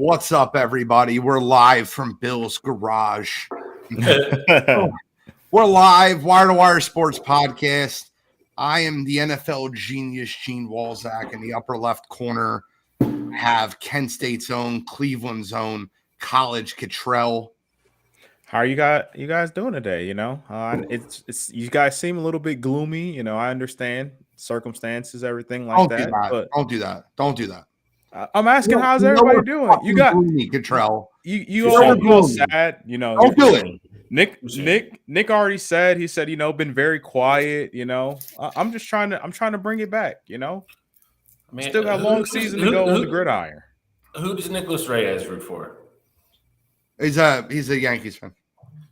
What's up, everybody? We're live from Bill's garage. We're live, Wire2Wire Sports Podcast. I am the NFL genius, Gene Walzak. In the upper left corner, have Kent State's own, Cleveland's own, College Cottrell. How are you guys doing today? It's you guys seem a little bit gloomy. I understand circumstances, everything like that. But don't do that. I'm asking, how's everybody doing? You got gloomy, Cottrell. You all sad. Don't do it. Nick already said. He said, been very quiet. I'm just trying to bring it back. Still got a long season to go on the gridiron. Who does Nicholas Reyes root for? He's a Yankees fan.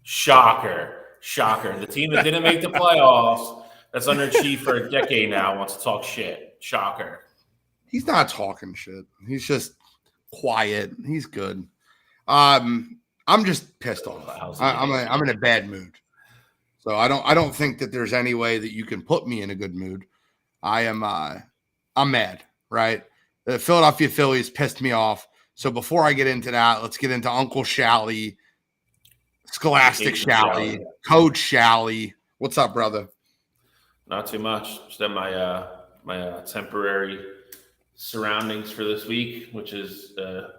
Shocker. The team that didn't make the playoffs, that's underachieved for a decade now, wants to talk shit. Shocker. He's not talking shit. He's just quiet. He's good. I'm just pissed off. I'm in a bad mood. So I don't think that there's any way that you can put me in a good mood. I'm mad, right? The Philadelphia Phillies pissed me off. So before I get into that, let's get into Uncle Shally, Scholastic Shally, Coach Shally. What's up, brother? Not too much. Just at my temporary surroundings for this week, which is a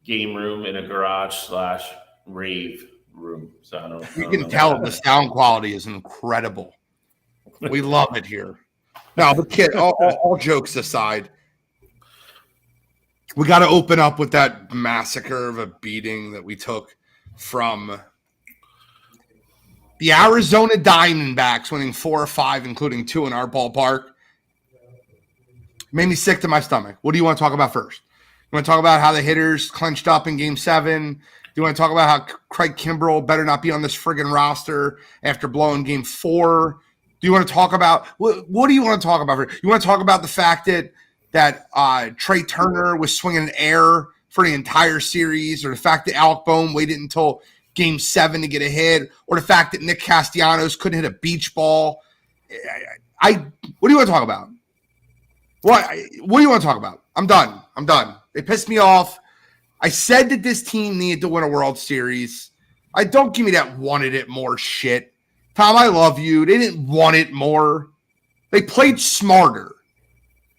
game room in a garage / rave room. So you can tell the sound quality is incredible. We love it here. No, but kid, all jokes aside, we got to open up with that massacre of a beating that we took from the Arizona Diamondbacks, winning 4 or 5, including 2 in our ballpark. Made me sick to my stomach. What do you want to talk about first? You want to talk about how the hitters clenched up in Game 7? Do you want to talk about how Craig Kimbrell better not be on this friggin' roster after blowing Game 4? Do you want to talk about what do you want to talk about? You want to talk about the fact that Trey Turner was swinging an air for the entire series, or the fact that Alec Boehm waited until Game 7 to get a hit, or the fact that Nick Castellanos couldn't hit a beach ball? What do you want to talk about? What do you want to talk about? I'm done. They pissed me off. I said that this team needed to win a World Series. Don't give me that wanted it more shit. Tom, I love you. They didn't want it more. They played smarter.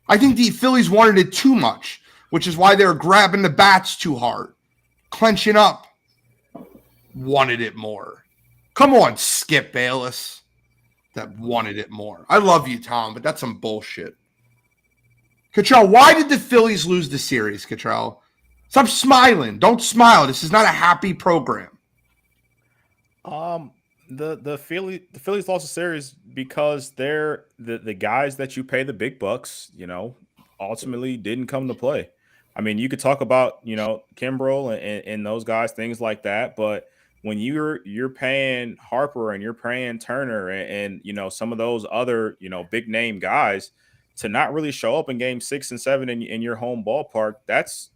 I think the Phillies wanted it too much, which is why they were grabbing the bats too hard, clenching up. Wanted it more. Come on, Skip Bayless. That wanted it more. I love you, Tom, but that's some bullshit. Cottrell, why did the Phillies lose the series, Cottrell? Stop smiling. Don't smile. This is not a happy program. The Phillies lost the series because they're the guys that you pay the big bucks, ultimately didn't come to play. I mean, you could talk about, Kimbrell and those guys, things like that, but when you're paying Harper and you're paying Turner and some of those other, big name guys to not really show up in Game 6 and 7 in your home ballpark, that's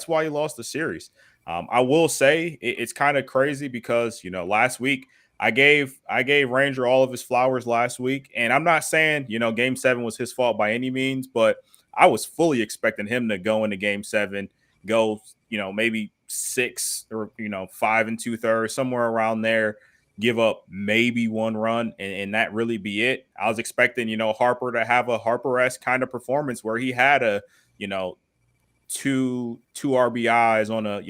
why you lost the series. I will say it's kind of crazy because, last week I gave Ranger all of his flowers last week, and I'm not saying, Game 7 was his fault by any means, but I was fully expecting him to go into Game 7, go, maybe 6 or 5 2/3, somewhere around there, give up maybe 1 run and that really be it. I was expecting, Harper to have a Harper-esque kind of performance where he had a, two RBIs on a,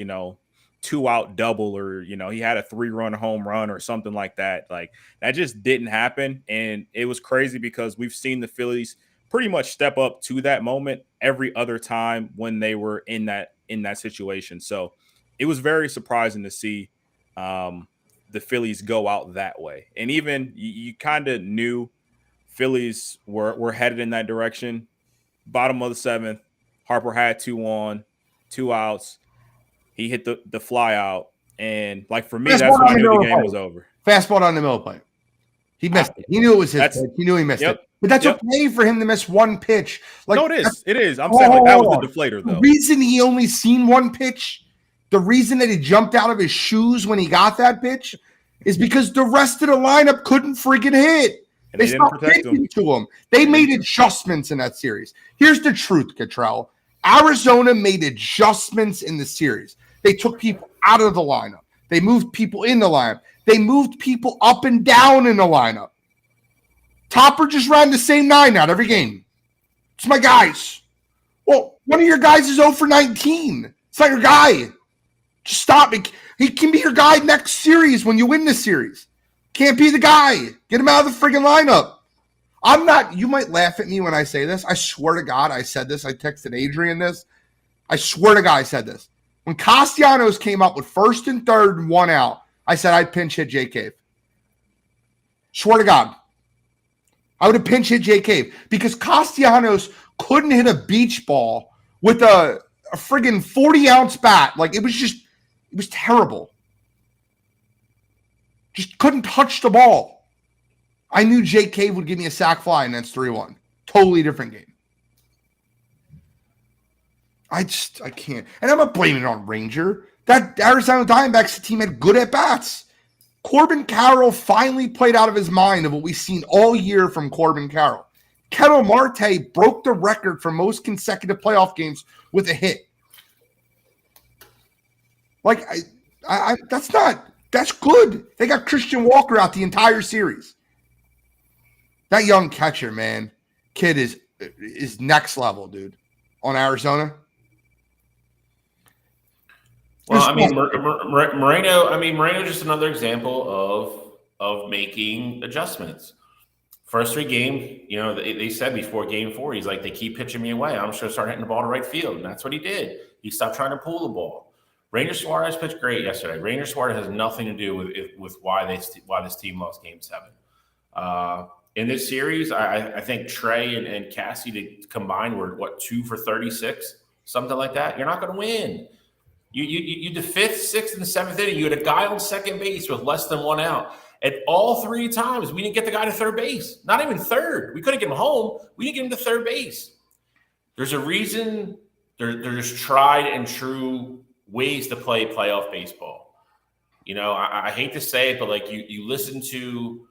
2-out double, or, he had a 3-run home run or something like that. Like, that just didn't happen. And it was crazy because we've seen the Phillies pretty much step up to that moment every other time when they were in that situation. So it was very surprising to see the Phillies go out that way. And even you kind of knew Phillies were headed in that direction. Bottom of the 7th, Harper had 2 on, 2 outs. He hit the fly out. And, for me, that's when I knew the game was over. Fastball down the middle plate. He missed it. He knew it was his pitch. He knew he missed it. But that's okay for him to miss 1 pitch. No, it is. It is. I'm saying that was the deflator, though. The reason he only seen 1 pitch, the reason that he jumped out of his shoes when he got that pitch is because the rest of the lineup couldn't freaking hit. And they stopped pitching to him. They made adjustments in that series. Here's the truth, Cottrell. Arizona made adjustments in the series. They took people out of the lineup. They moved people in the lineup. They moved people up and down in the lineup. Topper just ran the same 9 out every game. It's my guys. Well, one of your guys is 0 for 19. It's not your guy. Just stop it. He can be your guy next series when you win this series. Can't be the guy. Get him out of the friggin' lineup. I'm not, you might laugh at me when I say this. I swear to God, I said this. I texted Adrian this. I swear to God, I said this. When Castellanos came up with 1st and 3rd and 1 out, I said I'd pinch hit Jay Cave. Swear to God. I would have pinch hit Jay Cave because Castellanos couldn't hit a beach ball with a friggin' 40-ounce bat. Like, it was terrible. Just couldn't touch the ball. I knew Jay Cave would give me a sac fly, and that's 3-1. Totally different game. I can't. And I'm not blaming it on Ranger. That Arizona Diamondbacks team had good at-bats. Corbin Carroll finally played out of his mind of what we've seen all year from Corbin Carroll. Ketel Marte broke the record for most consecutive playoff games with a hit. Like, that's good. They got Christian Walker out the entire series. That young catcher, man, kid is next level, dude, on Arizona. Well, I mean, Moreno just another example of making adjustments. First 3 games, they said before game 4, he's like, they keep pitching me away. I'm just going to start hitting the ball to right field. And that's what he did. He stopped trying to pull the ball. Ranger Suarez pitched great yesterday. Ranger Suarez has nothing to do with why this team lost game 7. In this series, I think Trey and Cassie combined were, 2 for 36? Something like that. You're not going to win. You the 5th, 6th, and 7th inning, you had a guy on second base with less than 1 out. And all 3 times, we didn't get the guy to third base. Not even third. We couldn't get him home. We didn't get him to third base. There's a reason. There's tried and true ways to play playoff baseball. I hate to say it, but like you listen to,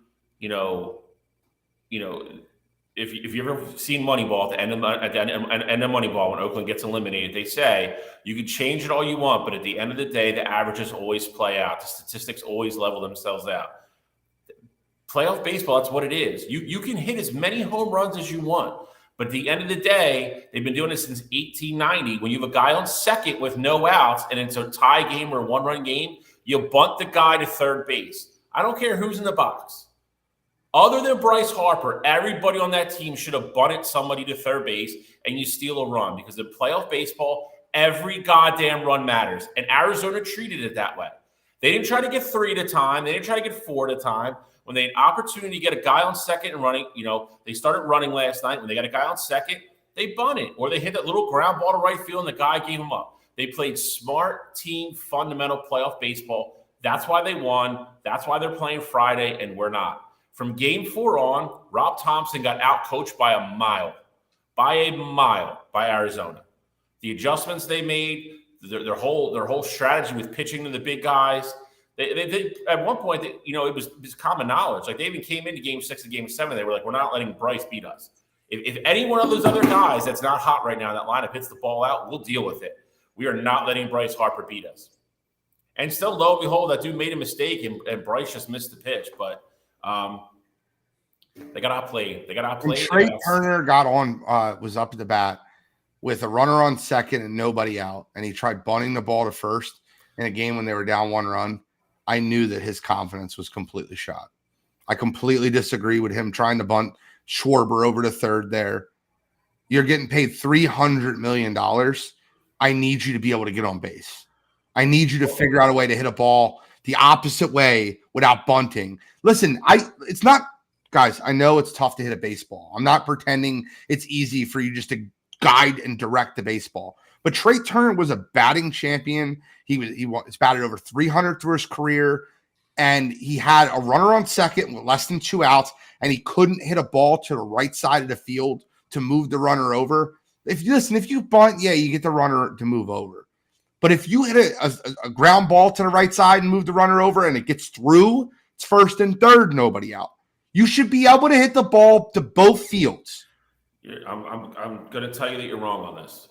if you've ever seen Moneyball at the end of Moneyball, when Oakland gets eliminated, they say you can change it all you want, but at the end of the day, the averages always play out. The statistics always level themselves out. Playoff baseball, that's what it is. You can hit as many home runs as you want, but at the end of the day, they've been doing this since 1890. When you have a guy on second with no outs and it's a tie game or a 1-run game, you bunt the guy to third base. I don't care who's in the box. Other than Bryce Harper, everybody on that team should have bunted somebody to third base and you steal a run, because in playoff baseball, every goddamn run matters. And Arizona treated it that way. They didn't try to get 3 at a time. They didn't try to get 4 at a time. When they had an opportunity to get a guy on second and running, they started running last night. When they got a guy on second, they bunted, or they hit that little ground ball to right field and the guy gave them up. They played smart, team, fundamental playoff baseball. That's why they won. That's why they're playing Friday, and we're not. From game 4 on, Rob Thompson got out-coached by a mile by Arizona. The adjustments they made, their whole strategy with pitching to the big guys. They at one point, it was common knowledge. Like, they even came into game 6 and game 7. They were like, we're not letting Bryce beat us. If any one of those other guys that's not hot right now in that lineup hits the ball out, we'll deal with it. We are not letting Bryce Harper beat us. And still, lo and behold, that dude made a mistake, and Bryce just missed the pitch. But they got outplayed. And Trey Turner was up at the bat with a runner on second and nobody out, and he tried bunting the ball to first in a game when they were down 1 run. I knew that his confidence was completely shot. I completely disagree with him trying to bunt Schwarber over to third there. You're getting paid $300 million. I need you to be able to get on base. I need you to figure out a way to hit a ball the opposite way without bunting. Listen, it's not, guys, I know it's tough to hit a baseball. I'm not pretending it's easy for you just to guide and direct the baseball. But Trey Turner was a batting champion. He batted over 300 through his career, and he had a runner on second with less than 2 outs, and he couldn't hit a ball to the right side of the field to move the runner over. If you bunt, yeah, you get the runner to move over. But if you hit a ground ball to the right side and move the runner over and it gets through, it's first and third, nobody out. You should be able to hit the ball to both fields. I'm going to tell you that you're wrong on this.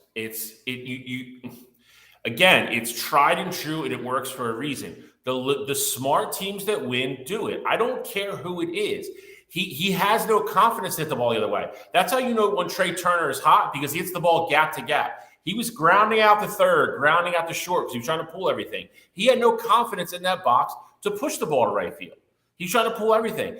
Again, it's tried and true, and it works for a reason. The smart teams that win do it. I don't care who it is. He has no confidence to hit the ball the other way. That's how you know when Trey Turner is hot, because he hits the ball gap to gap. He was grounding out the third, grounding out the short because he was trying to pull everything. He had no confidence in that box to push the ball to right field. He's trying to pull everything.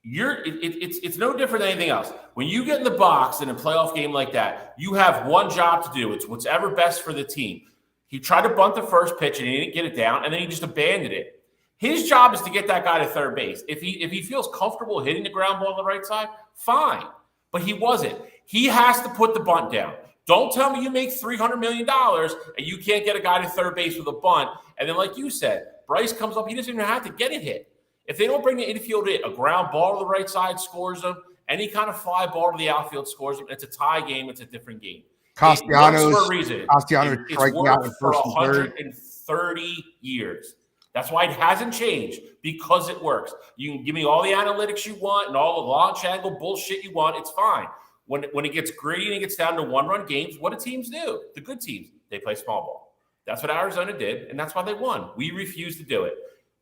It's no different than anything else. When you get in the box in a playoff game like that, you have one job to do. It's whatever best for the team. He tried to bunt the first pitch and he didn't get it down, and then he just abandoned it. His job is to get that guy to third base. If he feels comfortable hitting the ground ball on the right side, fine. But he wasn't. He has to put the bunt down. Don't tell me you make $300 million and you can't get a guy to third base with a bunt. And then, like you said, Bryce comes up. He doesn't even have to get it hit. If they don't bring the infield in, a ground ball to the right side scores them. Any kind of fly ball to the outfield scores them. It's a tie game. It's a different game. Castellanos for a reason. Castellanos striking out in for first and third. 130 years. That's why it hasn't changed, because it works. You can give me all the analytics you want and all the launch angle bullshit you want. It's fine. When it gets gritty and it gets down to one-run games, what do teams do? The good teams, they play small ball. That's what Arizona did, and that's why they won. We refused to do it.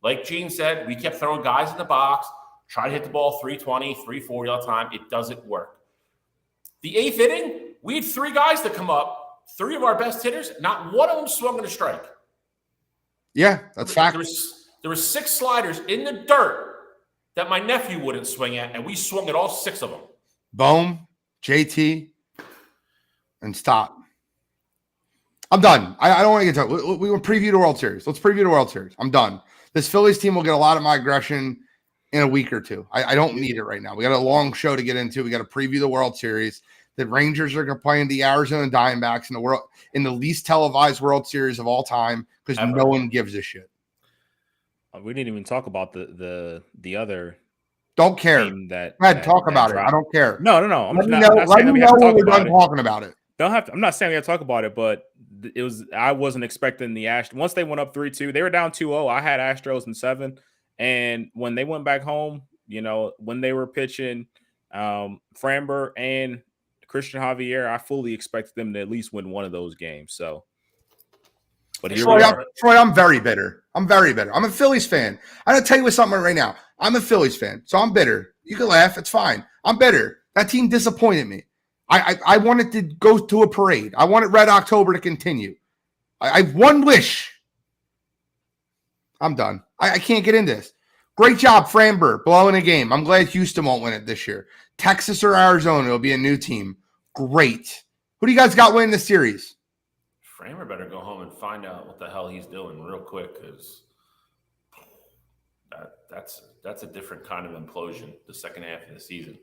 Like Gene said, we kept throwing guys in the box, try to hit the ball 320, 340 all the time. It doesn't work. The eighth inning, we had three guys that come up, three of our best hitters. Not one of them swung at a strike. Yeah, that's fact. There were six sliders in the dirt that my nephew wouldn't swing at, and we swung at all six of them. Bohm, JT, and stop. I'm done. I don't want to get to it. We will preview the World Series. Let's preview the World Series. I'm done. This Phillies team will get a lot of my aggression in a week or two. I don't need it right now. We got a long show to get into. We got to preview the World Series. The Rangers are going to play in the Arizona Diamondbacks in the least televised World Series of all time, because no one gives a shit. We didn't even talk about the other. Don't care. Talk about it. I don't care. No. Let me know when we're done talking about it. I'm not saying we have to talk about it, but I wasn't expecting the Astros. Once they went up 3-2, they were down 2-0. I had Astros in 7. And when they went back home, when they were pitching Framber and Christian Javier, I fully expected them to at least win one of those games. So, but here we are. Troy, I'm very bitter. I'm a Phillies fan. I'm going to tell you something right now. I'm a Phillies fan, so I'm bitter. You can laugh. It's fine. I'm bitter. That team disappointed me. I wanted to go to a parade. I wanted Red October to continue. I have one wish. I'm done. I can't get into this. Great job, Framber, blowing a game. I'm glad Houston won't win it this year. Texas or Arizona will be a new team. Great. Who do you guys got winning the series? Framber better go home and find out what the hell he's doing real quick, because that's a different kind of implosion the second half of the season.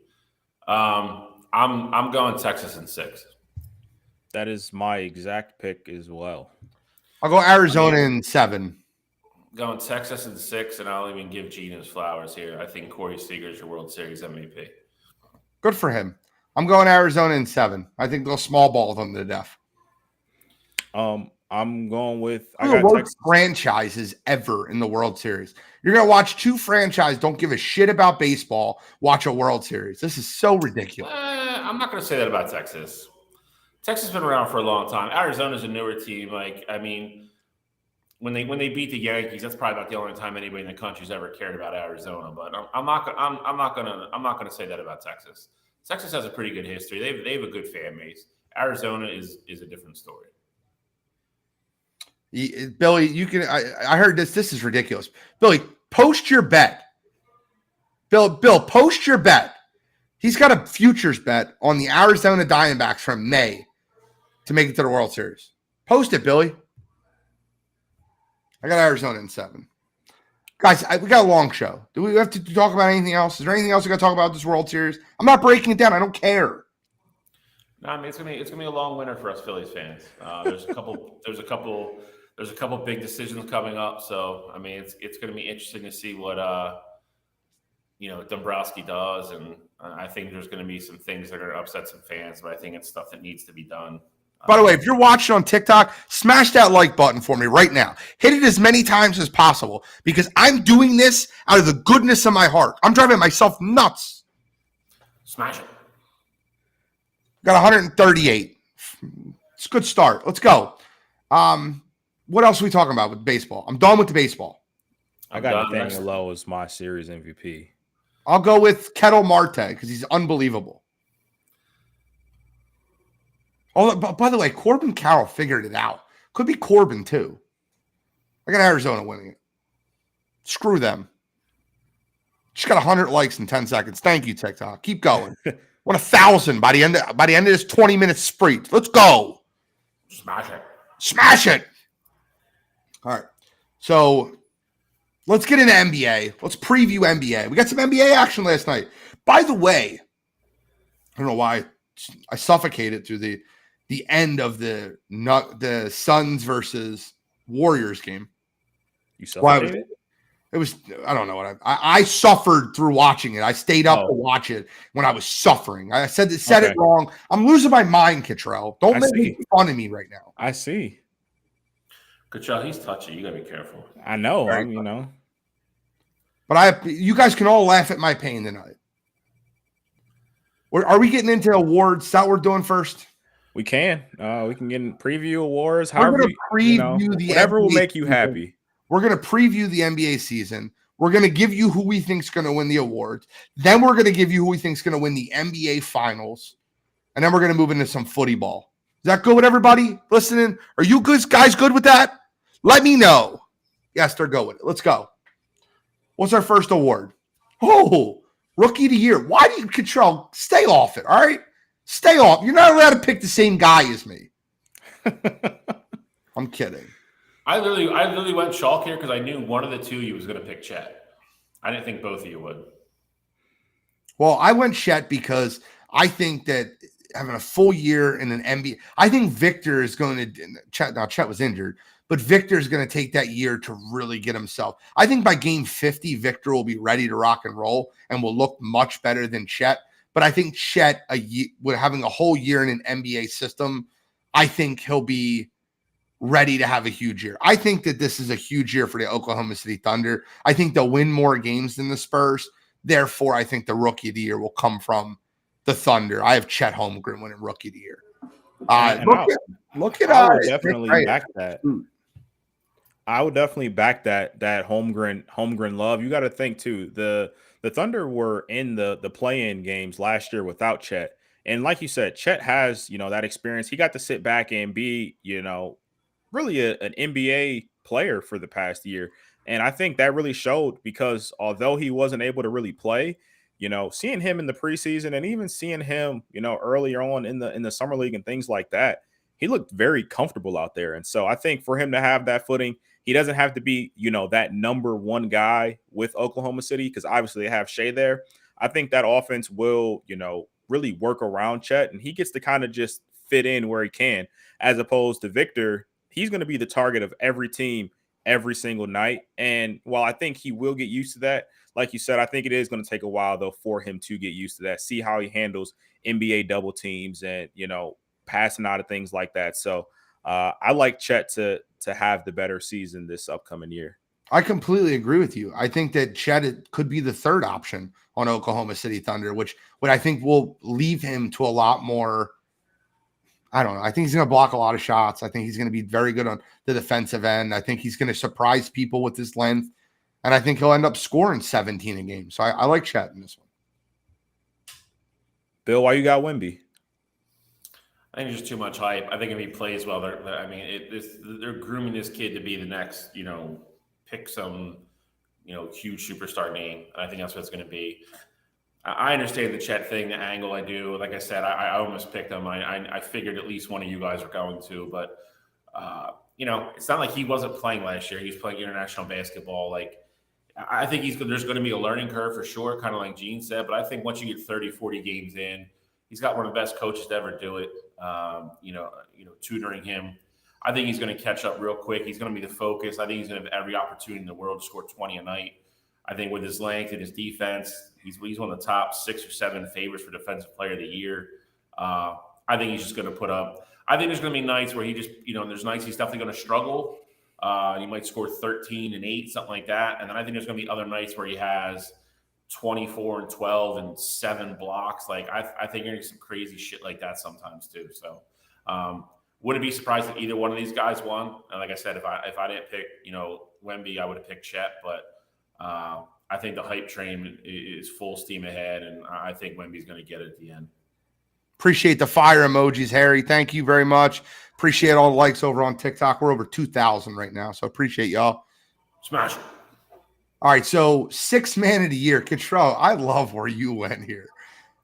I'm going Texas in 6. That is my exact pick as well. I'll go Arizona in 7. Going Texas in 6, and I'll even give Gene his flowers here. I think Corey Seager's your World Series MVP. Good for him. I'm going Arizona in 7. I think they'll small ball them to death. I'm going with the worst franchises ever in the World Series. You're going to watch two franchises don't give a shit about baseball watch a World Series. This is so ridiculous. I'm not going to say that about Texas. Texas has been around for a long time. Arizona's a newer team. When they beat the Yankees, that's probably about the only time anybody in the country's ever cared about Arizona. But I'm not going to say that about Texas. Texas has a pretty good history. They have a good fan base. Arizona is a different story. Billy, you can. I heard this. This is ridiculous. Billy, post your bet. Bill, post your bet. He's got a futures bet on the Arizona Diamondbacks from May to make it to the World Series. Post it, Billy. I got Arizona in 7. Guys, we got a long show. Do we have to talk about anything else? Is there anything else we got to talk about this World Series? I'm not breaking it down. I don't care. No, I mean it's gonna be a long winter for us Phillies fans. There's a couple big decisions coming up. So I mean it's gonna be interesting to see what Dombrowski does, and I think there's gonna be some things that are gonna upset some fans, but I think it's stuff that needs to be done. By the way, if you're watching on TikTok, smash that like button for me right now. Hit it as many times as possible, because I'm doing this out of the goodness of my heart. I'm driving myself nuts. Smash it. Got 138. It's good start. Let's go. What else are we talking about with baseball? I'm done with the baseball. I got Nathaniel Lowe as my series MVP. I'll go with Kettle Marte because he's unbelievable. Oh, by the way, Corbin Carroll figured it out. Could be Corbin too. I got Arizona winning it. Screw them. Just got 100 likes in 10 seconds. Thank you, TikTok. Keep going. Want 1,000 by the end of this 20-minute spree. Let's go. Smash it. Smash it. All right. So let's get into NBA. Let's preview NBA. We got some NBA action last night. By the way, I don't know why I suffocated through the end of the Suns versus Warriors game. You suffocated? It was, I don't know what I suffered through watching it. I stayed up to watch it when I was suffering. I said it wrong. I'm losing my mind, Kittrell. Don't make fun of me right now. I see. Kittrell, he's touchy. You gotta be careful. I know. But you guys can all laugh at my pain tonight. Are we getting into awards? Is that what we're doing first? We can. We can get in preview awards. We're going to preview the whatever NBA will make you season. Happy. We're going to preview the NBA season. We're going to give you who we think is going to win the awards. Then we're going to give you who we think is going to win the NBA finals. And then we're going to move into some footy ball. Is that good with everybody listening? Are you guys good with that? Let me know. Yes, they're good with it. Let's go. What's our first award? Oh, Rookie of the Year. Why do you control? Stay off it, all right? Stay off. You're not allowed to pick the same guy as me. I'm kidding. I literally went chalk here because I knew one of the two you was going to pick Chet. I didn't think both of you would. Well, I went Chet because I think that having a full year in an NBA, I think Victor is going to Chet. Now Chet was injured, but Victor is going to take that year to really get himself. I think by game 50, Victor will be ready to rock and roll and will look much better than Chet. But I think Chet, with having a whole year in an NBA system, I think he'll be ready to have a huge year. I think that this is a huge year for the Oklahoma City Thunder. I think they'll win more games than the Spurs. Therefore, I think the Rookie of the Year will come from the Thunder. I have Chet Holmgren winning Rookie of the Year. Look at I would definitely back that. I would definitely back that Holmgren love. You got to think too. The Thunder were in the play-in games last year without Chet. And like you said, Chet has, that experience. He got to sit back and be, really an NBA player for the past year. And I think that really showed because although he wasn't able to really play, seeing him in the preseason and even seeing him, earlier on in the summer league and things like that, he looked very comfortable out there. And so I think for him to have that footing, he doesn't have to be, that number one guy with Oklahoma City because obviously they have Shea there. I think that offense will, really work around Chet and he gets to kind of just fit in where he can, as opposed to Victor. He's going to be the target of every team every single night. And while I think he will get used to that, like you said, I think it is going to take a while, though, for him to get used to that, see how he handles NBA double teams and, passing out of things like that. So I like Chet to have the better season this upcoming year. I completely agree with you. I think that Chet could be the third option on Oklahoma City Thunder, which I think will leave him to a lot more. I don't know. I think he's going to block a lot of shots. I think he's going to be very good on the defensive end. I think he's going to surprise people with his length. And I think he'll end up scoring 17 a game. So I like Chet in this one. Bill, why you got Wemby? I think there's just too much hype. I think if he plays well, they're grooming this kid to be the next, pick some, huge superstar name. And I think that's what it's going to be. I understand the Chet thing, the angle I do. Like I said, I almost picked him. I figured at least one of you guys were going to. But, it's not like he wasn't playing last year. He was playing international basketball. Like, I think there's going to be a learning curve for sure, kind of like Gene said. But I think once you get 30, 40 games in, he's got one of the best coaches to ever do it, tutoring him. I think he's going to catch up real quick. He's going to be the focus. I think he's going to have every opportunity in the world to score 20 a night. I think with his length and his defense, he's one of the top 6 or 7 favorites for Defensive Player of the Year. I think he's just going to put up. I think there's going to be nights where he just, there's nights he's definitely going to struggle. He might score 13 and 8, something like that. And then I think there's going to be other nights where he has 24 and 12 and 7 blocks. Like I think you're going to get some crazy shit like that sometimes too. So Wouldn't be surprised if either one of these guys won. And like I said, if I didn't pick, Wemby, I would have picked Chet. But I think the hype train is full steam ahead, and I think Wemby's going to get it at the end. Appreciate the fire emojis, Harry. Thank you very much. Appreciate all the likes over on TikTok. We're over 2,000 right now, so appreciate y'all. Smash. All right, so 6th man of the year, Control. I love where you went here.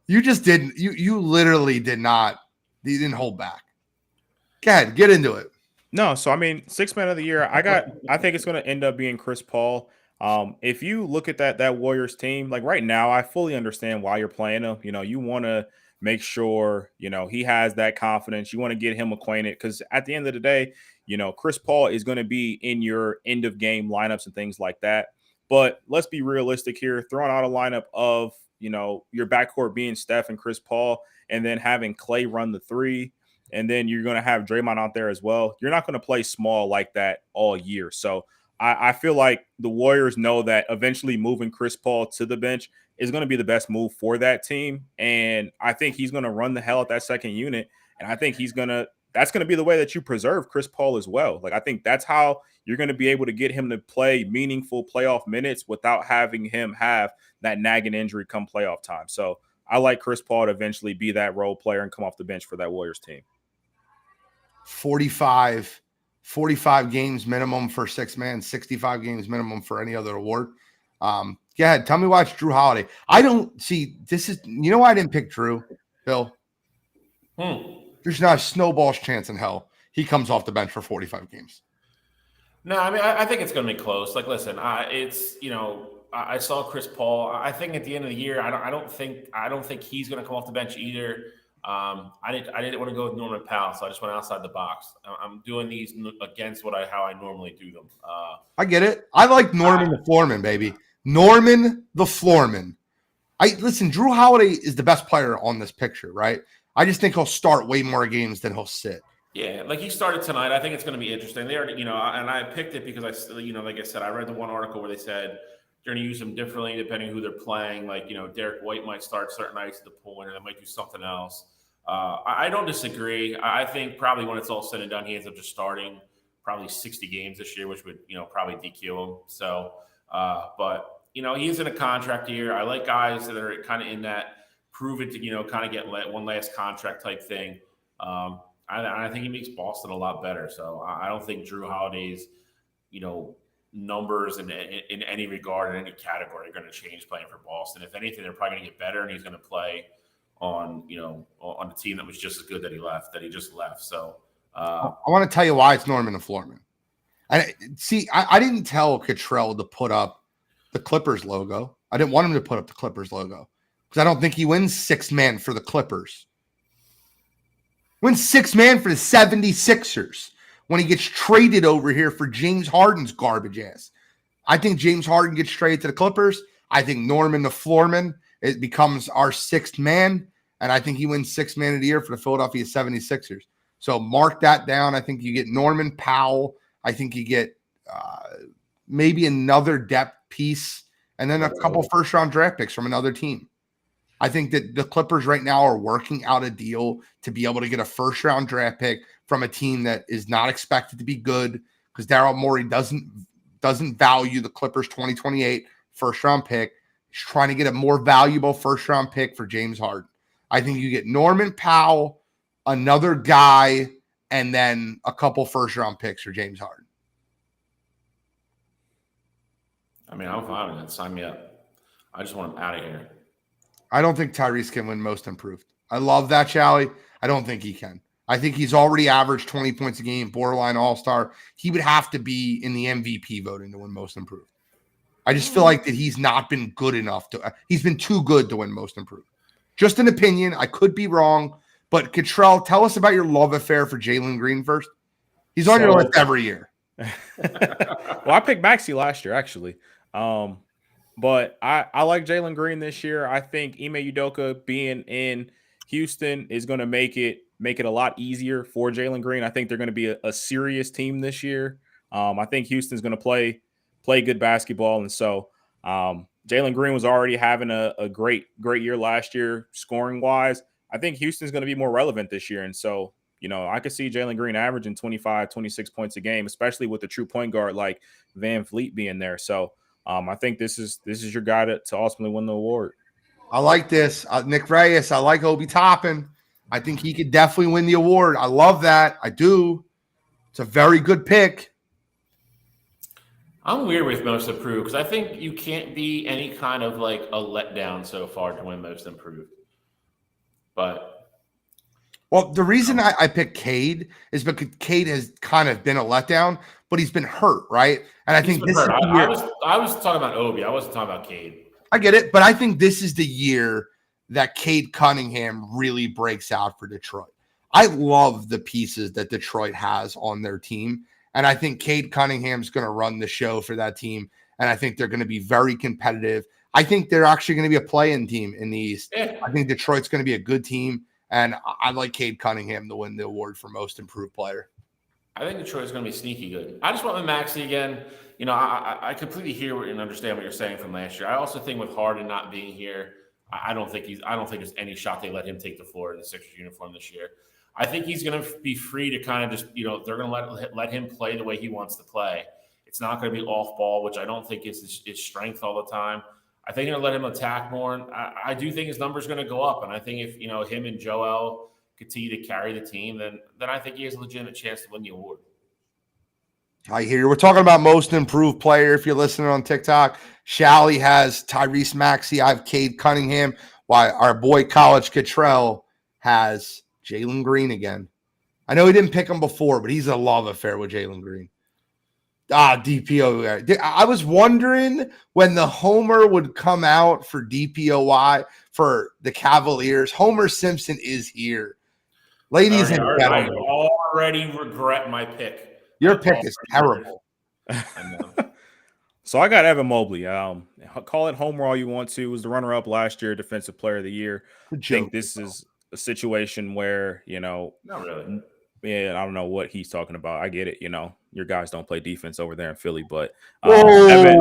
You just didn't. You literally did not. You didn't hold back. Go ahead, get into it. No, so I mean, 6th man of the year. I think it's going to end up being Chris Paul. If you look at that Warriors team, like right now, I fully understand why you're playing him. You want to make sure, he has that confidence. You want to get him acquainted because at the end of the day, Chris Paul is going to be in your end of game lineups and things like that. But let's be realistic here. Throwing out a lineup of, your backcourt being Steph and Chris Paul, and then having Clay run the 3, and then you're going to have Draymond out there as well. You're not going to play small like that all year. So I feel like the Warriors know that eventually moving Chris Paul to the bench is going to be the best move for that team. And I think he's going to run the hell at that second unit. And I think that's going to be the way that you preserve Chris Paul as well. Like, I think that's how you're going to be able to get him to play meaningful playoff minutes without having him have that nagging injury come playoff time. So I like Chris Paul to eventually be that role player and come off the bench for that Warriors team. 45 games minimum for 6 man, 65 games minimum for any other award. Go ahead. Tell me why it's Drew Holiday. I don't see this is, why I didn't pick Drew, Bill? There's not a snowball's chance in hell he comes off the bench for 45 games. No, I mean, I think it's going to be close. Like, listen, I saw Chris Paul. I think at the end of the year, I don't think he's going to come off the bench either. I didn't want to go with Norman Powell, so I just went outside the box. I'm doing these against how I normally do them. I get it. I like Norman the Floorman, baby. Norman the Floorman. Listen, Drew Holiday is the best player on this picture, right? I just think he'll start way more games than he'll sit. Yeah, like he started tonight. I think it's going to be interesting. They already, and I picked it because like I said, I read the one article where they said they're going to use them differently depending who they're playing. Like, Derek White might start certain nights at the point, or they might do something else. I don't disagree. I think probably when it's all said and done, he ends up just starting probably 60 games this year, which would, probably DQ him. So, but, he's in a contract year. I like guys that are kind of in that prove it to, kind of get one last contract type thing. I think he makes Boston a lot better. So I don't think Drew Holiday's, numbers in any regard, in any category, are going to change playing for Boston. If anything, they're probably going to get better, and he's going to play on a team that was just as good that he just left. So I want to tell you why it's Norman the Floorman. I didn't tell Cottrell to put up the Clippers logo. I didn't want him to put up the Clippers logo because I don't think he wins 6 man for the Clippers. Wins 6 man for the 76ers when he gets traded over here for James Harden's garbage ass. I think James Harden gets traded to the Clippers. I think Norman the Floorman, it becomes our 6th man, and I think he wins 6th man of the year for the Philadelphia 76ers. So mark that down. I think you get Norman Powell. I think you get maybe another depth piece, and then a couple first-round draft picks from another team. I think that the Clippers right now are working out a deal to be able to get a first-round draft pick from a team that is not expected to be good because Daryl Morey doesn't value the Clippers 2028 first-round pick. He's trying to get a more valuable first-round pick for James Harden. I think you get Norman Powell, another guy, and then a couple first-round picks for James Harden. I mean, I'm fine with that. Sign me up. I just want him out of here. I don't think Tyrese can win most improved. I love that, Chally. I don't think he can. I think he's already averaged 20 points a game, borderline all-star. He would have to be in the MVP voting to win most improved. I just feel like that he's not been good enough to – he's been too good to win most improved. Just an opinion. I could be wrong. But, Cottrell, tell us about your love affair for Jalen Green first. He's on your list every year. Well, I picked Maxey last year, actually. But I like Jalen Green this year. I think Ime Udoka being in Houston is going to make it a lot easier for Jalen Green. I think they're going to be a serious team this year. I think Houston's going to play good basketball. And so Jalen Green was already having a great year last year, scoring wise. I think Houston's going to be more relevant this year. And so, I could see Jalen Green averaging 25, 26 points a game, especially with a true point guard like Van Fleet being there. So I think this is your guy to ultimately win the award. I like this. Nick Reyes, I like Obi Toppin. I think he could definitely win the award. I love that. I do. It's a very good pick. I'm weird with most improved because I think you can't be any kind of like a letdown so far to win most improved. But well, the reason I picked Cade is because Cade has kind of been a letdown, but he's been hurt, right? And I think this is the year. I was talking about Obi. I wasn't talking about Cade. I get it, but I think this is the year that Cade Cunningham really breaks out for Detroit. I love the pieces that Detroit has on their team, and I think Cade Cunningham's going to run the show for that team, and I think they're going to be very competitive. I think they're actually going to be a play-in team in the East. Yeah. I think Detroit's going to be a good team, and I like Cade Cunningham to win the award for most improved player. I think Detroit's going to be sneaky good. I just want Maxey again. I completely hear and understand what you're saying from last year. I also think with Harden not being here, I don't think there's any shot they let him take the floor in the Sixers uniform this year. I think he's going to be free to kind of just, they're going to let him play the way he wants to play. It's not going to be off ball, which I don't think is his strength all the time. I think they're going to let him attack more. And I do think his number's going to go up. And I think if, him and Joel continue to carry the team, then I think he has a legitimate chance to win the award. I hear you. We're talking about most improved player. If you're listening on TikTok, Shally has Tyrese Maxey. I have Cade Cunningham. While our boy College Cottrell has Jalen Green again. I know he didn't pick him before, but he's a love affair with Jalen Green. DPO. I was wondering when the Homer would come out for DPOY for the Cavaliers. Homer Simpson is here. Ladies and gentlemen. I already regret my pick. Your pick is terrible. So I got Evan Mobley. Call it Homer all you want to. He was the runner-up last year, Defensive Player of the Year. I think this is a situation where, not really. Yeah, I don't know what he's talking about. I get it. Your guys don't play defense over there in Philly, but Evan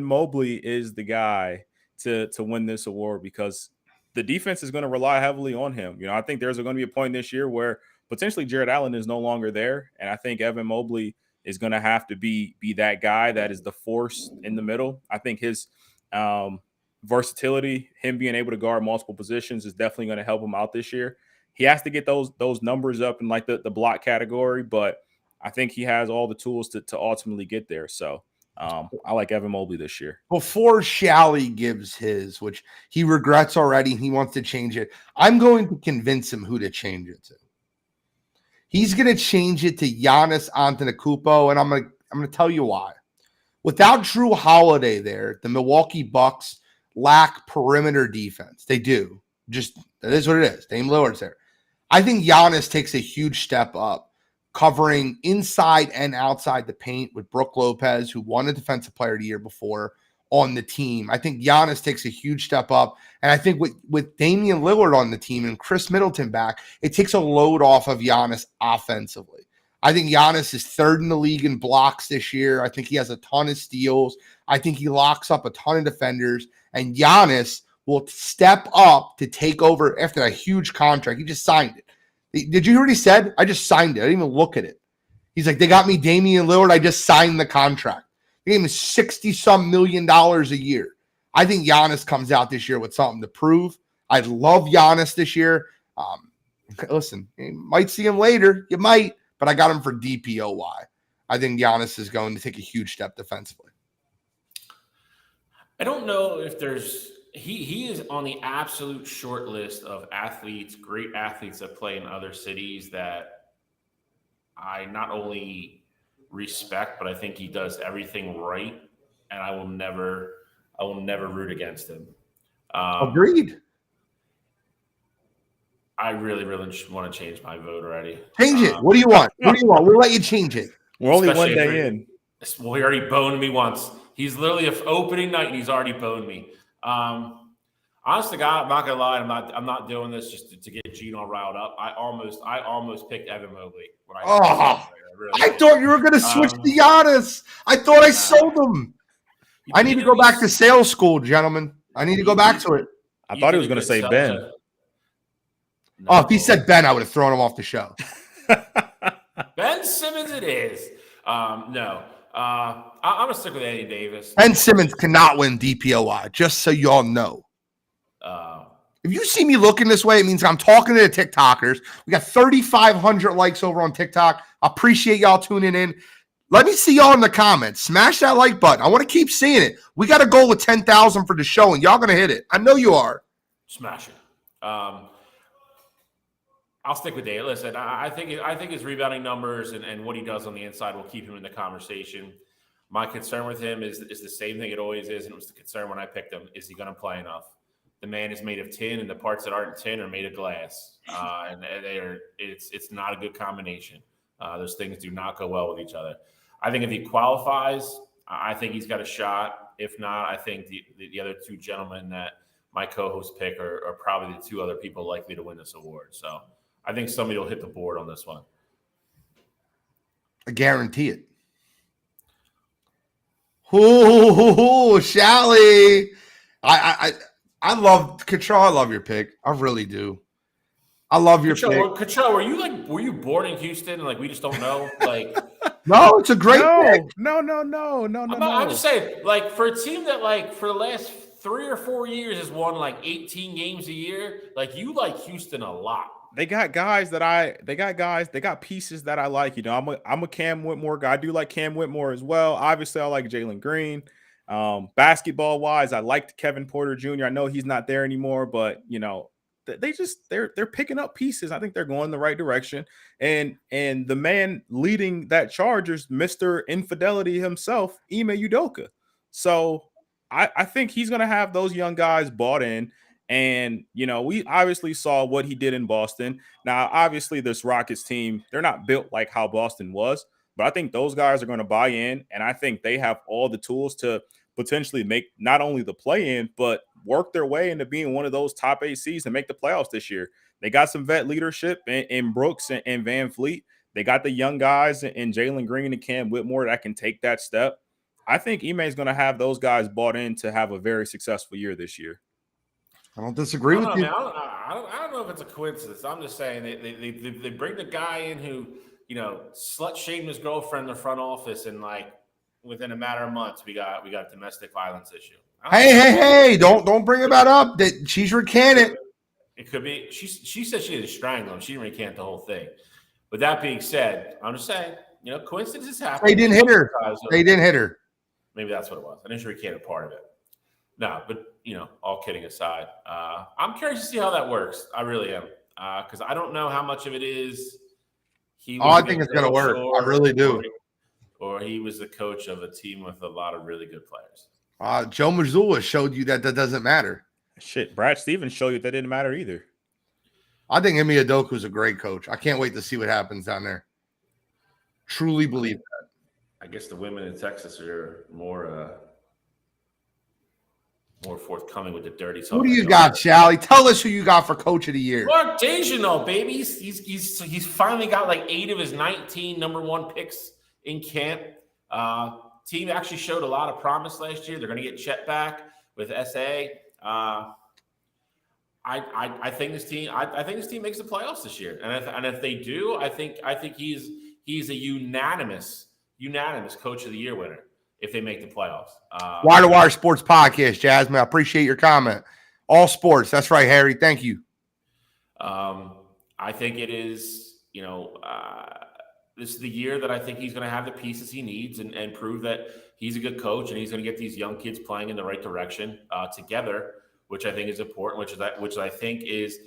Mobley is the guy to win this award because the defense is going to rely heavily on him. I think there's going to be a point this year where potentially Jared Allen is no longer there, and I think Evan Mobley is going to have to be that guy that is the force in the middle. I think his versatility, him being able to guard multiple positions, is definitely going to help him out this year. He has to get those numbers up in like the block category, but I think he has all the tools to ultimately get there. So I like Evan Mobley this year. Before Shally gives his, which he regrets already, he wants to change it, I'm going to convince him who to change it to. He's going to change it to Giannis Antetokounmpo, and I'm going to tell you why. Without Drew Holiday there, the Milwaukee Bucks lack perimeter defense. They do. Just that is what it is. Dame Lillard's there. I think Giannis takes a huge step up, covering inside and outside the paint with Brook Lopez, who won a Defensive Player of the Year before on the team. I think Giannis takes a huge step up. And I think with Damian Lillard on the team and Chris Middleton back, it takes a load off of Giannis offensively. I think Giannis is third in the league in blocks this year. I think he has a ton of steals. I think he locks up a ton of defenders. And Giannis will step up to take over after a huge contract. He just signed it. Did you hear what he said? I just signed it. I didn't even look at it. He's like, they got me Damian Lillard. I just signed the contract. They gave him $60-some million a year. I think Giannis comes out this year with something to prove. I love Giannis this year. Listen, you might see him later. You might, but I got him for DPOY. I think Giannis is going to take a huge step defensively. I don't know if there's he is on the absolute short list of athletes, great athletes that play in other cities that I not only respect, but I think he does everything right, and I will never root against him. Agreed. I really want to change my vote already. Change it. What do you want? What do you want? We'll let you change it. We're only one day in. Well, he already boned me once. He's literally opening night, and he's already boned me. Honest to God, I'm not gonna lie. I'm not doing this just to get Gene all riled up. I almost picked Evan Mobley. I thought you were gonna switch to Giannis. I thought I sold him. I need to go back to sales school, gentlemen. I need to go back to it. I thought he was gonna say Ben. No. Oh, if he said Ben, I would have thrown him off the show. Ben Simmons it is. No. I'm going to stick with Andy Davis. Ben Simmons cannot win DPOY, just so y'all know. If you see me looking this way, it means I'm talking to the TikTokers. We got 3,500 likes over on TikTok. I appreciate y'all tuning in. Let me see y'all in the comments. Smash that like button. I want to keep seeing it. We got a goal of 10,000 for the show, and y'all going to hit it. I know you are. Smash it. I'll stick with Dave. Listen, I think his rebounding numbers and what he does on the inside will keep him in the conversation. My concern with him is the same thing it always is, and it was the concern when I picked him. Is he going to play enough? The man is made of tin, and the parts that aren't tin are made of glass, and it's not a good combination. Those things do not go well with each other. I think if he qualifies, I think he's got a shot. If not, I think the other two gentlemen that my co-host pick are probably the two other people likely to win this award. So I think somebody will hit the board on this one. I guarantee it. Ooh, Shally. I love Control. I love your pick. I really do. I love your pick. Control, were you born in Houston and we just don't know? No, it's a great pick. No. I'm just saying, for a team that for the last 3 or 4 years has won 18 games a year, you like Houston a lot. They got pieces that I like. I'm a Cam Whitmore guy. I do like Cam Whitmore as well. Obviously, I like Jalen Green. Basketball wise, I liked Kevin Porter Jr. I know he's not there anymore, but they're picking up pieces. I think they're going the right direction. And the man leading that charge is Mr. Infidelity himself, Ime Udoka. So I think he's going to have those young guys bought in. And, we obviously saw what he did in Boston. Now, obviously, this Rockets team, they're not built like how Boston was, but I think those guys are going to buy in. And I think they have all the tools to potentially make not only the play-in, but work their way into being one of those top 8 seeds and make the playoffs this year. They got some vet leadership in Brooks and Van Fleet. They got the young guys in Jalen Green and Cam Whitmore that can take that step. I think Ime is going to have those guys bought in to have a very successful year this year. I don't disagree with you. I don't know if it's a coincidence. I'm just saying they bring the guy in who, slut shamed his girlfriend in the front office, and within a matter of months we got a domestic violence issue. Hey! Don't bring that up. That she's recanted. It could be. She said she didn't strangle him. She didn't recant the whole thing. But that being said, I'm just saying, coincidences happen. They didn't hit her. Maybe that's what it was. I didn't recant part of it. No, but all kidding aside, I'm curious to see how that works. I really am, because I don't know how much of it is. I think it's going to work. I really do. Or he was the coach of a team with a lot of really good players. Joe Mazzulla showed you that doesn't matter. Shit, Brad Stevens showed you that didn't matter either. I think Ime Udoka is a great coach. I can't wait to see what happens down there. Truly believe that. I guess the women in Texas are more forthcoming with the dirty talk. Who do you got, Shally? Tell us who you got for Coach of the Year. Mark Dejanot, baby. He's finally got 8 of his 19 number 1 picks in camp. Team actually showed a lot of promise last year. They're going to get Chet back with SA. I think this team. I think this team makes the playoffs this year, and if they do, I think he's a unanimous Coach of the Year winner if they make the playoffs. Wire2Wire Sports Podcast, Jasmine. I appreciate your comment. All sports. That's right, Harry. Thank you. I think it is. This is the year that I think he's going to have the pieces he needs and prove that he's a good coach, and he's going to get these young kids playing in the right direction together, which I think is important, which I think is,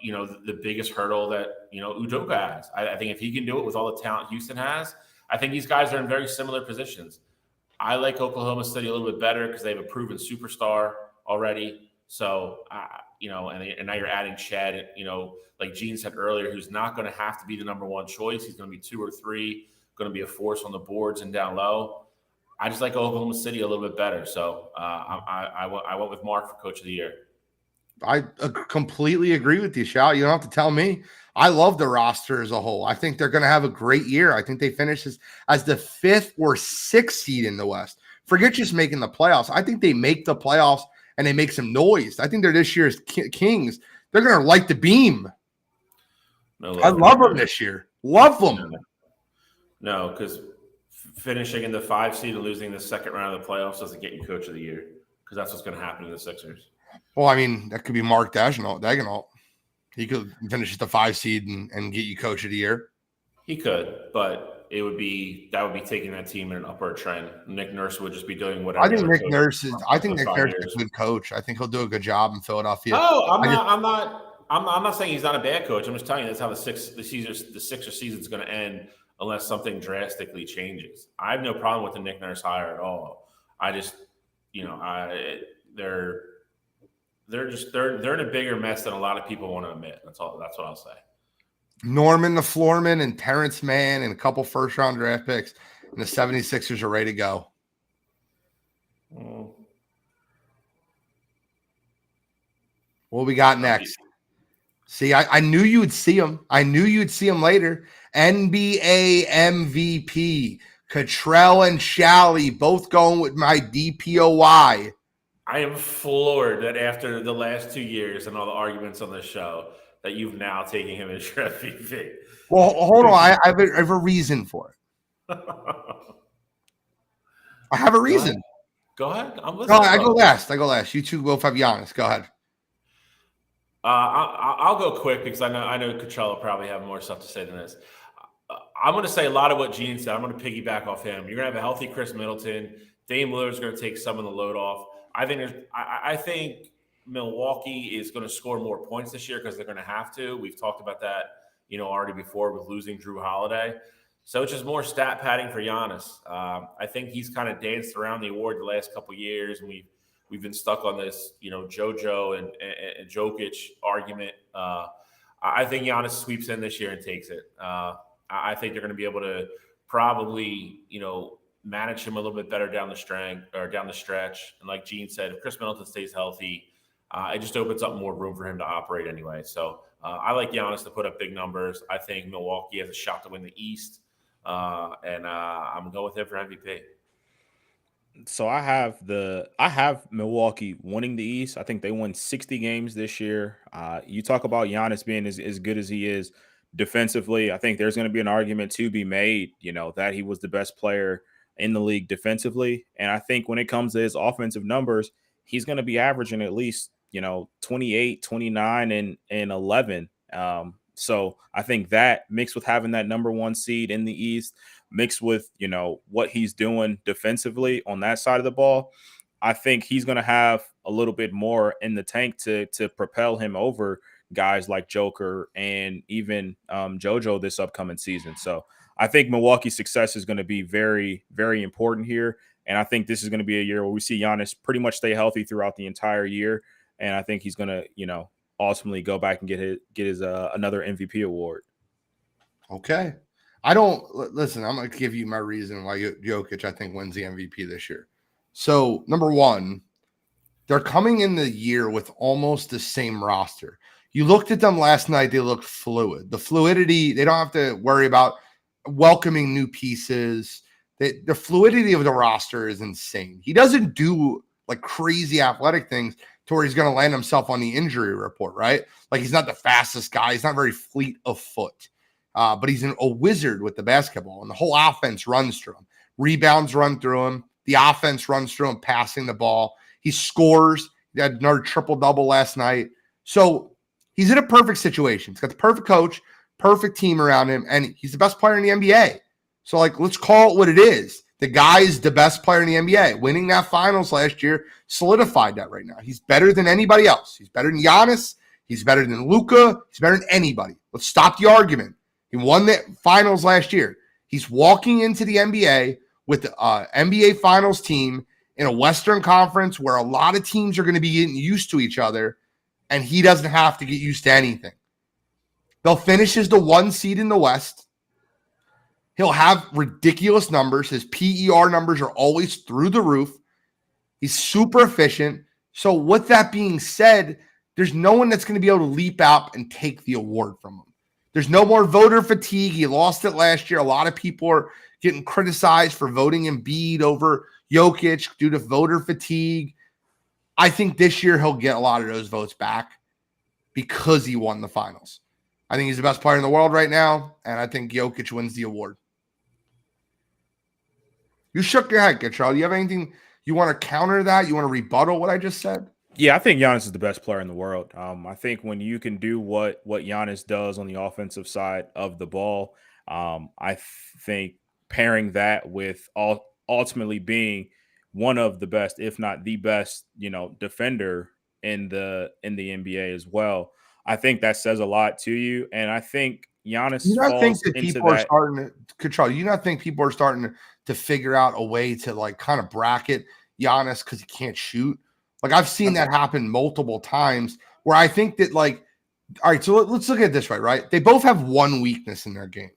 the biggest hurdle that, Udoka has. I think if he can do it with all the talent Houston has, I think these guys are in very similar positions. I like Oklahoma City a little bit better because they have a proven superstar already. So, and now you're adding Chad, like Gene said earlier, who's not going to have to be the number 1 choice. He's going to be 2 or 3, going to be a force on the boards and down low. I just like Oklahoma City a little bit better. So I went with Mark for Coach of the Year. I completely agree with you, Shal. You don't have to tell me. I love the roster as a whole. I think they're going to have a great year. I think they finish as the 5th or 6th seed in the West. Forget just making the playoffs. I think they make the playoffs and they make some noise. I think they're this year's kings. They're going to light the beam. No I love. love him this year. Love him. No, because finishing in the 5 seed and losing the second round of the playoffs doesn't get you coach of the year, because that's what's going to happen to the Sixers. Well, I mean, that could be Mark Daigneault. He could finish at the 5 seed and get you coach of the year. He could, but that would be taking that team in an upward trend. Nick Nurse would just be doing whatever. I think Nick Nurse is a good coach. I think he'll do a good job in Philadelphia. Oh, I'm not saying he's not a bad coach. I'm just telling you that's how the Sixers season is going to end unless something drastically changes. I have no problem with the Nick Nurse hire at all. I just, they're in a bigger mess than a lot of people want to admit. That's all. That's what I'll say. Norman the Floorman and Terrence Mann and a couple first-round draft picks, and the 76ers are ready to go. What we got next? See, I knew you would see him. I knew you'd see him later. NBA MVP, Cottrell and Shally, both going with my DPOY. I am floored that after the last 2 years and all the arguments on this show that you've now taken him as your MVP. Well, hold on. I have a reason for it. I have a reason. Go ahead. I'm listening. No, I go last. You two both have Giannis. Go ahead. I'll go quick because I know Cottrell will probably have more stuff to say than this. I'm going to say a lot of what Gene said. I'm going to piggyback off him. You're going to have a healthy Chris Middleton. Dame Lillard's going to take some of the load off. I think Milwaukee is going to score more points this year because they're going to have to. We've talked about that, already before with losing Drew Holiday. So it's just more stat padding for Giannis. I think he's kind of danced around the award the last couple of years, and we've been stuck on this, JoJo and Jokic argument. I think Giannis sweeps in this year and takes it. I think they're going to be able to probably, manage him a little bit better down the stretch. And like Gene said, if Chris Middleton stays healthy, it just opens up more room for him to operate anyway. So I like Giannis to put up big numbers. I think Milwaukee has a shot to win the East, and I'm going to go with him for MVP. So I have Milwaukee winning the East. I think they won 60 games this year. You talk about Giannis being as good as he is defensively. I think there's going to be an argument to be made, that he was the best player in the league defensively. And I think when it comes to his offensive numbers, he's going to be averaging at least, 28, 29, and 11. So I think that mixed with having that number 1 seed in the East, mixed with, what he's doing defensively on that side of the ball, I think he's going to have a little bit more in the tank to propel him over guys like Joker and even JoJo this upcoming season. So I think Milwaukee's success is going to be very, very important here. And I think this is going to be a year where we see Giannis pretty much stay healthy throughout the entire year. And I think he's going to, ultimately go back and get his another MVP award. Okay. I'm going to give you my reason why Jokic, I think, wins the MVP this year. So, number one, they're coming in the year with almost the same roster. You looked at them last night, they looked fluid. The fluidity, they don't have to worry about welcoming new pieces. The fluidity of the roster is insane. He doesn't do like crazy athletic things to where he's going to land himself on the injury report, right? Like he's not the fastest guy. He's not very fleet of foot, but he's a wizard with the basketball, and the whole offense runs through him. Rebounds run through him. The offense runs through him, passing the ball. He scores. He had another triple-double last night. So he's in a perfect situation. He's got the perfect coach, perfect team around him, and he's the best player in the NBA. So, let's call it what it is. The guy is the best player in the NBA. Winning that finals last year solidified that right now. He's better than anybody else. He's better than Giannis. He's better than Luka. He's better than anybody. Let's stop the argument. He won the finals last year. He's walking into the NBA with the NBA finals team in a Western Conference where a lot of teams are going to be getting used to each other, and he doesn't have to get used to anything. They'll finish as the 1 seed in the West. He'll have ridiculous numbers. His PER numbers are always through the roof. He's super efficient. So with that being said, there's no one that's going to be able to leap out and take the award from him. There's no more voter fatigue. He lost it last year. A lot of people are getting criticized for voting Embiid over Jokic due to voter fatigue. I think this year he'll get a lot of those votes back because he won the finals. I think he's the best player in the world right now, and I think Jokic wins the award. You shook your head, Gatrell. Do you have anything you want to counter that? You want to rebuttal what I just said? Yeah, I think Giannis is the best player in the world. I think when you can do what Giannis does on the offensive side of the ball, think pairing that with ultimately being one of the best, if not the best, defender in the NBA as well. I think that says a lot to you, and I think Do you Giannis not think falls that into people are that. starting to control? Do you not think people are starting to figure out a way to like kind of bracket Giannis because he can't shoot? Like I've seen that happen multiple times where I think that like, all right, so let's look at it this way, right? They both have one weakness in their game.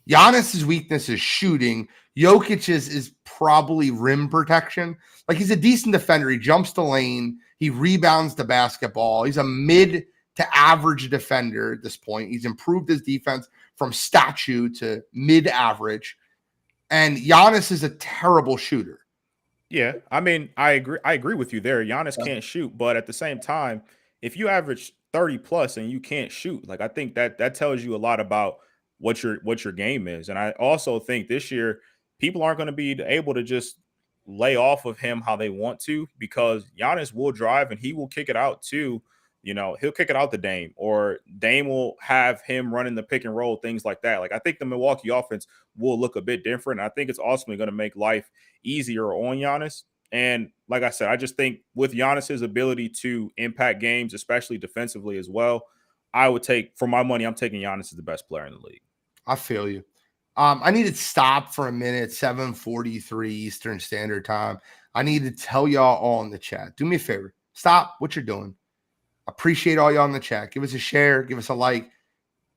Giannis's weakness is shooting. Jokic's is probably rim protection. Like he's a decent defender. He jumps the lane. He rebounds the basketball. He's a mid to average defender at this point. He's improved his defense from statue to mid average. And Giannis is a terrible shooter. Yeah, I mean, I agree with you there. Giannis can't shoot, but at the same time, if you average 30 plus and you can't shoot, like I think that tells you a lot about what your game is. And I also think this year people aren't going to be able to just lay off of him how they want to, because Giannis will drive and he will kick it out too. He'll kick it out to Dame, or Dame will have him running the pick and roll, things like that. Like I think the Milwaukee offense will look a bit different. I think it's ultimately going to make life easier on Giannis. And like I said, I just think with Giannis's ability to impact games, especially defensively as well, I would take, for my money, I'm taking Giannis as the best player in the league. I feel you. I need to stop for a minute, 7:43 Eastern Standard Time. I need to tell y'all all in the chat. Do me a favor. Stop what you're doing. Appreciate all y'all in the chat. Give us a share. Give us a like.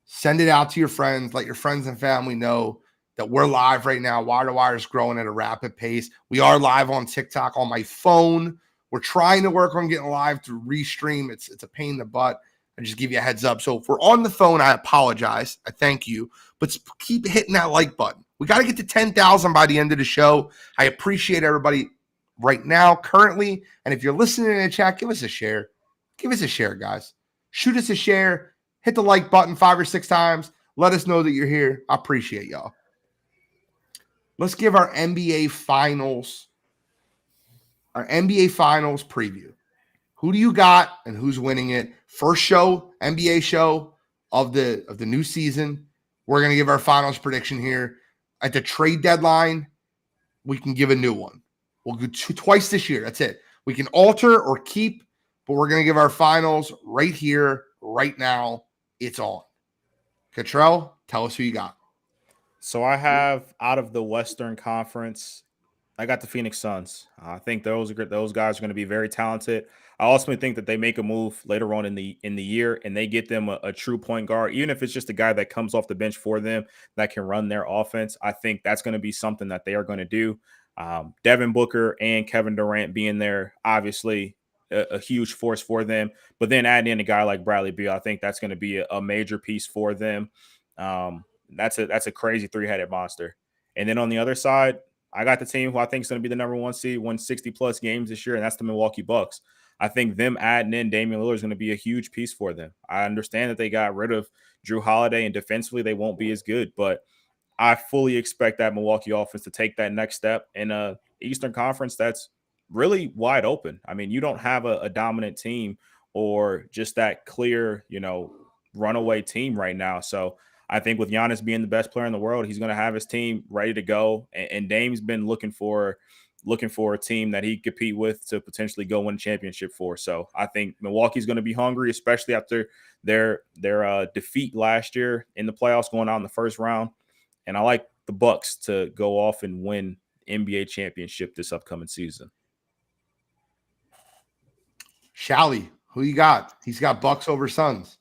Send it out to your friends. Let your friends and family know that we're live right now. Wire2Wire is growing at a rapid pace. We are live on TikTok on my phone. We're trying to work on getting live to restream. It's a pain in the butt. I just give you a heads up. So if we're on the phone, I apologize. I thank you. But keep hitting that like button. We got to get to 10,000 by the end of the show. I appreciate everybody right now, currently. And if you're listening in the chat, give us a share. Give us a share, guys. Shoot us a share. Hit the like button 5 or 6 times. Let us know that you're here. I appreciate y'all. Let's give our NBA Finals preview. Who do you got and who's winning it? First show, NBA show of the new season. We're going to give our finals prediction here. At the trade deadline, we can give a new one. We'll do twice this year. That's it. We can alter or keep, but we're going to give our finals right here, right now. It's on. Cottrell, tell us who you got. So I have, out of the Western Conference, I got the Phoenix Suns. I think those guys are going to be very talented. I also think that they make a move later on in the year and they get them a true point guard, even if it's just a guy that comes off the bench for them that can run their offense. I think that's going to be something that they are going to do. Devin Booker and Kevin Durant being there, obviously a huge force for them. But then adding in a guy like Bradley Beal, I think that's going to be a major piece for them. That's a crazy three-headed monster. And then on the other side, I got the team who I think is going to be the number 1 seed, won 60-plus games this year, and that's the Milwaukee Bucks. I think them adding in Damian Lillard is going to be a huge piece for them. I understand that they got rid of Drew Holiday, and defensively they won't be as good, but I fully expect that Milwaukee offense to take that next step in a Eastern Conference that's really wide open. I mean, you don't have a dominant team or just that clear, runaway team right now. So I think with Giannis being the best player in the world, he's going to have his team ready to go. And Dame's been looking for a team that he compete with to potentially go win a championship for. So I think Milwaukee's going to be hungry, especially after their defeat last year in the playoffs, going out in the first round. And I like the Bucks to go off and win NBA championship this upcoming season. Shally, who you got? He's got Bucks over Suns.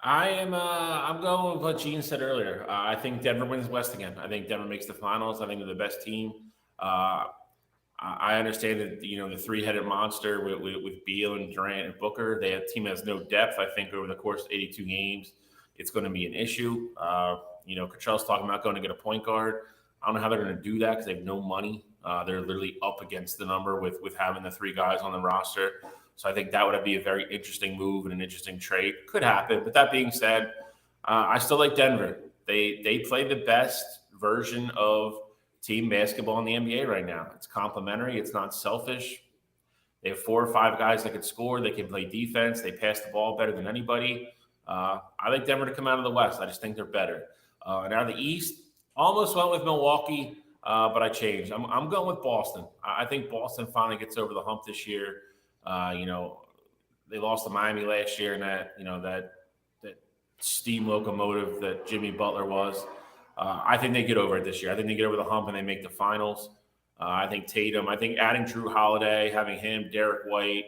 I'm going with what Gene said earlier. I think Denver wins West again. I think Denver makes the finals. I think they're the best team. I understand that, the three-headed monster with Beal and Durant and Booker, the team has no depth. I think over the course of 82 games, it's going to be an issue. Cottrell's talking about going to get a point guard. I don't know how they're going to do that because they have no money. They're literally up against the number with having the 3 guys on the roster. So I think that would be a very interesting move and an interesting trade. Could happen. But that being said, I still like Denver. They play the best version of team basketball in the NBA right now. It's complementary. It's not selfish. They have 4 or 5 guys that can score. They can play defense. They pass the ball better than anybody. I like Denver to come out of the West. I just think they're better. And out of the East, almost went with Milwaukee, but I changed. I'm going with Boston. I think Boston finally gets over the hump this year. They lost to Miami last year, and that steam locomotive that Jimmy Butler was. I think they get over it this year. I think they get over the hump and they make the finals. I think Tatum. I think adding Drew Holiday, having him, Derek White,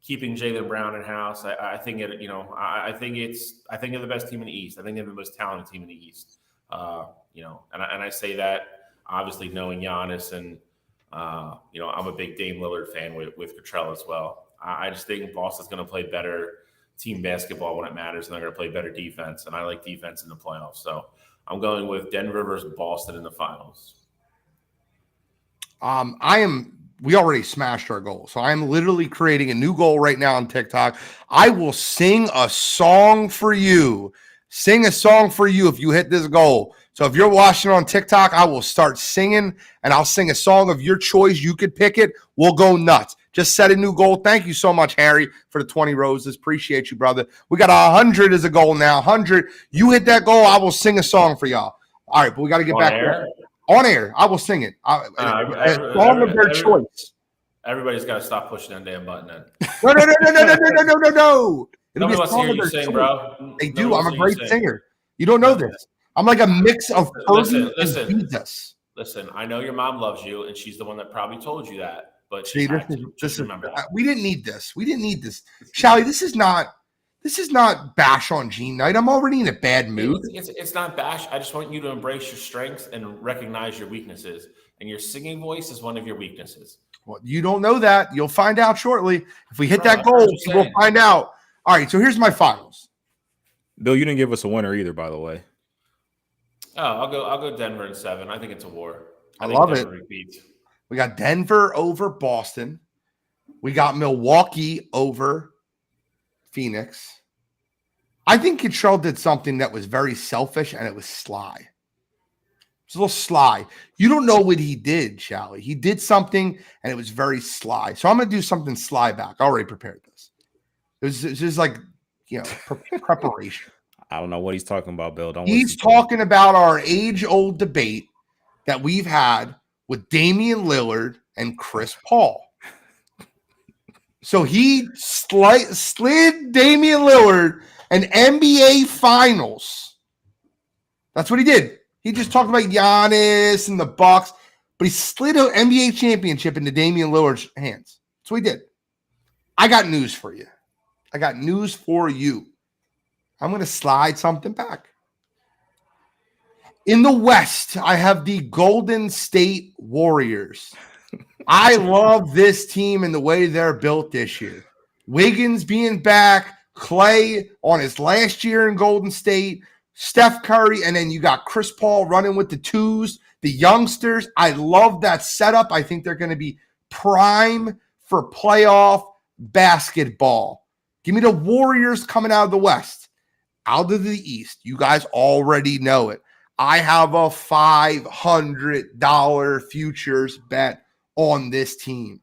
keeping Jaylen Brown in house. I think it. I think they're the best team in the East. I think they're the most talented team in the East. And I say that obviously knowing Giannis and I'm a big Dame Lillard fan with Cottrell as well. I just think Boston's going to play better team basketball when it matters, and they're going to play better defense. And I like defense in the playoffs, so I'm going with Denver versus Boston in the finals. We already smashed our goal. So I'm literally creating a new goal right now on TikTok. I will sing a song for you. Sing a song for you if you hit this goal. So if you're watching on TikTok, I will start singing and I'll sing a song of your choice. You could pick it. We'll go nuts. Just set a new goal. Thank you so much, Harry, for the 20 roses. Appreciate you, brother. We got 100 as a goal now. 100. You hit that goal, I will sing a song for y'all. All right, but we got to get back there. On air, I will sing it. Song of their choice. Everybody's got to stop pushing that damn button in. No. It'll be a song song of their choice. Sing, bro. They do. I'm a great singer. You don't know this. I'm like a mix of Fergie and Jesus. Listen, I know your mom loves you, and she's the one that probably told you that. But remember that. We didn't need this. Shally, this is not bash on Gene night. I'm already in a bad mood. It's not bash. I just want you to embrace your strengths and recognize your weaknesses. And your singing voice is one of your weaknesses. Well, you don't know that. You'll find out shortly. If we hit that goal, we'll find out. All right, so here's my finals. Bill, you didn't give us a winner either, by the way. Oh, I'll go Denver in 7. I think it's a war. I love Denver it. Repeats. We got Denver over Boston. We got Milwaukee over Phoenix. I think Cottrell did something that was very selfish, and it was sly. It's a little sly. You don't know what he did, Shally. He did something, and it was very sly. So I'm going to do something sly back. I already prepared this. It's just like, preparation. I don't know what he's talking about, Bill. He's talking about our age-old debate that we've had with Damian Lillard and Chris Paul. So he slid Damian Lillard an NBA Finals. That's what he did. He just talked about Giannis and the Bucks, but he slid an NBA championship into Damian Lillard's hands. That's what he did. I got news for you. I'm going to slide something back. In the West, I have the Golden State Warriors. I love this team and the way they're built this year. Wiggins being back, Clay on his last year in Golden State, Steph Curry, and then you got Chris Paul running with the twos, the youngsters. I love that setup. I think they're going to be prime for playoff basketball. Give me the Warriors coming out of the West. Out of the East, you guys already know it. I have a $500 futures bet on this team.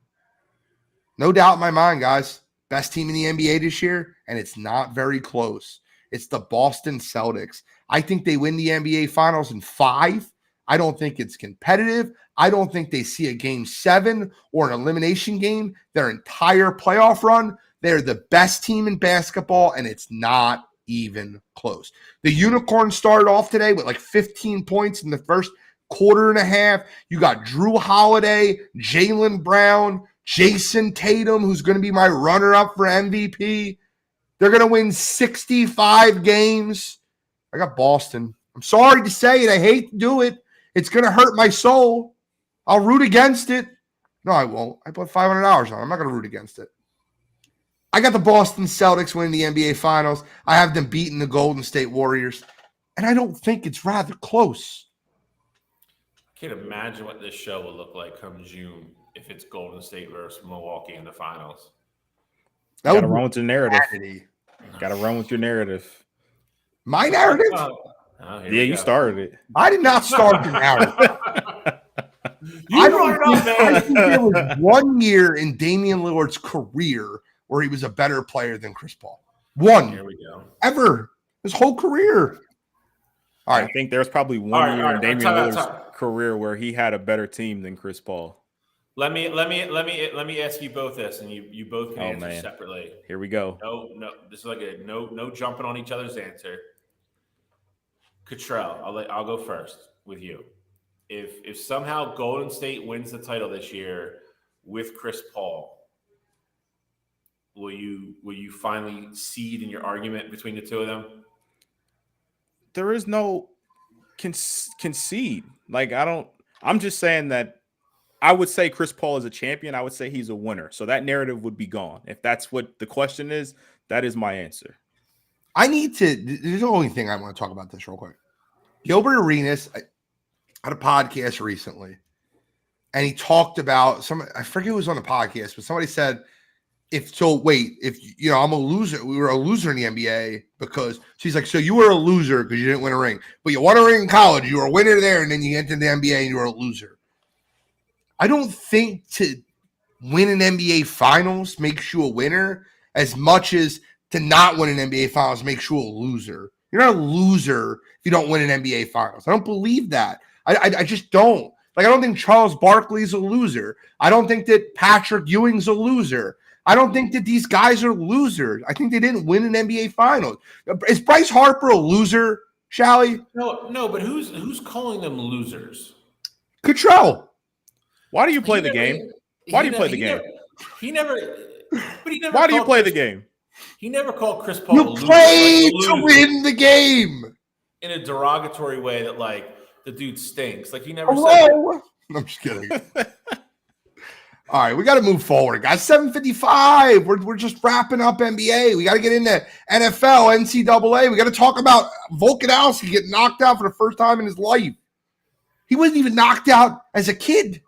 No doubt in my mind, guys. Best team in the NBA this year, and it's not very close. It's the Boston Celtics. I think they win the NBA Finals in 5. I don't think it's competitive. I don't think they see a Game 7 or an elimination game their entire playoff run. They're the best team in basketball, and it's not even close. The Unicorns started off today with like 15 points in the first quarter and a half. You got Drew Holiday, Jaylen Brown, Jason Tatum, who's going to be my runner-up for MVP. They're going to win 65 games. I got Boston. I'm sorry to say it. I hate to do it. It's going to hurt my soul. I'll root against it. No, I won't. I put $500 on it. I'm not going to root against it. I got the Boston Celtics winning the NBA Finals. I have them beating the Golden State Warriors. And I don't think it's rather close. I can't imagine what this show will look like come June if it's Golden State versus Milwaukee in the finals. That Got to would run with your narrative. be Got to run with your narrative. my narrative. Yeah, you started it. I did not start the narrative. You brought it up, man. I think there was 1 year in Damian Lillard's career where he was a better player than Chris Paul. One. Here we go. Ever. His whole career. All right. I think there's probably one year in Damian Lillard's career where he had a better team than Chris Paul. Let me ask you both this, and you both can answer separately. Here we go. No. This is like a no jumping on each other's answer. Cottrell, I'll go first with you. If somehow Golden State wins the title this year with Chris Paul, will you finally cede in your argument between the two of them? There is no concede. Like I'm just saying that I would say Chris Paul is a champion. I would say he's a winner. So that narrative would be gone. If that's what the question is, that is my answer. There's the only thing I want to talk about this real quick. Gilbert Arenas had a podcast recently, and he talked about I forget who was on the podcast, but somebody said, if I'm a loser, we were a loser in the NBA because she's like, so you were a loser because you didn't win a ring, but you won a ring in college, you were a winner there, and then you entered the NBA and you were a loser. I don't think to win an NBA Finals makes you a winner as much as to not win an NBA Finals makes you a loser. You're not a loser if you don't win an NBA Finals. I don't believe that. I just don't. Like, I don't think Charles Barkley's a loser. I don't think that Patrick Ewing's a loser. I don't think that these guys are losers. I think they didn't win an NBA Finals. Is Bryce Harper a loser, Shally? No, but who's calling them losers? Cottrell. Why do you play the game? Why do you play the game? He never. Why do you play the game? He never called Chris Paul. You played to win the game in a derogatory way that like the dude stinks. Like he never said. That. I'm just kidding. All right, we got to move forward, guys. 7:55. We're just wrapping up NBA. We got to get into NFL, NCAA. We got to talk about Volkanovski getting knocked out for the first time in his life. He wasn't even knocked out as a kid.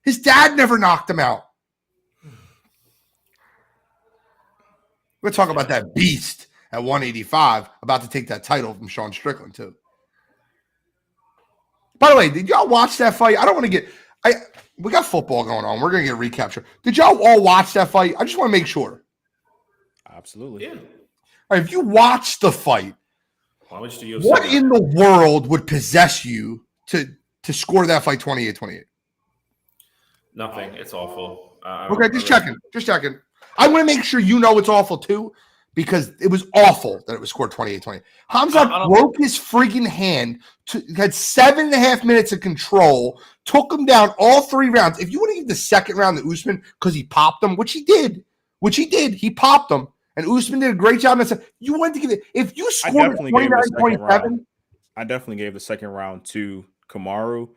His dad never knocked him out. We're talking about that beast at 185, about to take that title from Sean Strickland, too. By the way, did y'all watch that fight? I don't want to get we got football going on. We're going to get a recapture. Did y'all all watch that fight? I just want to make sure. Absolutely. Yeah. All right, if you watched the fight, what in the world would possess you to score that fight 28-28? Nothing. It's awful. Okay, just checking. I want to make sure you know it's awful too, because it was awful that it was scored 28-20. Hamzat broke his freaking hand, had 7.5 minutes of control, took him down all 3 rounds. If you want to give the second round to Usman because he popped him, which he did, he popped him, and Usman did a great job. You wanted to give it. If you scored 29-27, I definitely gave the second round to Kamaru.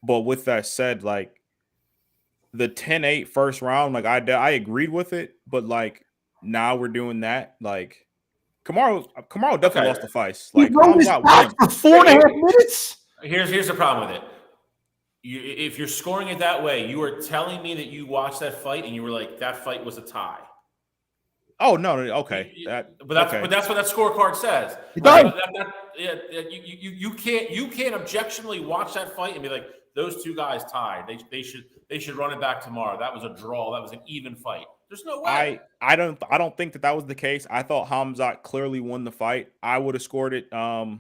But with that said, like, the 10-8 first round, like I agreed with it, but like now we're doing that. Like Kamaru definitely lost the fight. Like he rode his back for 4.5 minutes. Here's the problem with it. If you're scoring it that way, you are telling me that you watched that fight and you were like, that fight was a tie. Oh no, okay. But that's what that scorecard says. You can't objectionably watch that fight and be like, those two guys tied. They should run it back tomorrow. That was a draw. That was an even fight. There's no way. I don't think that was the case. I thought Hamzat clearly won the fight. I would have scored it. I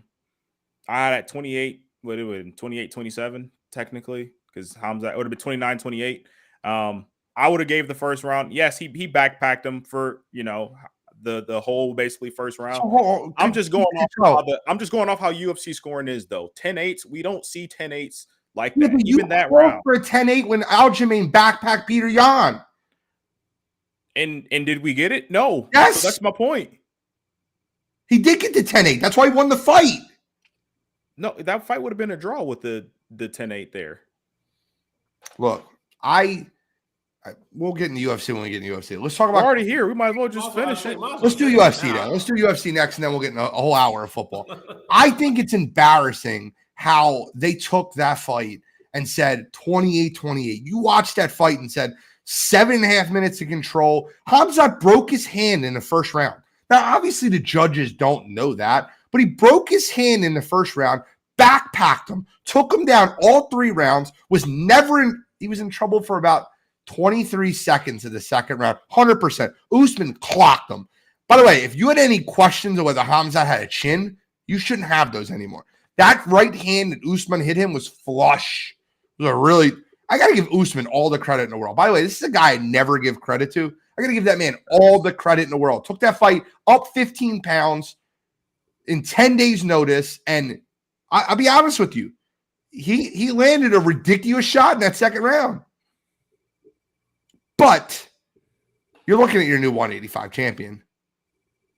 had at 28. What it would 28-27 technically, because Hamzat would have been 29-28. I would have gave the first round. Yes, he backpacked him for the whole basically first round. So, I'm just going off how UFC scoring is though. 10-8s. We don't see 10-8s. Like that, even that round for a 10-8 when Aljamain backpacked Peter Yan. And did we get it? No. Yes. So that's my point. He did get the 10-8. That's why he won the fight. No, that fight would have been a draw with the 10-8 there. Look, we'll get in the UFC when we get in the UFC. Let's talk about. We're already here. We might as well just finish it. Let's do UFC now. Let's do UFC next, and then we'll get in a whole hour of football. I think it's embarrassing how they took that fight and said 28-28. You watched that fight and said, 7.5 minutes of control. Hamzat broke his hand in the first round. Now, obviously, the judges don't know that, but he broke his hand in the first round, backpacked him, took him down all 3 rounds, he was in trouble for about 23 seconds of the second round, 100%. Usman clocked him. By the way, if you had any questions of whether Hamzat had a chin, you shouldn't have those anymore. That right hand that Usman hit him was flush. It was I got to give Usman all the credit in the world. By the way, this is a guy I never give credit to. I got to give that man all the credit in the world. Took that fight up 15 pounds in 10 days' notice. And I'll be honest with you, he landed a ridiculous shot in that second round. But you're looking at your new 185 champion.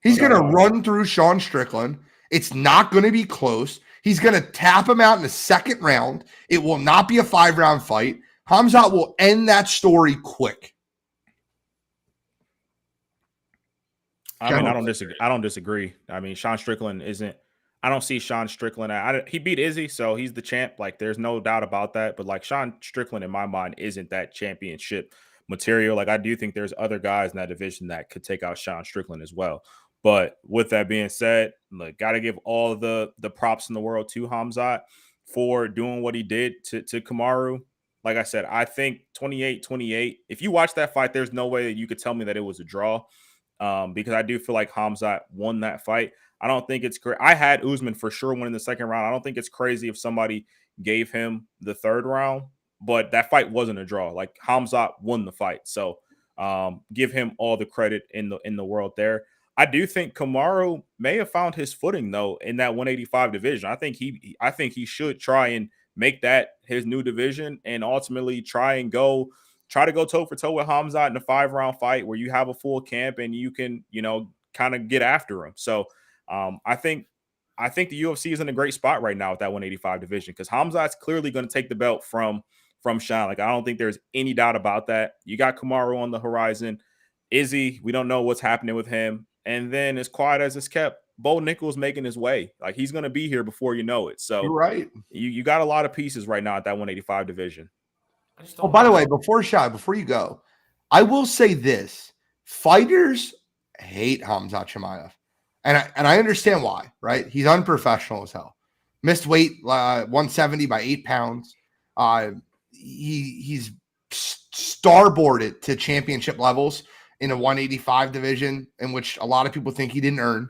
He's going to run through Sean Strickland. It's not going to be close. He's going to tap him out in the second round. It will not be a 5-round fight. Hamzat will end that story quick. I mean, I don't disagree. I mean, Sean Strickland isn't. I don't see Sean Strickland. He beat Izzy, so he's the champ. Like, there's no doubt about that. But like, Sean Strickland, in my mind, isn't that championship material. Like, I do think there's other guys in that division that could take out Sean Strickland as well. But with that being said, like, got to give all the props in the world to Hamzat for doing what he did to Kamaru. Like I said, I think 28-28. If you watch that fight, there's no way that you could tell me that it was a draw, because I do feel like Hamzat won that fight. I don't think it's great. I had Usman for sure winning the second round. I don't think it's crazy if somebody gave him the third round, but that fight wasn't a draw. Like, Hamzat won the fight, so give him all the credit in the world there. I do think Kamaru may have found his footing though in that 185 division. I think he should try and make that his new division and ultimately try to go toe for toe with Hamzat in a 5-round fight where you have a full camp and you can, kind of get after him. So I think the UFC is in a great spot right now with that 185 division because Hamzat's clearly going to take the belt from Sean. Like, I don't think there's any doubt about that. You got Kamaru on the horizon. Izzy, we don't know what's happening with him. And then, as quiet as it's kept, Bo Nickel's making his way. Like, he's going to be here before you know it. So, you're right. You got a lot of pieces right now at that 185 division. Oh, by the way, before you go, I will say this: fighters hate Hamzat Chimaev, and I understand why. Right? He's unprofessional as hell. Missed weight 170 by 8 pounds. He's starboarded to championship levels in a 185 division, in which a lot of people think he didn't earn.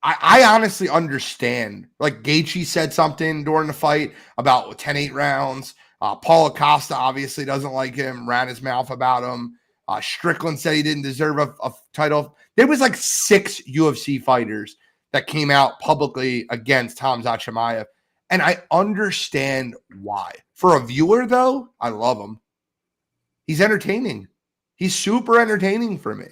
I honestly understand. Like, Gaethje said something during the fight about 10-8 rounds. Paul Acosta obviously doesn't like him, ran his mouth about him. Strickland said he didn't deserve a title. There was like 6 UFC fighters that came out publicly against Hamzat Chimaev, and I understand why. For a viewer, though, I love him. He's entertaining. He's super entertaining for me.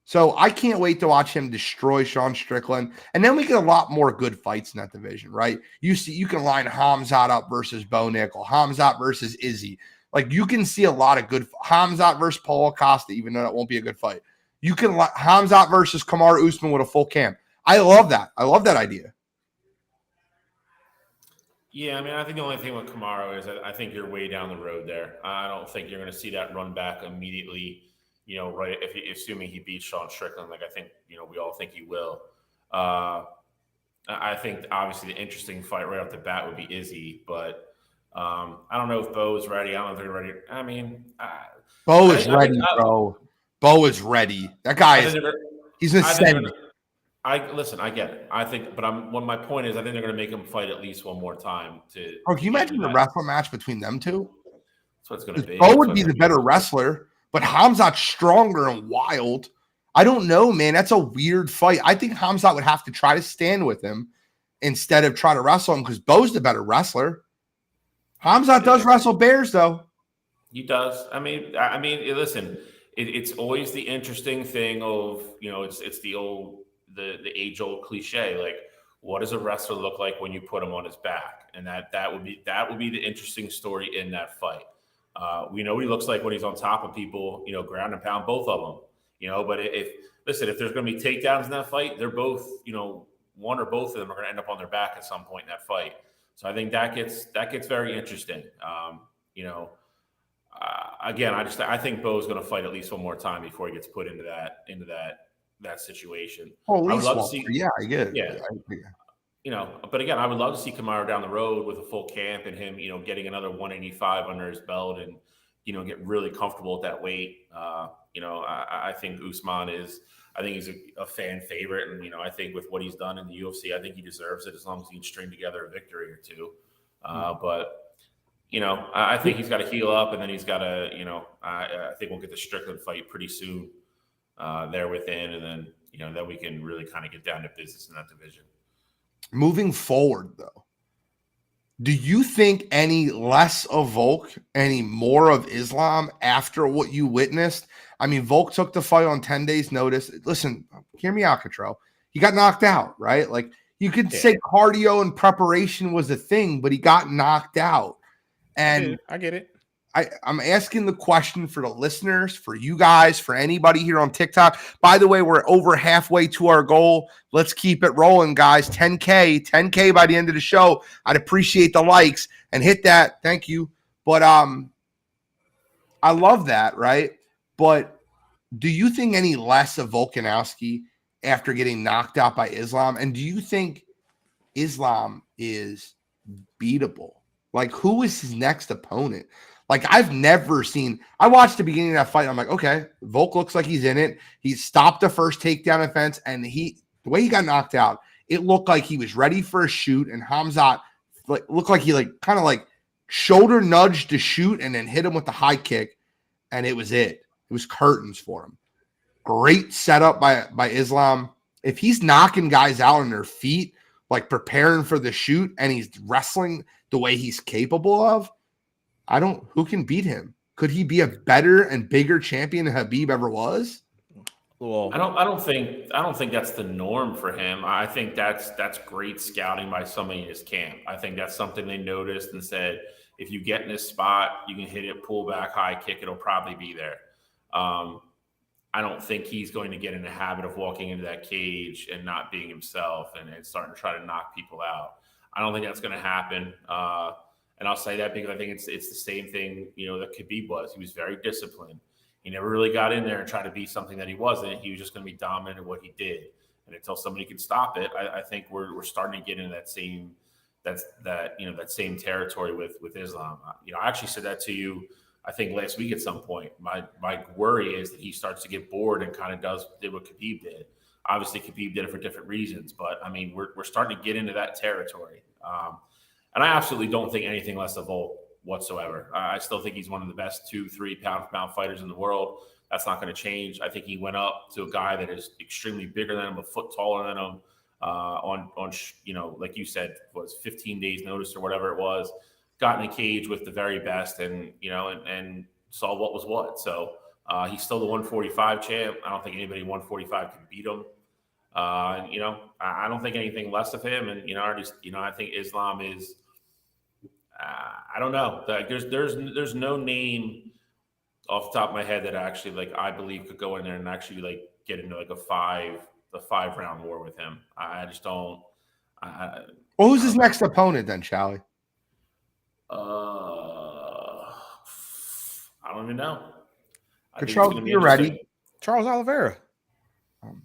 So I can't wait to watch him destroy Sean Strickland. And then we get a lot more good fights in that division, right? You can line Hamzat up versus Bo Nickel, Hamzat versus Izzy. Like, you can see a lot of good Hamzat versus Paul Acosta, even though that won't be a good fight. You can Hamzat versus Kamaru Usman with a full camp. I love that. I love that idea. Yeah, I mean, I think the only thing with Kamaru is that I think you're way down the road there. I don't think you're going to see that run back immediately, right, assuming he beats Sean Strickland, like I think, we all think he will. I think, obviously, the interesting fight right off the bat would be Izzy, but I don't know if Bo is ready. I don't know if they're ready. I mean, Bo is ready, bro. Bo is ready. That guy he's an ascendant. I get it. I think, but my point is, I think they're going to make him fight at least one more time. Bro, can you imagine the wrestling match between them two? That's what it's going to be. Bo would be the better wrestler, but Hamzat's stronger and wild. I don't know, man. That's a weird fight. I think Hamzat would have to try to stand with him instead of try to wrestle him because Bo's the better wrestler. Hamzat does wrestle bears, though. He does. I mean, listen, it's always the interesting thing of, it's the old. The age-old cliche, like, what does a wrestler look like when you put him on his back? And that would be the interesting story in that fight. We know what he looks like when he's on top of people, ground and pound, both of them, but if there's going to be takedowns in that fight, they're both, one or both of them are going to end up on their back at some point in that fight. So I think that gets very interesting. again, I think Bo's going to fight at least one more time before he gets put into that situation. Well, at I would least love to one. see. Yeah, I get it. Yeah. But again, I would love to see Kamaru down the road with a full camp and him, getting another 185 under his belt and, get really comfortable at that weight. I think Usman I think he's a fan favorite. And, I think with what he's done in the UFC, I think he deserves it as long as he can string together a victory or two. But, I think he's got to heal up and then he's got to, I think we'll get the Strickland fight pretty soon there within. And then, then we can really kind of get down to business in that division. Moving forward, though, do you think any less of Volk, any more of Islam after what you witnessed? I mean, Volk took the fight on 10 days notice. Listen, hear me out, Cottrell. He got knocked out, right? Like, you could say cardio and preparation was a thing, but he got knocked out. And I get it. I'm asking the question for the listeners, for you guys, for anybody here on TikTok. By the way, we're over halfway to our goal. Let's keep it rolling, guys. 10K by the end of the show. I'd appreciate the likes and hit that. Thank you. But I love that, right? But do you think any less of Volkanovski after getting knocked out by Islam? And do you think Islam is beatable? Like, who is his next opponent? Like, I've never seen – I watched the beginning of that fight. I'm like, okay, Volk looks like he's in it. He stopped the first takedown offense, and the way he got knocked out, it looked like he was ready for a shoot, and Hamzat looked like he kind of shoulder nudged to shoot and then hit him with the high kick, and it was it. It was curtains for him. Great setup by Islam. If he's knocking guys out on their feet, like preparing for the shoot, and he's wrestling the way he's capable of, who can beat him? Could he be a better and bigger champion than Khabib ever was? Well, I don't think that's the norm for him. I think that's great scouting by somebody in his camp. I think that's something they noticed and said, if you get in this spot, you can hit it, pull back, high kick, it'll probably be there. I don't think he's going to get in the habit of walking into that cage and not being himself and starting to try to knock people out. I don't think that's going to happen. And I'll say that because I think it's the same thing, that Khabib was. He was very disciplined. He never really got in there and tried to be something that he wasn't. He was just going to be dominant in what he did. And until somebody can stop it, I think we're starting to get into that same territory with Islam. I actually said that to you, I think last week at some point. My worry is that he starts to get bored and kind of did what Khabib did. Obviously, Khabib did it for different reasons, but I mean, we're starting to get into that territory. And I absolutely don't think anything less of Volk whatsoever. I still think he's one of the best 2-3 pound-for-pound fighters in the world. That's not going to change. I think he went up to a guy that is extremely bigger than him, a foot taller than him, on like you said, was 15 days notice or whatever it was. Got in a cage with the very best, and saw what was what. So he's still the 145 champ. I don't think anybody 145 can beat him. I don't think anything less of him. And I think Islam is. I don't know. There's no name off the top of my head that actually I believe could go in there and actually get into a 5-round war with him. I just don't. Well, who's his next opponent then, Charlie? I don't even know. Charles, you're ready. Charles Oliveira.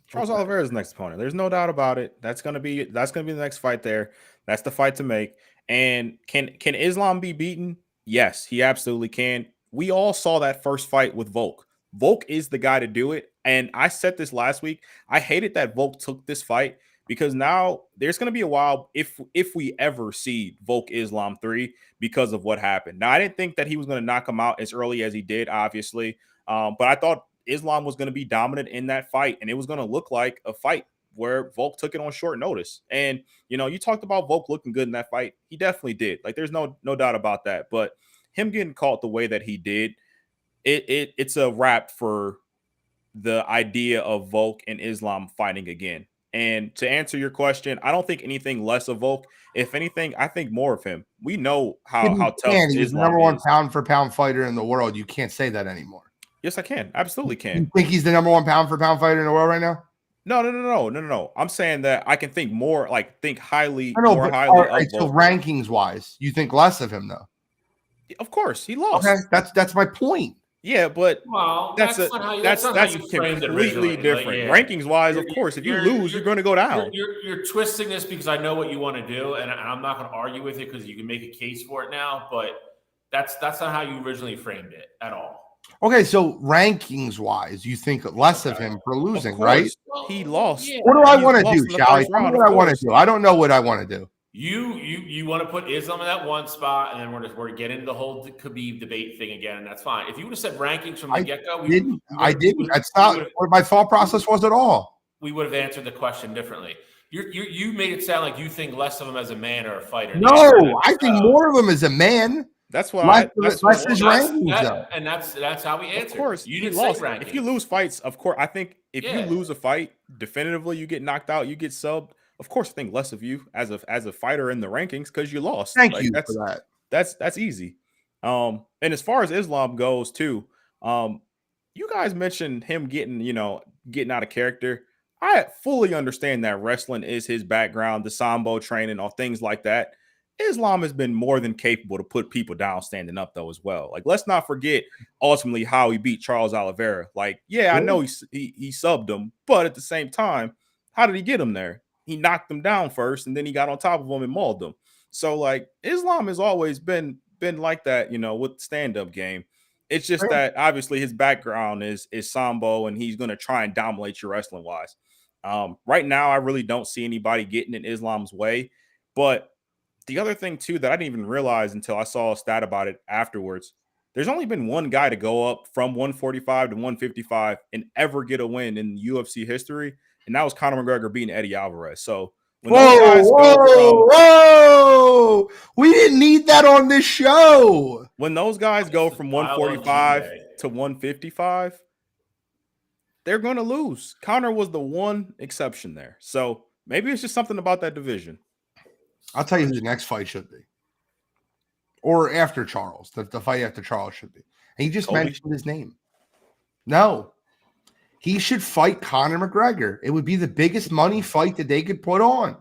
Charles Oliveira is the next opponent. There's no doubt about it. That's gonna be the next fight there. That's the fight to make. And can Islam be beaten? Yes, he absolutely can. We all saw that first fight with Volk. Volk is the guy to do it. And I said this last week. I hated that Volk took this fight because now there's going to be a while if we ever see Volk Islam 3 because of what happened. Now, I didn't think that he was going to knock him out as early as he did, obviously. But I thought Islam was going to be dominant in that fight, and it was going to look like a fight where Volk took it on short notice. And, you talked about Volk looking good in that fight. He definitely did. There's no doubt about that. But him getting caught the way that he did, it's a wrap for the idea of Volk and Islam fighting again. And to answer your question, I don't think anything less of Volk. If anything, I think more of him. We know how tough Islam he's the number one pound-for-pound fighter in the world. You can't say that anymore. Yes, I can. Absolutely can. You think he's the number one pound-for-pound fighter in the world right now? No. I'm saying that I can think more, think highly, So rankings-wise, you think less of him, though? Of course, he lost. Okay, that's my point. Yeah, but Well, that's not how you framed it completely originally. different. Like, Rankings wise, of course, if you lose, you're going to go down. You're twisting this because I know what you want to do, and I'm not going to argue with it because you can make a case for it now. But that's not how you originally framed it at all. Okay, so rankings wise, you think less of him for losing, right? Well, he lost. Yeah. What do I want to do, Shally? Tell me what I want to do. I don't know what I want to do. You want to put Islam in that one spot, and then we're getting into the whole Khabib debate thing again, and that's fine. If you would have said rankings from the get go, I didn't. That's not what my thought process was at all. We would have answered the question differently. You made it sound like you think less of him as a man or a fighter. No, I think more of him as a man. That's why less his rankings, and that's how we answered. Of course, you didn't lost. say rankings. If you lose fights, of course, I think if you lose a fight definitively, you get knocked out, you get subbed. Of course, I think less of you as a fighter in the rankings because you lost. Thank you for that. That's easy. And as far as Islam goes too, you guys mentioned him getting out of character. I fully understand that wrestling is his background, the Sambo training, or things like that. Islam has been more than capable to put people down standing up though as well. Like, let's not forget ultimately how he beat Charles Oliveira. Like, I know he subbed him, but at the same time, how did he get him there? He knocked him down first, and then he got on top of him and mauled him. So, like, Islam has always been like that, with stand-up game. It's just that obviously his background is Sambo, and he's going to try and dominate you wrestling wise. Right now, I really don't see anybody getting in Islam's way. But the other thing too that I didn't even realize until I saw a stat about it afterwards, there's only been one guy to go up from 145 to 155 and ever get a win in UFC history. And that was Conor McGregor beating Eddie Alvarez. So when whoa! We didn't need that on this show. When those guys go from 145 to 155, they're going to lose. Conor was the one exception there. So maybe it's just something about that division. I'll tell you who the next fight should be. Or after Charles. The fight after Charles should be. And you just mentioned his name. No. He should fight Conor McGregor. It would be the biggest money fight that they could put on.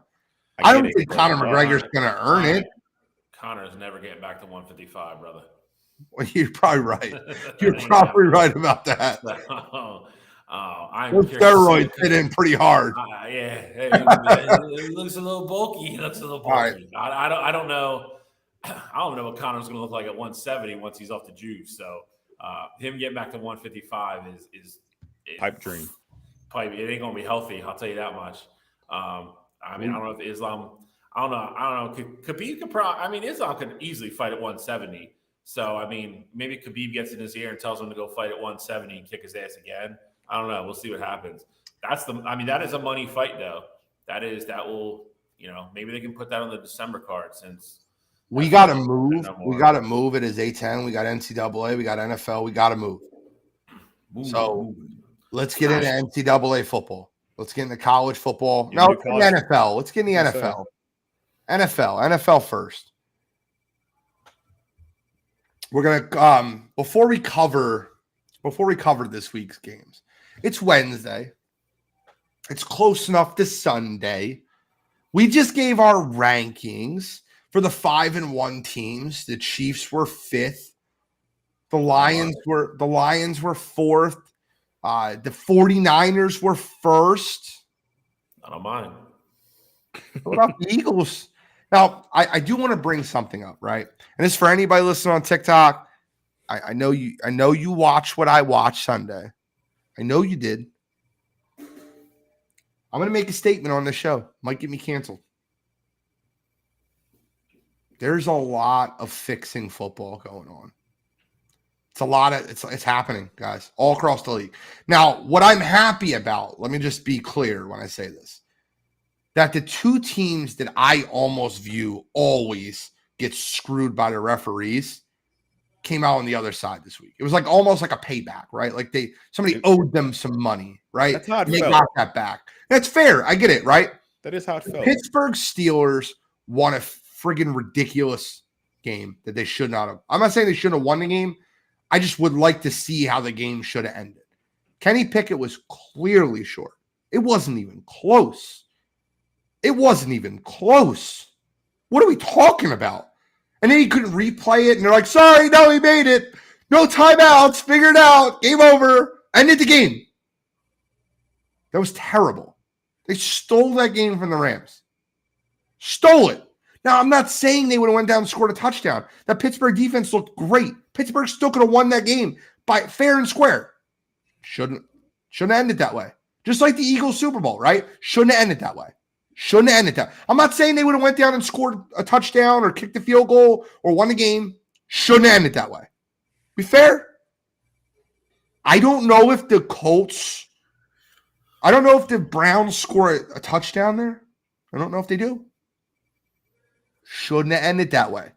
I don't think Conor McGregor's going to earn it. Conor's never getting back to 155, brother. Well, you're probably right. You're probably right about that. Those steroids fit in pretty hard. He looks a little bulky. Right. I don't know. I don't know what Conor's going to look like at 170 once he's off the juice. So him getting back to 155 is pipe dream. It ain't gonna be healthy. I'll tell you that much. I don't know if Islam. I don't know. Khabib could probably. I mean, Islam could easily fight at 170. So I mean, maybe Khabib gets in his ear and tells him to go fight at 170 and kick his ass again. I don't know. We'll see what happens. That is a money fight though. That will. Maybe they can put that on the December card since we got to move. We got to move. It is A10. We got NCAA. We got NFL. We got to move. So. Let's get into NCAA football. Let's get into college football. No, let's get into NFL. Let's get in the NFL. NFL first. We're gonna before we cover this week's games. It's Wednesday. It's close enough to Sunday. We just gave our rankings for the 5-1 teams. The Chiefs were 5th. The Lions were 4th. The 49ers were 1st. I don't mind. What about the Eagles? Now, I do want to bring something up, right? And it's for anybody listening on TikTok. I know you watched what I watched Sunday. I know you did. I'm going to make a statement on the show. Might get me canceled. There's a lot of fixing football going on. It's happening, guys, all across the league. Now, what I'm happy about, let me just be clear when I say this, that the two teams that I almost view always get screwed by the referees came out on the other side this week. It was almost like a payback, right? Like somebody owed them some money, right? That's how it felt. They got that back. That's fair. I get it, right? That is how it felt. Pittsburgh Steelers won a friggin' ridiculous game that they should not have. I'm not saying they shouldn't have won the game. I just would like to see how the game should have ended. Kenny Pickett was clearly short. It wasn't even close. What are we talking about? And then he couldn't replay it. And they're like, sorry, no, he made it. No timeouts. Figured out. Game over. Ended the game. That was terrible. They stole that game from the Rams. Stole it. Now, I'm not saying they would have went down and scored a touchdown. That Pittsburgh defense looked great. Pittsburgh still could have won that game by fair and square. Shouldn't have ended that way. Just like the Eagles Super Bowl, right? Shouldn't have ended that way. Shouldn't have ended that. I'm not saying they would have went down and scored a touchdown or kicked a field goal or won the game. Shouldn't have ended that way. Be fair? I don't know if the Browns score a touchdown there. I don't know if they do. Shouldn't have ended that way.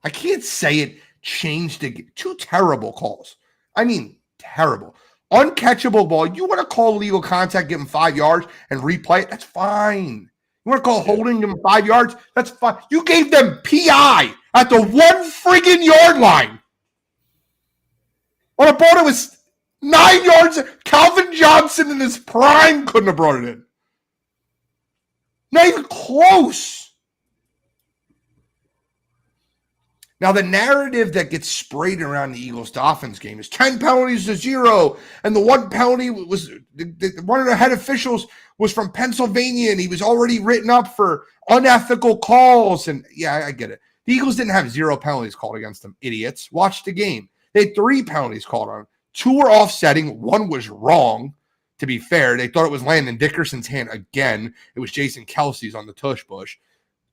I can't say it changed the game. Two terrible calls. I mean, terrible. Uncatchable ball. You want to call illegal contact, give him 5 yards, and replay it? That's fine. You want to call holding them 5 yards? That's fine. You gave them PI at the 1 friggin' yard line on a ball that was 9 yards. Calvin Johnson in his prime couldn't have brought it in. Not even close. Now, the narrative that gets sprayed around the Eagles-Dolphins game is 10 penalties to 0, and the one penalty was one of the head officials was from Pennsylvania, and he was already written up for unethical calls. And yeah, I get it. The Eagles didn't have 0 penalties called against them, idiots. Watch the game. They had 3 penalties called on them. 2 were offsetting. 1 was wrong, to be fair. They thought it was Landon Dickerson's hand again. It was Jason Kelsey's on the tush push.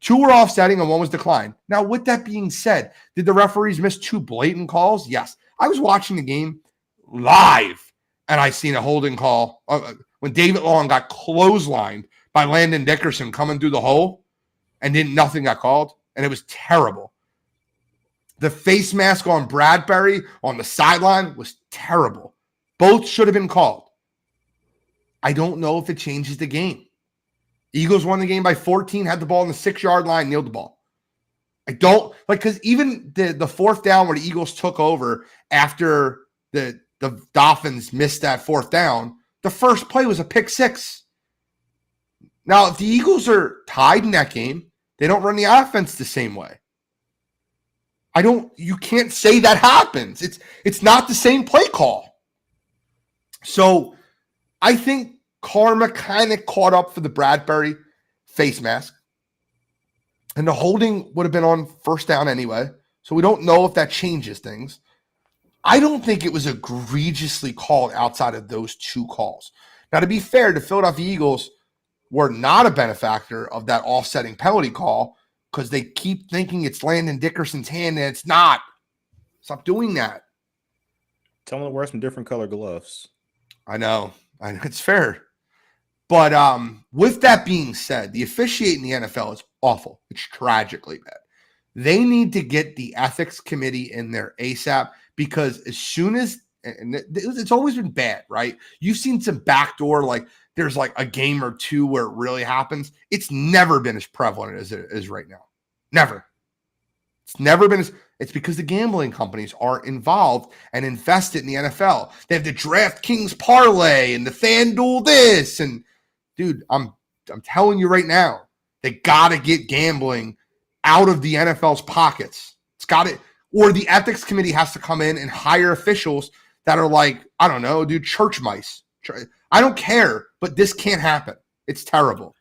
2 were offsetting and 1 was declined. Now, with that being said, did the referees miss 2 blatant calls? Yes. I was watching the game live, and I seen a holding call when David Long got clotheslined by Landon Dickerson coming through the hole, and nothing got called, and it was terrible. The face mask on Bradbury on the sideline was terrible. Both should have been called. I don't know if it changes the game. Eagles won the game by 14, had the ball on the 6-yard line, nailed the ball. I don't like, because even the 4th down where the Eagles took over after the Dolphins missed that 4th down, the first play was a pick 6. Now, if the Eagles are tied in that game, they don't run the offense the same way. You can't say that happens. It's not the same play call. So I think karma kind of caught up for the Bradbury face mask. And the holding would have been on 1st down anyway. So we don't know if that changes things. I don't think it was egregiously called outside of those 2 calls. Now, to be fair, the Philadelphia Eagles were not a benefactor of that offsetting penalty call because they keep thinking it's Landon Dickerson's hand, and it's not. Stop doing that. Tell them to wear some different color gloves. I know. It's fair. But with that being said, the officiating in the NFL is awful. It's tragically bad. They need to get the ethics committee in there ASAP, because as soon as – and it's always been bad, right? You've seen some backdoor, like there's like a game or 2 where it really happens. It's never been as prevalent as it is right now. Never. It's never been as – it's because the gambling companies are involved and invested in the NFL. They have the DraftKings parlay and the FanDuel this. And, dude, I'm telling you right now, they got to get gambling out of the NFL's pockets. It's got to – or the ethics committee has to come in and hire officials that are like, I don't know, dude, church mice. I don't care, but this can't happen. It's terrible.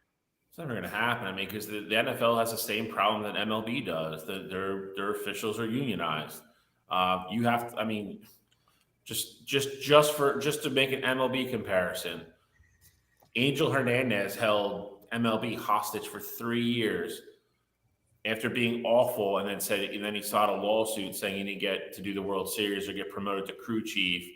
It's never going to happen. I mean, because the NFL has the same problem that MLB does. Their officials are unionized. You have to, I mean, just to make an MLB comparison, Angel Hernandez held MLB hostage for 3 years after being awful, and then he sought a lawsuit saying he didn't get to do the World Series or get promoted to crew chief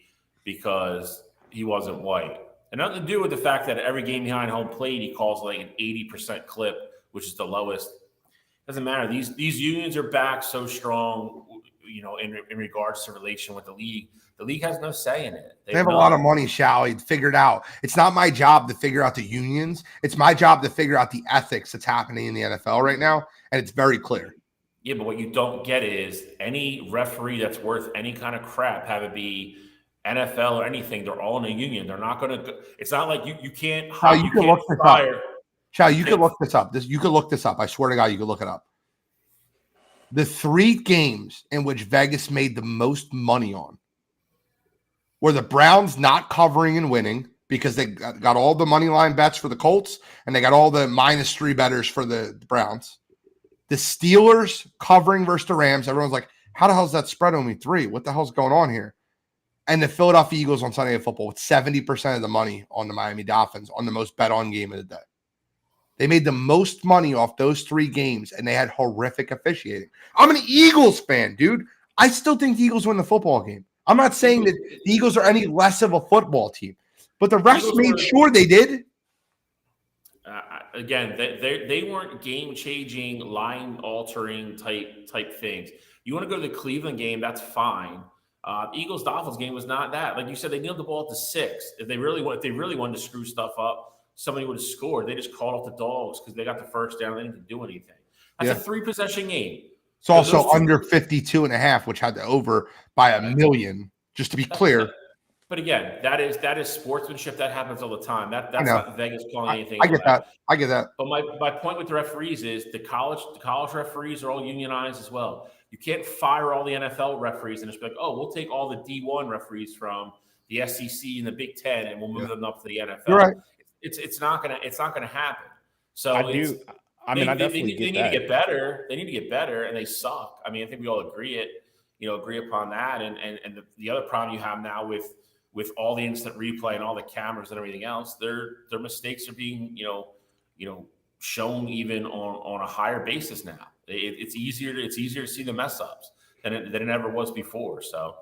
because he wasn't white. And nothing to do with the fact that every game behind home plate, he calls like an 80% clip, which is the lowest. Doesn't matter. These unions are back so strong, you know, in regards to relation with the league. The league has no say in it. They have a lot of money, Shally, figured out. It's not my job to figure out the unions. It's my job to figure out the ethics that's happening in the NFL right now, and it's very clear. Yeah, but what you don't get is any referee that's worth any kind of crap, have it be NFL or anything, they're all in a union. They're not going to – it's not like you can't – you can look this up. Shally, you can look this up. You can look this up. I swear to God, you can look it up. The 3 games in which Vegas made the most money on were the Browns not covering and winning because they got all the money line bets for the Colts and they got all the -3 bettors for the Browns. The Steelers covering versus the Rams. Everyone's like, how the hell is that spread only 3? What the hell's going on here? And the Philadelphia Eagles on Sunday Night Football with 70% of the money on the Miami Dolphins on the most bet on game of the day. They made the most money off those 3 games, and they had horrific officiating. I'm an Eagles fan, dude. I still think the Eagles win the football game. I'm not saying that the Eagles are any less of a football team, but the refs made sure they did. Again, they weren't game-changing, line-altering type things. You want to go to the Cleveland game, that's fine. Eagles-Dolphins game was not that. Like you said, they nailed the ball at the 6. If they really wanted to screw stuff up, somebody would have scored. They just called off the dogs because they got the first down. They didn't do anything. That's a 3-possession game. It's also under 52.5, which had the over by a million, just to be clear. But again, that is sportsmanship. That happens all the time. That's not Vegas calling anything. I get that. I get that. But my point with the referees is the college referees are all unionized as well. You can't fire all the NFL referees and just be like, oh, we'll take all the D1 referees from the SEC and the Big Ten and we'll move them up to the NFL. You're right. It's not gonna happen. So I definitely they need to get better. They need to get better, and they suck. I mean, I think we all agree upon that. And the other problem you have now with all the instant replay and all the cameras and everything else, their mistakes are being shown even on a higher basis now. It's easier to see the mess ups than it ever was before. So.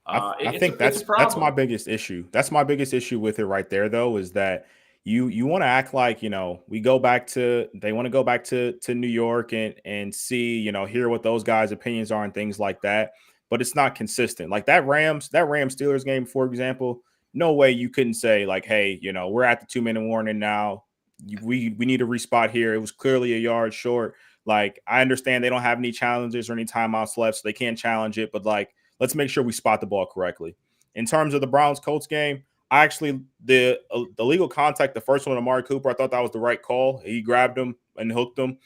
I think that's my biggest issue. That's my biggest issue with it right there, though, is that you want to act like, they want to go back to New York and see, hear what those guys' opinions are and things like that. But it's not consistent. Like that Rams Steelers game, for example, no way you couldn't say like, hey, we're at the 2-minute warning now. We need a respot here. It was clearly a yard short. Like, I understand they don't have any challenges or any timeouts left, so they can't challenge it. But like, let's make sure we spot the ball correctly. In terms of the Browns-Colts game, I actually, the legal contact, the first one on Amari Cooper, I thought that was the right call. He grabbed him and hooked him.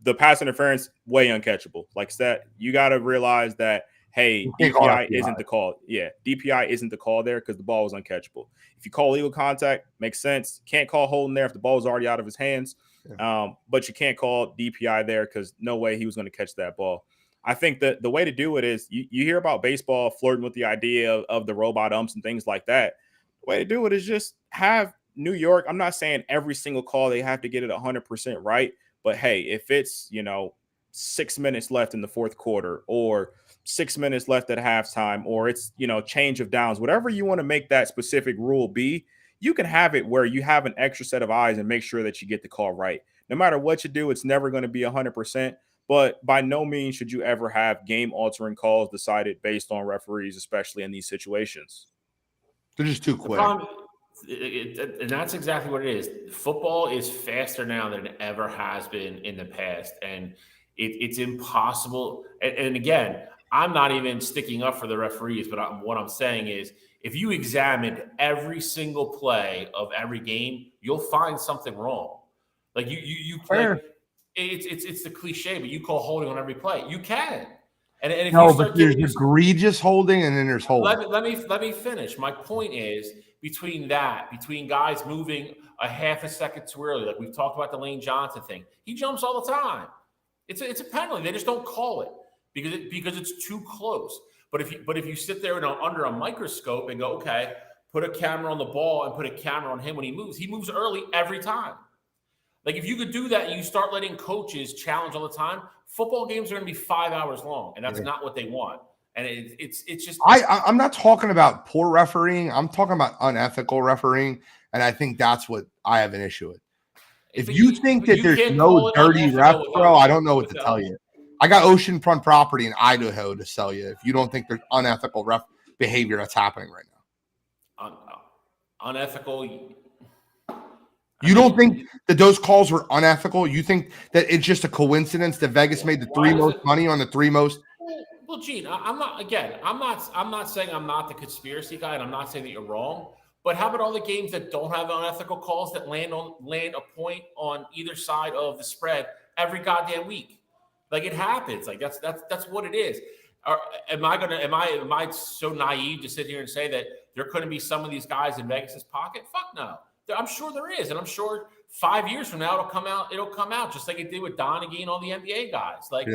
The pass interference, way uncatchable. Like that, you got to realize that, hey, DPI isn't the call. Yeah, DPI isn't the call there because the ball was uncatchable. If you call legal contact, makes sense. Can't call holding there if the ball is already out of his hands. But you can't call DPI there because no way he was going to catch that ball. I think that the way to do it is you hear about baseball flirting with the idea of the robot umps and things like that. The way to do it is just have New York. I'm not saying every single call they have to get it 100% right, but hey, if it's 6 minutes left in the fourth quarter or 6 minutes left at halftime, or it's change of downs, whatever you want to make that specific rule be, you can have it where you have an extra set of eyes and make sure that you get the call right. No matter what you do, it's never going to be 100%. But by no means should you ever have game-altering calls decided based on referees, especially in these situations. They're just too quick. And that's exactly what it is. Football is faster now than it ever has been in the past. And it's impossible. And again, I'm not even sticking up for the referees, but what I'm saying is if you examined every single play of every game, you'll find something wrong. Like you play. It's the cliche, but you call holding on every play. You can. And if no, but there's egregious holding and then there's holding. Let me finish. My point is between guys moving a half a second too early, like we've talked about the Lane Johnson thing. He jumps all the time. It's a penalty. They just don't call it because it's too close. But if you sit there under a microscope and go, okay, put a camera on the ball and put a camera on him when he moves early every time. Like if you could do that and you start letting coaches challenge all the time, football games are going to be 5 hours long, and that's not what they want. And it's just I'm not talking about poor refereeing. I'm talking about unethical refereeing, and I think that's what I have an issue with. If you think that there's no dirty ref, bro, I don't know what to tell you. I got oceanfront property in Idaho to sell you. If you don't think there's unethical ref behavior that's happening right now, unethical. You don't think that those calls were unethical? You think that it's just a coincidence that Vegas made the most money on the 3 most? Well, Gene, I'm not saying I'm not the conspiracy guy, and I'm not saying that you're wrong. But how about all the games that don't have unethical calls that land a point on either side of the spread every goddamn week? Like it happens. Like that's what it is. Or am I so naive to sit here and say that there couldn't be some of these guys in Vegas's pocket? Fuck no. I'm sure there is, and I'm sure 5 years from now it'll come out. It'll come out just like it did with Donaghy and all the NBA guys. Like,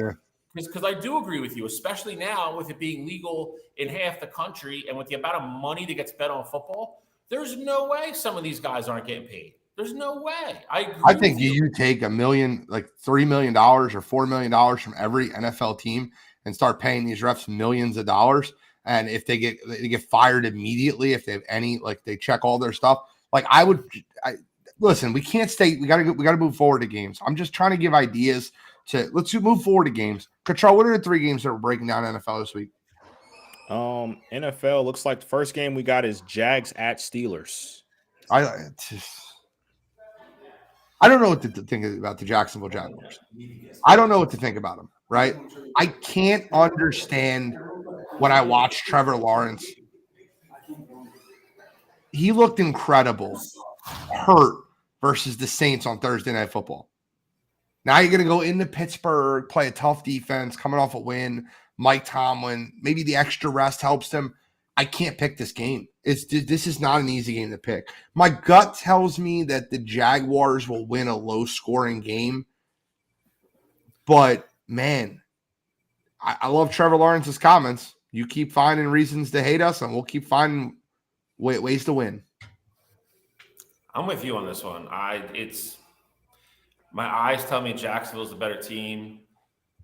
because I do agree with you, especially now with it being legal in half the country and with the amount of money that gets bet on football. There's no way some of these guys aren't getting paid. There's no way. I think you take $1 million, like $3 million or $4 million from every NFL team and start paying these refs millions of dollars. And if they get fired immediately, if they have any, like they check all their stuff. Like listen, we can't stay. We got to move forward to games. I'm just trying to give ideas let's move forward to games. Control. What are the 3 games that we're breaking down NFL this week? NFL looks like the first game we got is Jags at Steelers. I don't know what to think about the Jacksonville Jaguars. I don't know what to think about them, right? I can't understand when I watch Trevor Lawrence. He looked incredible, hurt versus the Saints on Thursday Night Football. Now you're going to go into Pittsburgh, play a tough defense, coming off a win. Mike Tomlin, maybe the extra rest helps him. I can't pick this game. This is not an easy game to pick. My gut tells me that the Jaguars will win a low-scoring game. But, man, I love Trevor Lawrence's comments. You keep finding reasons to hate us, and we'll keep finding ways to win. I'm with you on this one. My eyes tell me Jacksonville's the better team,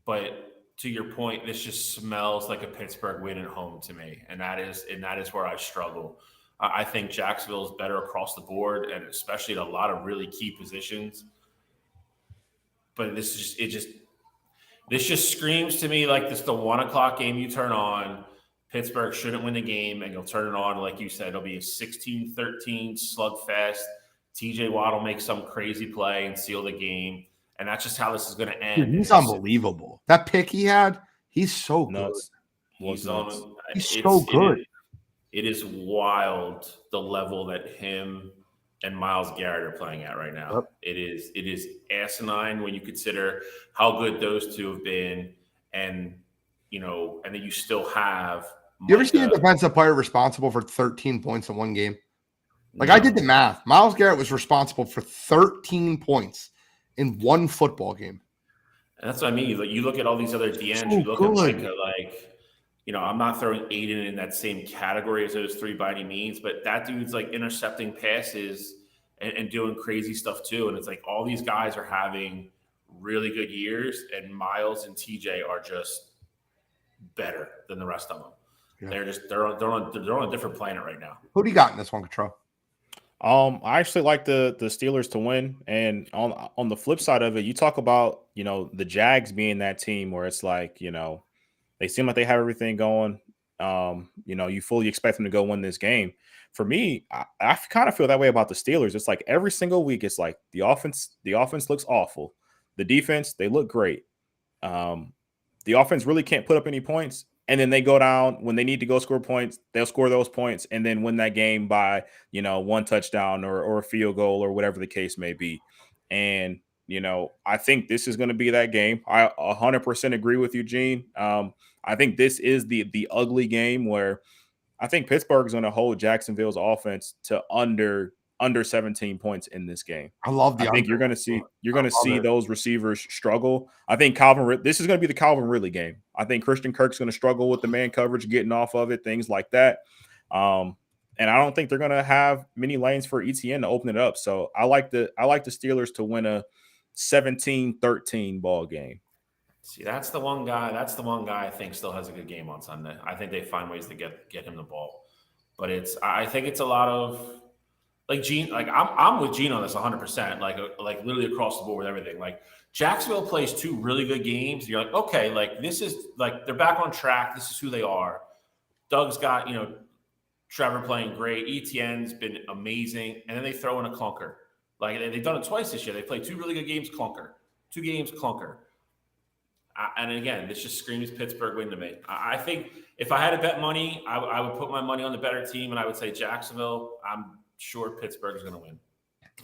but to your point, this just smells like a Pittsburgh win at home to me, and that is where I struggle. I think Jacksonville is better across the board, and especially in a lot of really key positions. But this just screams to me like this the 1:00 game you turn on. Pittsburgh shouldn't win the game, and you'll turn it on, like you said, it'll be a 16-13 slugfest. TJ Watt will make some crazy play and seal the game, and that's just how this is going to end. Dude, he's unbelievable. That pick he had, he's so good. He's so good. It is wild the level that him and Myles Garrett are playing at right now. Yep. It is asinine when you consider how good those two have been, and and then you still have. You ever seen a defensive player responsible for 13 points in one game? Like, I did the math. Myles Garrett was responsible for 13 points in one football game. And that's what I mean. You look at all these other DNs, you look at Micah, I'm not throwing Aiden in that same category as those 3 by any means, but that dude's like intercepting passes and doing crazy stuff too. And it's like all these guys are having really good years, and Myles and TJ are just better than the rest of them. Yeah. They're on a different planet right now. Who do you got in this one, Control? I actually like the Steelers to win. And on the flip side of it, you talk about, the Jags being that team where it's like, they seem like they have everything going. You fully expect them to go win this game. For me, I kind of feel that way about the Steelers. It's like every single week, it's like the offense looks awful. The defense, they look great. The offense really can't put up any points. And then they go down when they need to go score points. They'll score those points and then win that game by, 1 touchdown or a field goal or whatever the case may be. And, I think this is going to be that game. I 100% agree with you, Gene. I think this is the ugly game where I think Pittsburgh is going to hold Jacksonville's offense to under 17 points in this game. I love the. I think you're going to see those receivers struggle. I think this is going to be the Calvin Ridley game. I think Christian Kirk's going to struggle with the man coverage, getting off of it, things like that. And I don't think they're going to have many lanes for ETN to open it up. So I like the Steelers to win a 17-13 ball game. See, that's the one guy I think still has a good game on Sunday. I think they find ways to get him the ball. But I think it's a lot of like Gene, like I'm with Gene on this 100%, like literally across the board with everything. Like Jacksonville plays 2 really good games. You're like, okay, like this is like they're back on track. This is who they are. Doug's got, Trevor playing great. ETN's been amazing. And then they throw in a clunker. Like they've done it twice this year. They played 2 really good games, clunker. 2 games, clunker. And again, this just screams Pittsburgh win to me. I think if I had to bet money, I would put my money on the better team, and I would say Jacksonville. I'm sure Pittsburgh is going to win.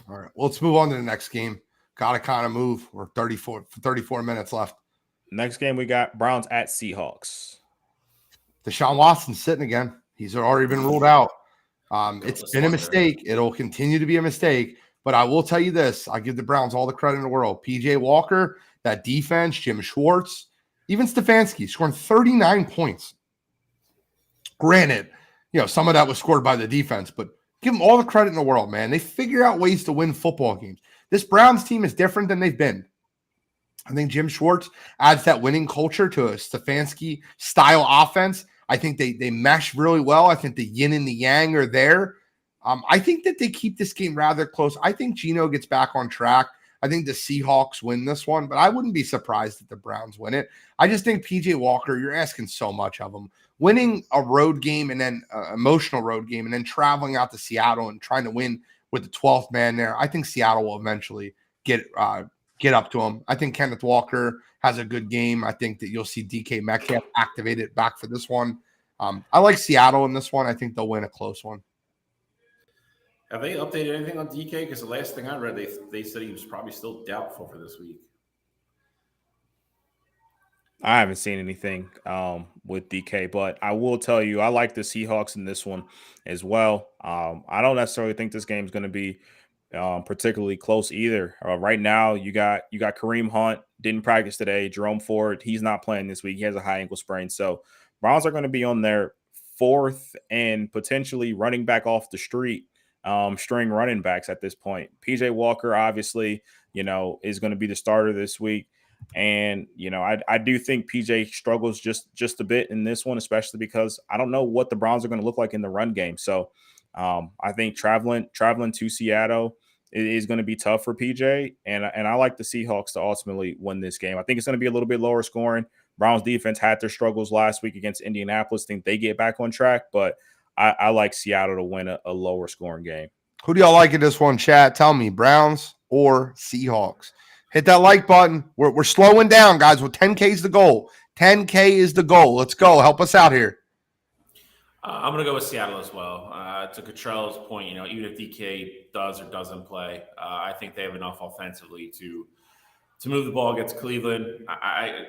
All right. Well, let's move on to the next game. Got to kind of move. We're 34 minutes left. Next game we got Browns at Seahawks. Deshaun Watson's sitting again. He's already been ruled out. It's been a mistake. It'll continue to be a mistake. But I will tell you this. I give the Browns all the credit in the world. P.J. Walker, that defense, Jim Schwartz, even Stefanski scoring 39 points. Granted, some of that was scored by the defense, but give them all the credit in the world, man. They figure out ways to win football games. This Browns team is different than they've been. I think Jim Schwartz adds that winning culture to a Stefanski style offense. I think they mesh really well. I think the yin and the yang are there. I think that they keep this game rather close. I think Geno gets back on track. I think the Seahawks win this one, but I wouldn't be surprised if the Browns win it. I just think P.J. Walker, you're asking so much of him. Winning a road game and then emotional road game and then traveling out to Seattle and trying to win with the 12th man there, I think Seattle will eventually get up to him. I think Kenneth Walker has a good game. I think that you'll see DK Metcalf activated back for this one. I like Seattle in this one. I think they'll win a close one. Have they updated anything on DK? Because the last thing I read, they said he was probably still doubtful for this week. I haven't seen anything with DK, but I will tell you, I like the Seahawks in this one as well. I don't necessarily think this game is going to be particularly close either. Right now, you got Kareem Hunt, didn't practice today. Jerome Ford, he's not playing this week. He has a high ankle sprain. So Browns are going to be on their fourth and potentially running back off the street string running backs at this point. PJ Walker, obviously, is going to be the starter this week. And, I do think PJ struggles just a bit in this one, especially because I don't know what the Browns are going to look like in the run game. So I think traveling to Seattle is going to be tough for PJ. And I like the Seahawks to ultimately win this game. I think it's going to be a little bit lower scoring. Browns defense had their struggles last week against Indianapolis. I think they get back on track, but I like Seattle to win a lower scoring game. Who do y'all like in this one, chat? Tell me, Browns or Seahawks? Hit that like button. We're slowing down, guys. Well, 10K is the goal. 10K is the goal. Let's go. Help us out here. I'm going to go with Seattle as well. To Cottrell's point, even if DK does or doesn't play, I think they have enough offensively to move the ball against Cleveland. I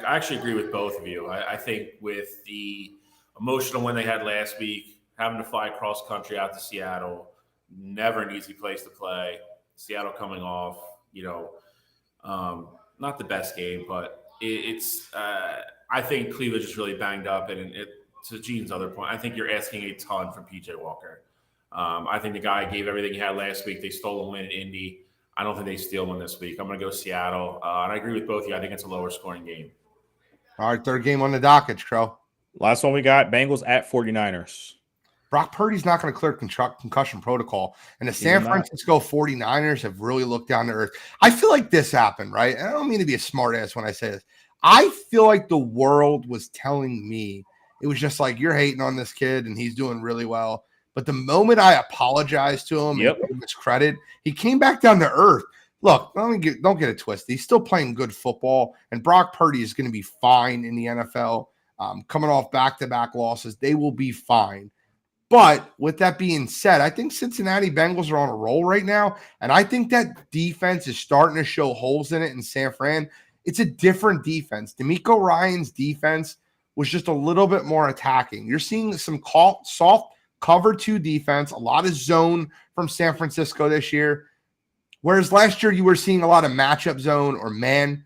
actually agree with both of you. I think with the emotional win they had last week, having to fly cross country out to Seattle, never an easy place to play. Seattle coming off, not the best game, but it's. I think Cleveland just really banged up, and to Gene's other point, I think you're asking a ton from PJ Walker. I think the guy gave everything he had last week. They stole a win in Indy. I don't think they steal one this week. I'm going to go Seattle, and I agree with both of you. I think it's a lower scoring game. All right, third game on the docket, Crow. Last one we got, Bengals at 49ers. Brock Purdy's not going to clear concussion protocol. And the San Francisco 49ers have really looked down to earth. I feel like this happened, right? And I don't mean to be a smart ass when I say this. I feel like the world was telling me, it was just like, you're hating on this kid and he's doing really well. But the moment I apologized to him and gave him his credit, he came back down to earth. Look, don't get it twisted. He's still playing good football. And Brock Purdy is going to be fine in the NFL. Coming off back-to-back losses, they will be fine. But with that being said, I think Cincinnati Bengals are on a roll right now, and I think that defense is starting to show holes in it in San Fran. It's a different defense. D'Amico Ryan's defense was just a little bit more attacking. You're seeing some soft cover 2 defense, a lot of zone from San Francisco this year, whereas last year you were seeing a lot of matchup zone or man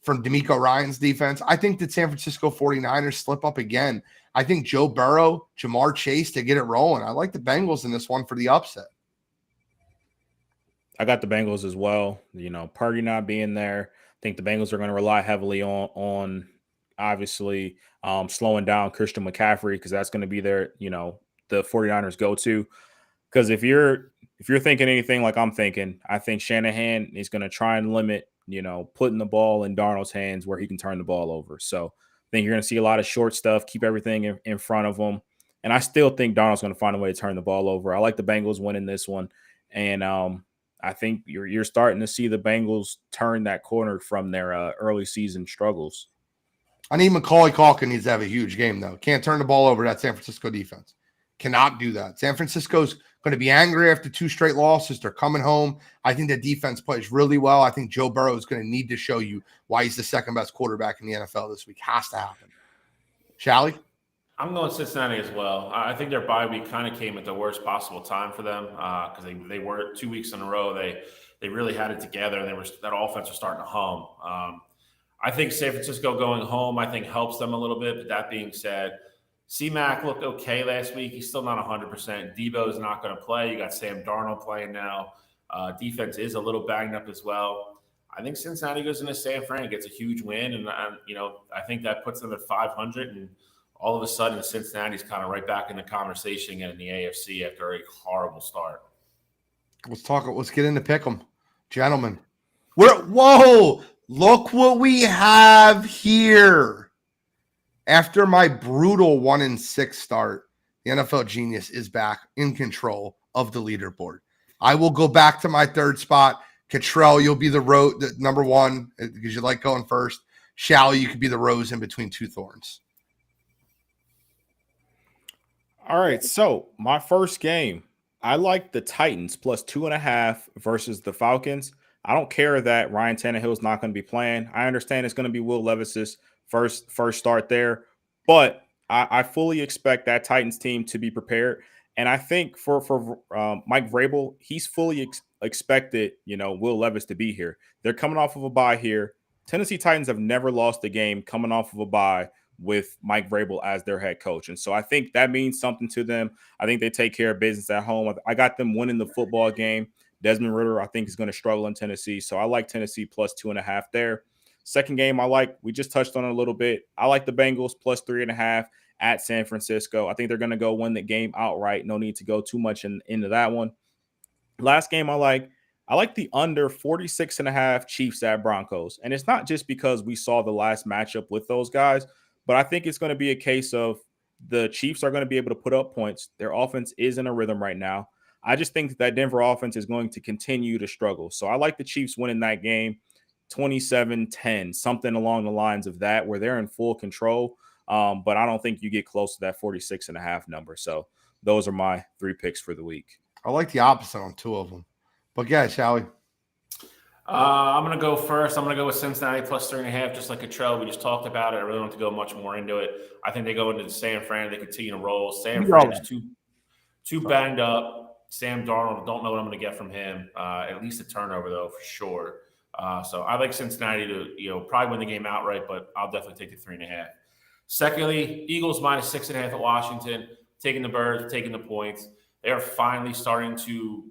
from D'Amico Ryan's defense. I think that San Francisco 49ers slip up again. I think Joe Burrow, Jamar Chase to get it rolling. I like the Bengals in this one for the upset. I got the Bengals as well. Purdy not being there. I think the Bengals are going to rely heavily on obviously slowing down Christian McCaffrey, because that's going to be their, the 49ers go-to. Because if you're thinking anything like I'm thinking, I think Shanahan is going to try and limit, putting the ball in Darnold's hands where he can turn the ball over. So I think you're going to see a lot of short stuff, keep everything in front of them. And I still think Darnold's going to find a way to turn the ball over. I like the Bengals winning this one. And I think you're starting to see the Bengals turn that corner from their early season struggles. I need Macaulay Culkin needs to have a huge game, though. Can't turn the ball over that San Francisco defense. Cannot do that. San Francisco's going to be angry after 2 straight losses. They're coming home. I think the defense plays really well. I think Joe Burrow is going to need to show you why he's the second best quarterback in the NFL this week. Has to happen. Shally? I'm going Cincinnati as well. I think their bye week kind of came at the worst possible time for them because they were 2 weeks in a row. They really had it together, and that offense was starting to hum. I think San Francisco going home, I think, helps them a little bit. But that being said, C-Mac looked okay last week. He's still not 100%. Debo's not going to play. You got Sam Darnold playing now. Defense is a little banged up as well. I think Cincinnati goes into San Fran, gets a huge win, and I think that puts them at 500. And all of a sudden, Cincinnati's kind of right back in the conversation again in the AFC after a horrible start. Let's get into pick'em, gentlemen. Whoa! Look what we have here. After my brutal 1-6 start, the NFL Genius is back in control of the leaderboard. I will go back to my 3rd spot. Cottrell, you'll be the number 1 because you like going first. Shally, you could be the rose in between 2 thorns. All right, so my first game, I like the Titans plus 2.5 versus the Falcons. I don't care that Ryan Tannehill's not going to be playing. I understand it's going to be Will Levis's first start there, but I fully expect that Titans team to be prepared. And I think for Mike Vrabel, he's fully expected, Will Levis to be here. They're coming off of a bye here. Tennessee Titans have never lost a game coming off of a bye with Mike Vrabel as their head coach. And so I think that means something to them. I think they take care of business at home. I got them winning the football game. Desmond Ridder, I think, is going to struggle in Tennessee. So I like Tennessee plus 2.5 there. Second game we just touched on it a little bit. I like the Bengals plus 3.5 at San Francisco. I think they're going to go win the game outright. No need to go too much into that one. Last game I like the under 46.5 Chiefs at Broncos. And it's not just because we saw the last matchup with those guys, but I think it's going to be a case of the Chiefs are going to be able to put up points. Their offense is in a rhythm right now. I just think that Denver offense is going to continue to struggle. So I like the Chiefs winning that game 27-10, something along the lines of that, where they're in full control. But I don't think you get close to that 46.5 number. So those are my 3 picks for the week. I like the opposite on 2 of them. But yeah, Shally. I'm going to go first. I'm going to go with Cincinnati plus 3.5, just like Cottrell. We just talked about it. I really don't have to go much more into it. I think they go into San Fran. They continue to roll. San Fran is too banged up. Sam Darnold, don't know what I'm going to get from him. At least a turnover, though, for sure. So I like Cincinnati to, probably win the game outright, but I'll definitely take the 3.5. Secondly, Eagles minus 6.5 at Washington, taking the birds, taking the points. They are finally starting to,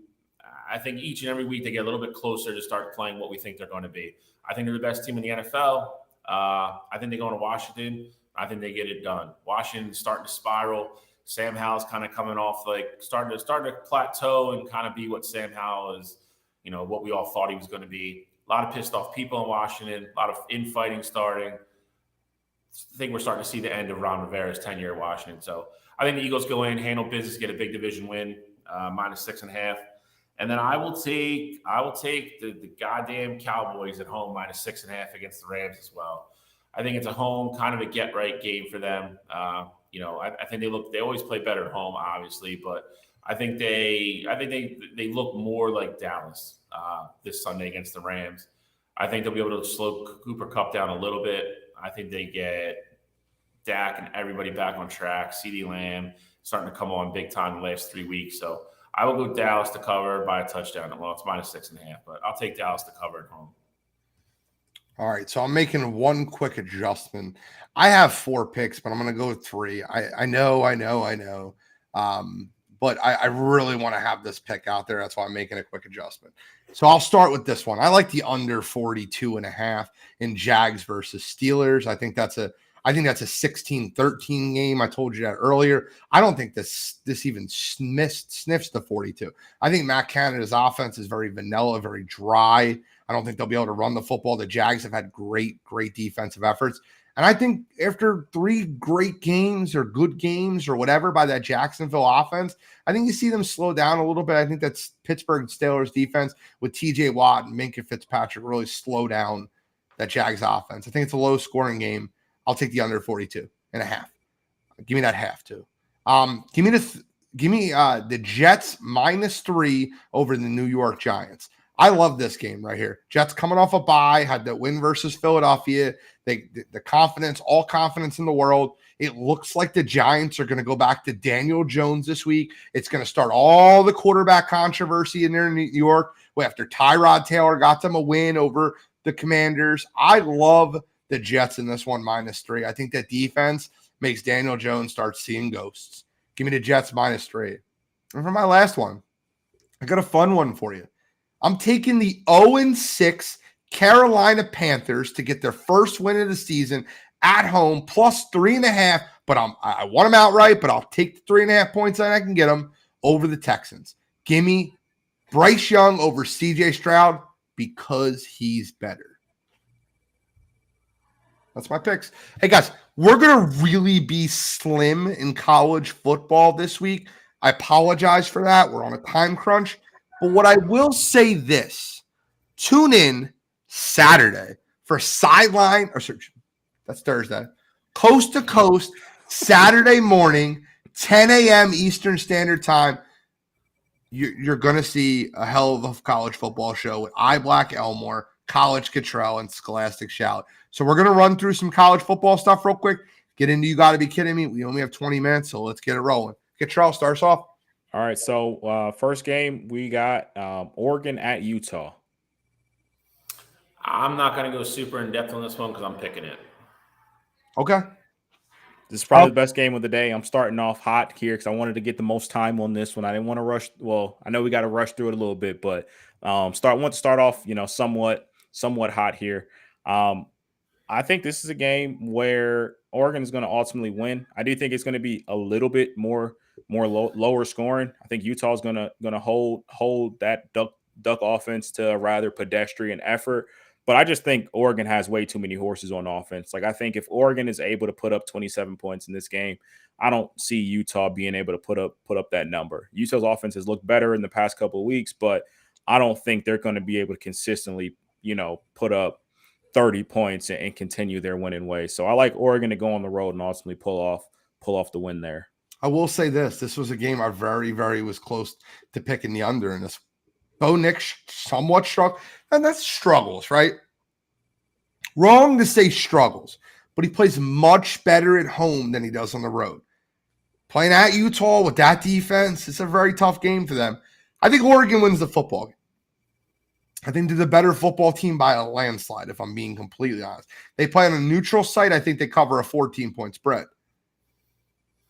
I think each and every week they get a little bit closer to start playing what we think they're going to be. I think they're the best team in the NFL. I think they go into Washington. I think they get it done. Washington's starting to spiral. Sam Howell's kind of coming off, starting to plateau and kind of be what Sam Howell is, what we all thought he was going to be. A lot of pissed off people in Washington, a lot of infighting starting. I think we're starting to see the end of Ron Rivera's tenure at Washington. So I think the Eagles go in, handle business, get a big division win, minus 6.5. And then I will take the goddamn Cowboys at home minus 6.5 against the Rams as well. I think it's a home kind of a get right game for them. I think they always play better at home, obviously, but I think they look more like Dallas this Sunday against the Rams. I think they'll be able to slow Cooper Kupp down a little bit. I think they get Dak and everybody back on track. CeeDee Lamb starting to come on big time the last 3 weeks. So I will go Dallas to cover by a touchdown. Well, it's minus 6.5, but I'll take Dallas to cover at home. All right, so I'm making one quick adjustment. I have 4 picks, but I'm going to go with 3. I know. But I really want to have this pick out there. That's why I'm making a quick adjustment. So I'll start with this one. I like the under 42.5 in Jags versus Steelers. I think that's a 16-13 game. I told you that earlier. I don't think this even sniffs the 42. I think Matt Canada's offense is very vanilla, very dry. I don't think they'll be able to run the football. The Jags have had great defensive efforts. And I think after 3 great games or good games or whatever by that Jacksonville offense, I think you see them slow down a little bit. I think that's Pittsburgh Steelers defense with TJ Watt and Minkah Fitzpatrick really slow down that Jags offense. I think it's a low scoring game. I'll take the under 42.5. Give me that half too. Give me Give me the Jets -3 over the New York Giants. I love this game right here. Jets coming off a bye, had the win versus Philadelphia. The confidence, all confidence in the world. It looks like the Giants are going to go back to Daniel Jones this week. It's going to start all the quarterback controversy in there in New York after Tyrod Taylor got them a win over the Commanders. I love the Jets in this one -3. I think that defense makes Daniel Jones start seeing ghosts. Give me the Jets -3. And for my last one, I got a fun one for you. I'm taking the 0-6 Carolina Panthers to get their first win of the season at home, +3.5. But I want them outright, but I'll take the 3.5 points and I can get them over the Texans. Give me Bryce Young over CJ Stroud because he's better. That's my picks. Hey, guys, we're going to really be slim in college football this week. I apologize for that. We're on a time crunch. But what I will say this, tune in Saturday for Sideline, or that's Thursday, Coast to Coast, Saturday morning, 10 a.m. Eastern Standard Time. You're going to see a hell of a college football show with Black Elmore, College Cottrell, and Scholastic Shout. So we're going to run through some college football stuff real quick. Get into You Gotta Be Kidding Me. We only have 20 minutes, so let's get it rolling. Cottrell starts off. All right, so first game, we got Oregon at Utah. I'm not going to go super in-depth on this one because I'm picking it. Okay. This is probably the best game of the day. I'm starting off hot here because I wanted to get the most time on this one. I didn't want to rush. Well, I know we got to rush through it a little bit, but want to start off, somewhat hot here. I think this is a game where Oregon is going to ultimately win. I do think it's going to be a little bit lower scoring. I think Utah is going to hold that duck offense to a rather pedestrian effort. But I just think Oregon has way too many horses on offense. Like, I think if Oregon is able to put up 27 points in this game, I don't see Utah being able to put up that number. Utah's offense has looked better in the past couple of weeks, but I don't think they're going to be able to consistently, put up 30 points and continue their winning way. So I like Oregon to go on the road and ultimately pull off the win there. I will say this was a game I very, very was close to picking the under in this. Bo Nix somewhat struck, and that's struggles, right? Wrong to say struggles, but he plays much better at home than he does on the road. Playing at Utah with that defense, it's a very tough game for them. I think Oregon wins the football game. I think they're the better football team by a landslide, if I'm being completely honest. They play on a neutral site. I think they cover a 14-point spread.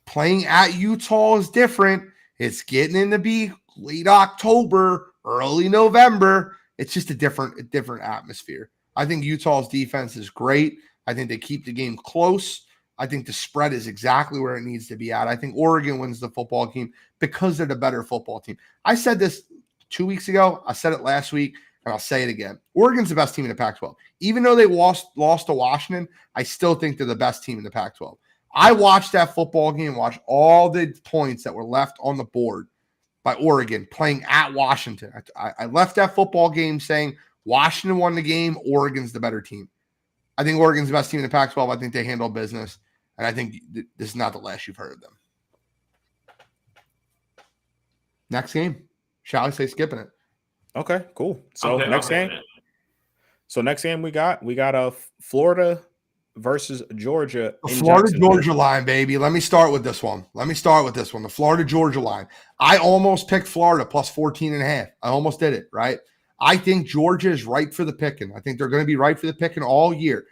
Playing at Utah is different. It's getting in to be late October, early November. It's just a different atmosphere. I think Utah's defense is great. I think they keep the game close. I think the spread is exactly where it needs to be at. I think Oregon wins the football game because they're the better football team. I said this 2 weeks ago. I said it last week, and I'll say it again. Oregon's the best team in the Pac-12. Even though they lost to Washington, I still think they're the best team in the Pac-12. I watched that football game, watched all the points that were left on the board by Oregon playing at Washington. I left that football game saying Washington won the game, Oregon's the better team. I think Oregon's the best team in the Pac-12. I think they handle business, and I think this is not the last you've heard of them. Next game. Shall I say skipping it? Okay, cool. So next game. It. So next game we got a Florida versus Georgia. The Florida-Georgia line, baby. Let me start with this one. The Florida-Georgia line. I almost picked Florida plus 14.5. I almost did it, right? I think Georgia is right for the picking. I think they're going to be right for the picking all year.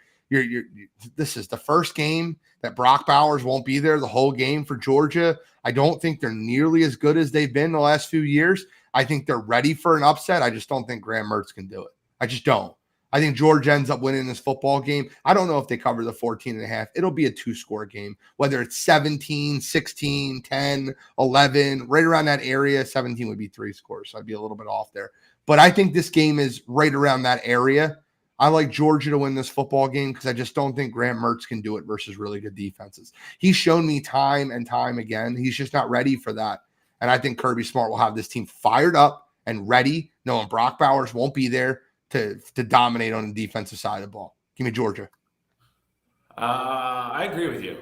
This is the first game that Brock Bowers won't be there the whole game for Georgia. I don't think they're nearly as good as they've been the last few years. I think they're ready for an upset. I just don't think Graham Mertz can do it. I just don't. I think Georgia ends up winning this football game. I don't know if they cover the 14.5. It'll be a 2-score game, whether it's 17, 16, 10, 11, right around that area. 17 would be 3 scores, so I'd be a little bit off there. But I think this game is right around that area. I like Georgia to win this football game because I just don't think Graham Mertz can do it versus really good defenses. He's shown me time and time again. He's just not ready for that. And I think Kirby Smart will have this team fired up and ready, knowing Brock Bowers won't be there to dominate on the defensive side of the ball. Give me Georgia. I agree with you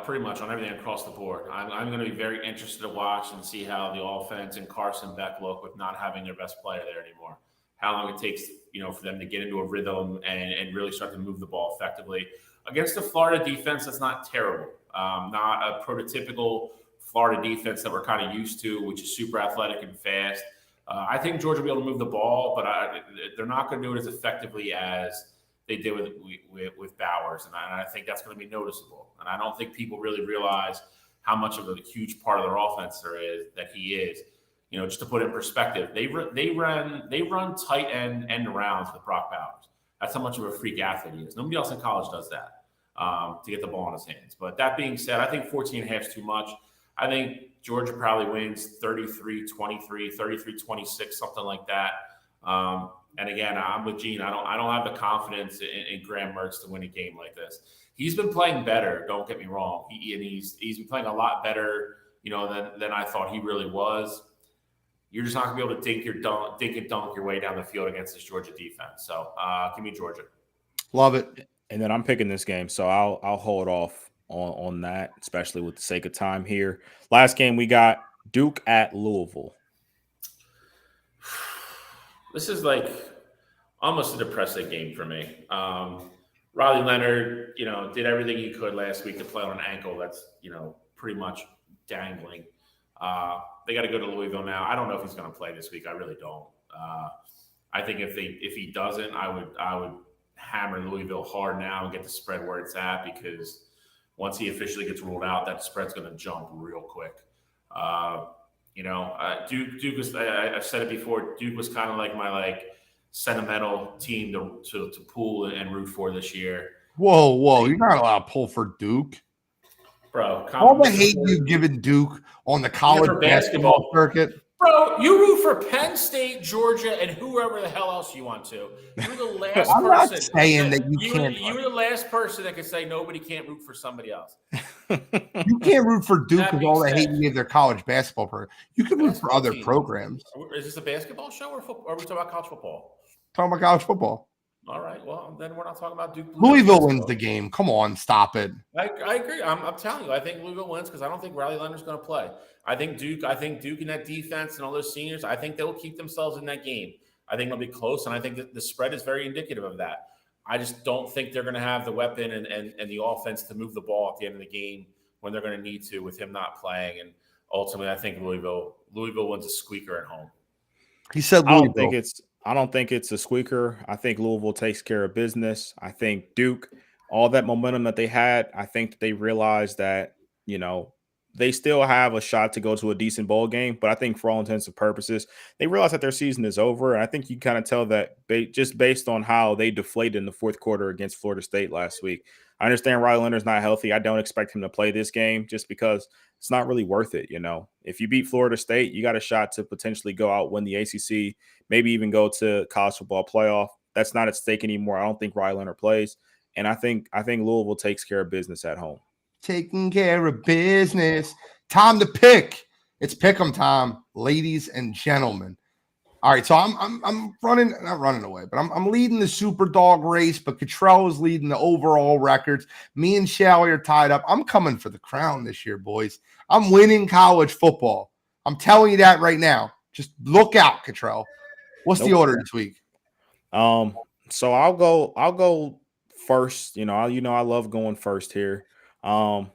pretty much on everything across the board. I'm going to be very interested to watch and see how the offense and Carson Beck look with not having their best player there anymore. How long it takes, for them to get into a rhythm and really start to move the ball effectively against the Florida defense. That's not terrible. Not a prototypical Florida defense that we're kind of used to, which is super athletic and fast. I think Georgia will be able to move the ball, but they're not going to do it as effectively as they did with Bowers, and I think that's going to be noticeable. And I don't think people really realize how much of a huge part of their offense there is that he is. Just to put it in perspective, they run tight end rounds with Brock Bowers. That's how much of a freak athlete he is. Nobody else in college does that to get the ball in his hands. But that being said, I think 14 and a half is too much. I think Georgia probably wins 33-23, 33-26, something like that. And again, I'm with Gene. I don't have the confidence in Graham Mertz to win a game like this. He's been playing better. Don't get me wrong. He's been playing a lot better, than I thought he really was. You're just not gonna be able to dink and dunk your way down the field against this Georgia defense. So give me Georgia. Love it. And then I'm picking this game, so I'll hold off on that, especially with the sake of time here. Last game we got Duke at Louisville. This is like almost a depressing game for me. Riley Leonard, did everything he could last week to play on an ankle that's, pretty much dangling. They got to go to Louisville now. I don't know if he's going to play this week. I really don't. I think if he doesn't, I would hammer Louisville hard now and get the spread where it's at, because once he officially gets ruled out, that spread's going to jump real quick. Duke was, I've said it before, Duke was kind of like my sentimental team to pull and root for this year. Whoa. You're not allowed to pull for Duke. Bro, all the hate you've given Duke on the college basketball circuit. Bro, you root for Penn State, Georgia, and whoever the hell else you want to. You're the last I'm person. not saying that you can't. You're the last person that can say nobody can't root for somebody else. You can't root for Duke with all the hate you gave their college basketball program. You can root for other programs. Is this a basketball show or football? Are we talking about college football? Talking about college football. All right. Well, then we're not talking about Duke. Louisville wins the game. Come on, stop it. I agree. I'm telling you, I think Louisville wins because I don't think Riley Leonard's going to play. I think Duke in that defense and all those seniors, I think they'll keep themselves in that game. I think it'll be close, and I think that the spread is very indicative of that. I just don't think they're going to have the weapon and the offense to move the ball at the end of the game when they're going to need to with him not playing. And ultimately, I think Louisville wins a squeaker at home. He said Louisville. I don't think it's a squeaker. I think Louisville takes care of business. I think Duke, all that momentum that they had, I think they realized that, they still have a shot to go to a decent bowl game. But I think for all intents and purposes, they realize that their season is over. And I think you kind of tell that just based on how they deflated in the fourth quarter against Florida State last week. I understand Riley Leonard's not healthy. I don't expect him to play this game just because it's not really worth it. If you beat Florida State, you got a shot to potentially go out, win the ACC, maybe even go to college football playoff. That's not at stake anymore. I don't think Riley Leonard plays. And I think Louisville takes care of business at home. Taking care of business. Time to pick. It's pick 'em time, ladies and gentlemen. All right, so I'm not running away, but I'm leading the super dog race, but Cottrell is leading the overall records. Me and Shally are tied up. I'm coming for the crown this year, boys. I'm winning college football. I'm telling you that right now. Just look out, Cottrell. What's the order this week? So I'll go first. I love going first here. I'll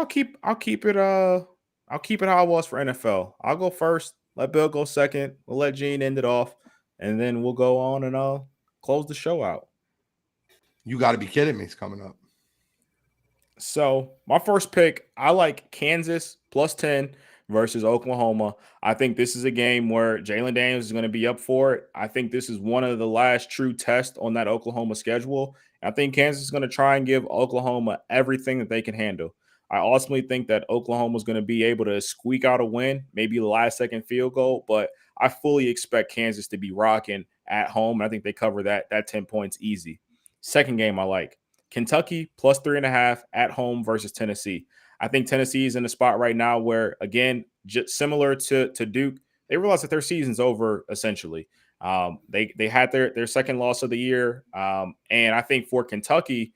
keep it how I was for NFL. I'll go first. Let Bill go second. We'll let Gene end it off, and then we'll go on and close the show out. You got to be kidding me. It's coming up. So my first pick, I like Kansas +10 versus Oklahoma. I think this is a game where Jalen Daniels is going to be up for it. I think this is one of the last true tests on that Oklahoma schedule. I think Kansas is going to try and give Oklahoma everything that they can handle. I ultimately think that Oklahoma is going to be able to squeak out a win, maybe the last second field goal, but I fully expect Kansas to be rocking at home. I think they cover that 10 points easy. Second game I like. Kentucky +3.5 at home versus Tennessee. I think Tennessee is in a spot right now where, again, just similar to Duke, they realize that their season's over essentially. They had their second loss of the year. And I think for Kentucky,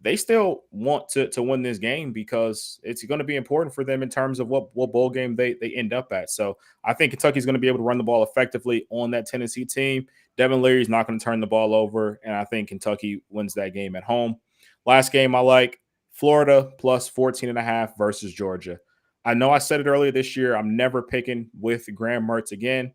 they still want to win this game because it's going to be important for them in terms of what bowl game they end up at. So I think Kentucky's going to be able to run the ball effectively on that Tennessee team. Devin Leary's not going to turn the ball over, and I think Kentucky wins that game at home. Last game I like, Florida plus 14.5 versus Georgia. I know I said it earlier this year. I'm never picking with Graham Mertz again.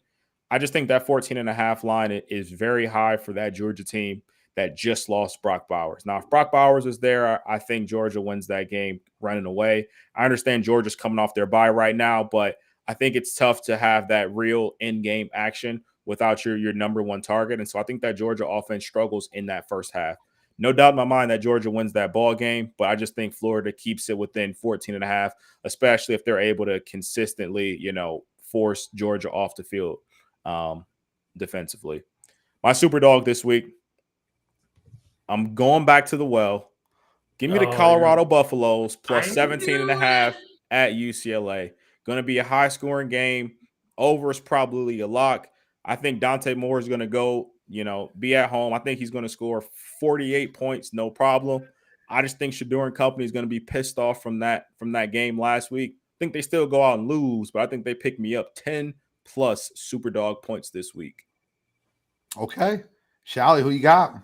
I just think that 14.5 line is very high for that Georgia team that just lost Brock Bowers. Now, if Brock Bowers is there, I think Georgia wins that game running away. I understand Georgia's coming off their bye right now, but I think it's tough to have that real in-game action without your number one target. And so I think that Georgia offense struggles in that first half. No doubt in my mind that Georgia wins that ball game, but I just think Florida keeps it within 14.5, especially if they're able to consistently, force Georgia off the field defensively. My super dog this week, I'm going back to the well. Give me the Colorado Buffaloes plus 17.5 at UCLA. Going to be a high-scoring game. Over is probably a lock. I think Dante Moore is going to go, be at home. I think he's going to score 48 points, no problem. I just think Shador and company is going to be pissed off from that game last week. I think they still go out and lose, but I think they pick me up 10-plus super dog points this week. Okay. Shally, who you got?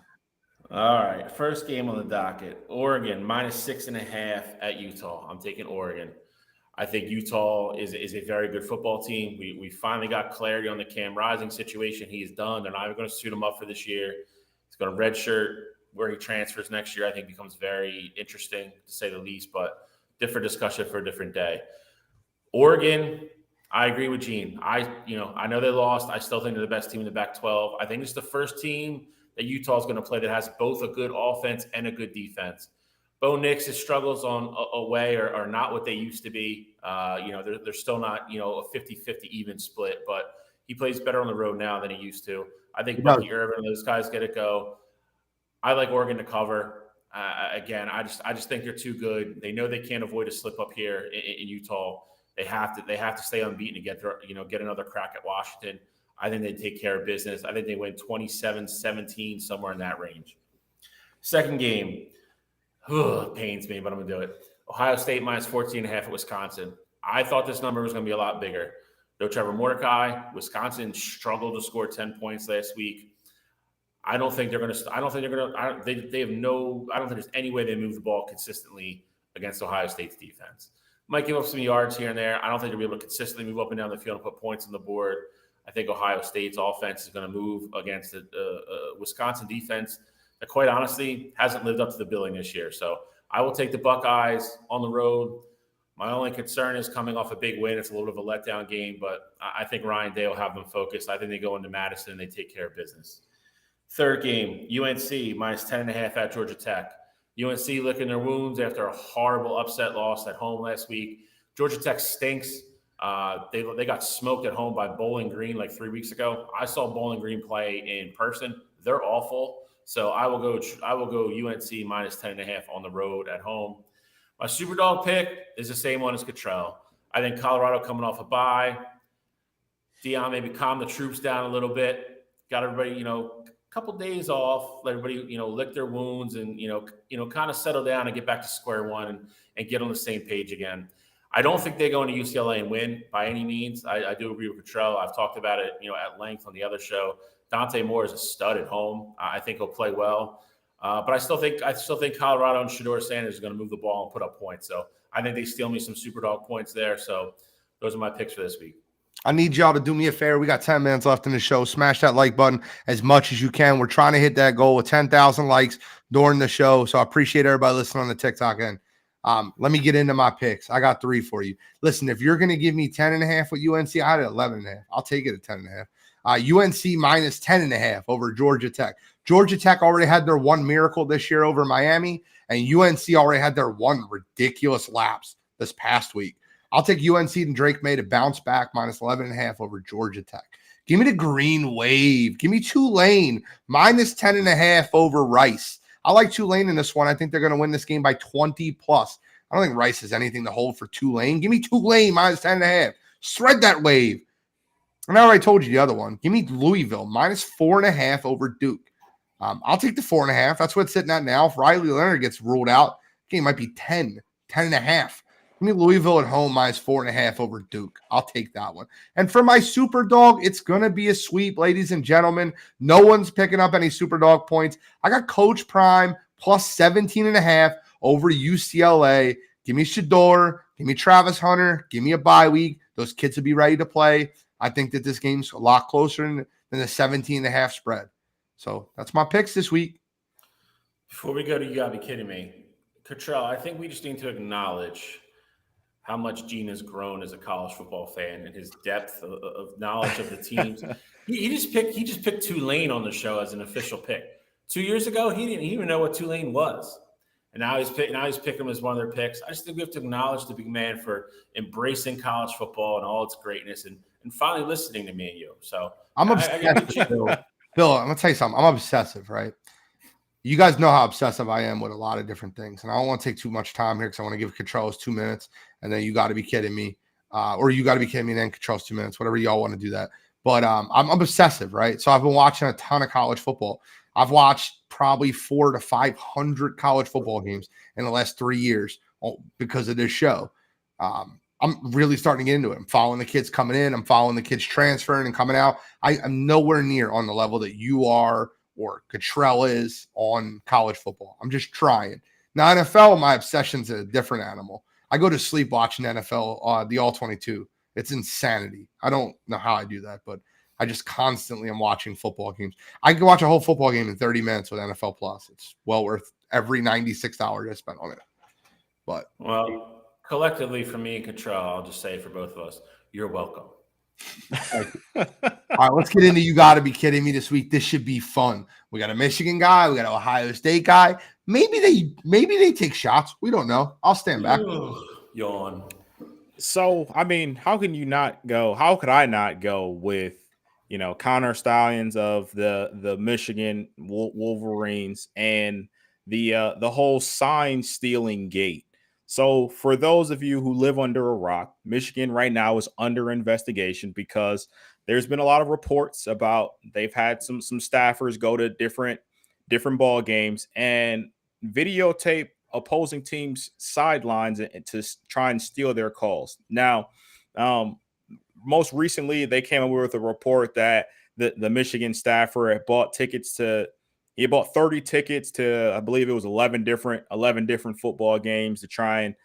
All right. First game on the docket, Oregon minus 6.5 at Utah. I'm taking Oregon. I think Utah is a very good football team. We finally got clarity on the Cam Rising situation. He's done. They're not even going to suit him up for this year. He's going to redshirt where he transfers next year. I think becomes very interesting, to say the least, but different discussion for a different day. Oregon, I agree with Gene. I know they lost. I still think they're the best team in the Pac-12. I think it's the first team that Utah is going to play that has both a good offense and a good defense. Bo Nix's struggles on away are not what they used to be. They're still not, a 50-50 even split, but he plays better on the road now than he used to. I think Bucky Irvin and those guys get it go. I like Oregon to cover. Again, I just think they're too good. They know they can't avoid a slip up here in Utah. They have to stay unbeaten to get another crack at Washington. I think they take care of business. I think they win 27-17, somewhere in that range. Second game. Pains me, but I'm going to do it. Ohio State minus 14.5 at Wisconsin. I thought this number was going to be a lot bigger. No Trevor Mordecai. Wisconsin struggled to score 10 points last week. I don't think there's any way they move the ball consistently against Ohio State's defense. Might give up some yards here and there. I don't think they'll be able to consistently move up and down the field and put points on the board. I think Ohio State's offense is going to move against the Wisconsin defense that, quite honestly, hasn't lived up to the billing this year. So I will take the Buckeyes on the road. My only concern is coming off a big win. It's a little bit of a letdown game, but I think Ryan Day will have them focused. I think they go into Madison and they take care of business. Third game, UNC minus 10.5 at Georgia Tech. UNC licking their wounds after a horrible upset loss at home last week. Georgia Tech stinks. They got smoked at home by Bowling Green like 3 weeks ago. I saw Bowling Green play in person. They're awful. So I will go UNC minus 10.5 on the road at home. My super dog pick is the same one as Cottrell. I think Colorado coming off a bye. Deion maybe calm the troops down a little bit. Got everybody, a couple days off. Let everybody, lick their wounds and, kind of settle down and get back to square one and get on the same page again. I don't think they go into UCLA and win by any means. I do agree with Cottrell. I've talked about it, at length on the other show. Dante Moore is a stud at home. I think he'll play well. But I still think Colorado and Shador Sanders are going to move the ball and put up points. So I think they steal me some super dog points there. So those are my picks for this week. I need y'all to do me a favor. We got 10 minutes left in the show. Smash that like button as much as you can. We're trying to hit that goal with 10,000 likes during the show. So I appreciate everybody listening on the TikTok end. Let me get into my picks. I got 3 for you. Listen, if you're going to give me 10.5 with UNC, I had 11.5. I'll take it at 10.5. UNC minus 10.5 over Georgia Tech. Georgia Tech already had their one miracle this year over Miami, and UNC already had their one ridiculous lapse this past week. I'll take UNC and Drake May to bounce back minus 11.5 over Georgia Tech. Give me the green wave. Give me Tulane minus 10.5 over Rice. I like Tulane in this one. I think they're going to win this game by 20+. I don't think Rice has anything to hold for Tulane. Give me Tulane minus 10.5. Shred that wave. And I already told you the other one. Give me Louisville minus 4.5 over Duke. I'll take the 4.5. That's what it's sitting at now. If Riley Leonard gets ruled out, game might be 10.5. Give me Louisville at home minus 4.5 over Duke. I'll take that one. And for my super dog, it's going to be a sweep, ladies and gentlemen. No one's picking up any super dog points. I got Coach Prime plus 17.5 over UCLA. Give me Shador. Give me Travis Hunter. Give me a bye week. Those kids will be ready to play. I think that this game's a lot closer than the 17.5 spread. So that's my picks this week. Before we go to You Gotta Be Kidding Me, Cottrell, I think we just need to acknowledge how much Gene has grown as a college football fan and his depth of knowledge of the teams. he just picked Tulane on the show as an official pick. 2 years ago, he didn't even know what Tulane was. And now he's picking them as one of their picks. I just think we have to acknowledge the big man for embracing college football and all its greatness and finally listening to me and you. So I'm obsessed. Bill, I'm going to tell you something. I'm obsessive, right? You guys know how obsessive I am with a lot of different things. And I don't want to take too much time here because I want to give Cottrell's 2 minutes. And then You Gotta Be Kidding Me. Or You Gotta Be Kidding Me and then Cottrell's 2 minutes. Whatever y'all want to do that. But I'm obsessive, right? So I've been watching a ton of college football. I've watched probably 400 to 500 college football games in the last 3 years because of this show. I'm really starting to get into it. I'm following the kids coming in. I'm following the kids transferring and coming out. I'm nowhere near on the level that you are or Cottrell is on college football. I'm just trying. Now, NFL, my obsession's a different animal. I go to sleep watching NFL, the All-22. It's insanity. I don't know how I do that, but I just constantly am watching football games. I can watch a whole football game in 30 minutes with NFL Plus. It's well worth every $96 I spent on it. But well, collectively, for me and Cottrell, I'll just say for both of us, you're welcome. All right, let's get into You Gotta Be Kidding Me this week. This should be fun. We got a Michigan guy. We got an Ohio State guy. Maybe they take shots. We don't know. I'll stand back. Yawn. So, I mean, how could I not go with, Connor Stallions of the Michigan Wolverines and the whole sign stealing gate? So for those of you who live under a rock, Michigan right now is under investigation because there's been a lot of reports about they've had some staffers go to different ball games and videotape opposing teams' sidelines and to try and steal their calls. Now, most recently, they came up with a report that the Michigan staffer had bought 30 tickets to, I believe it was 11 different football games to try and,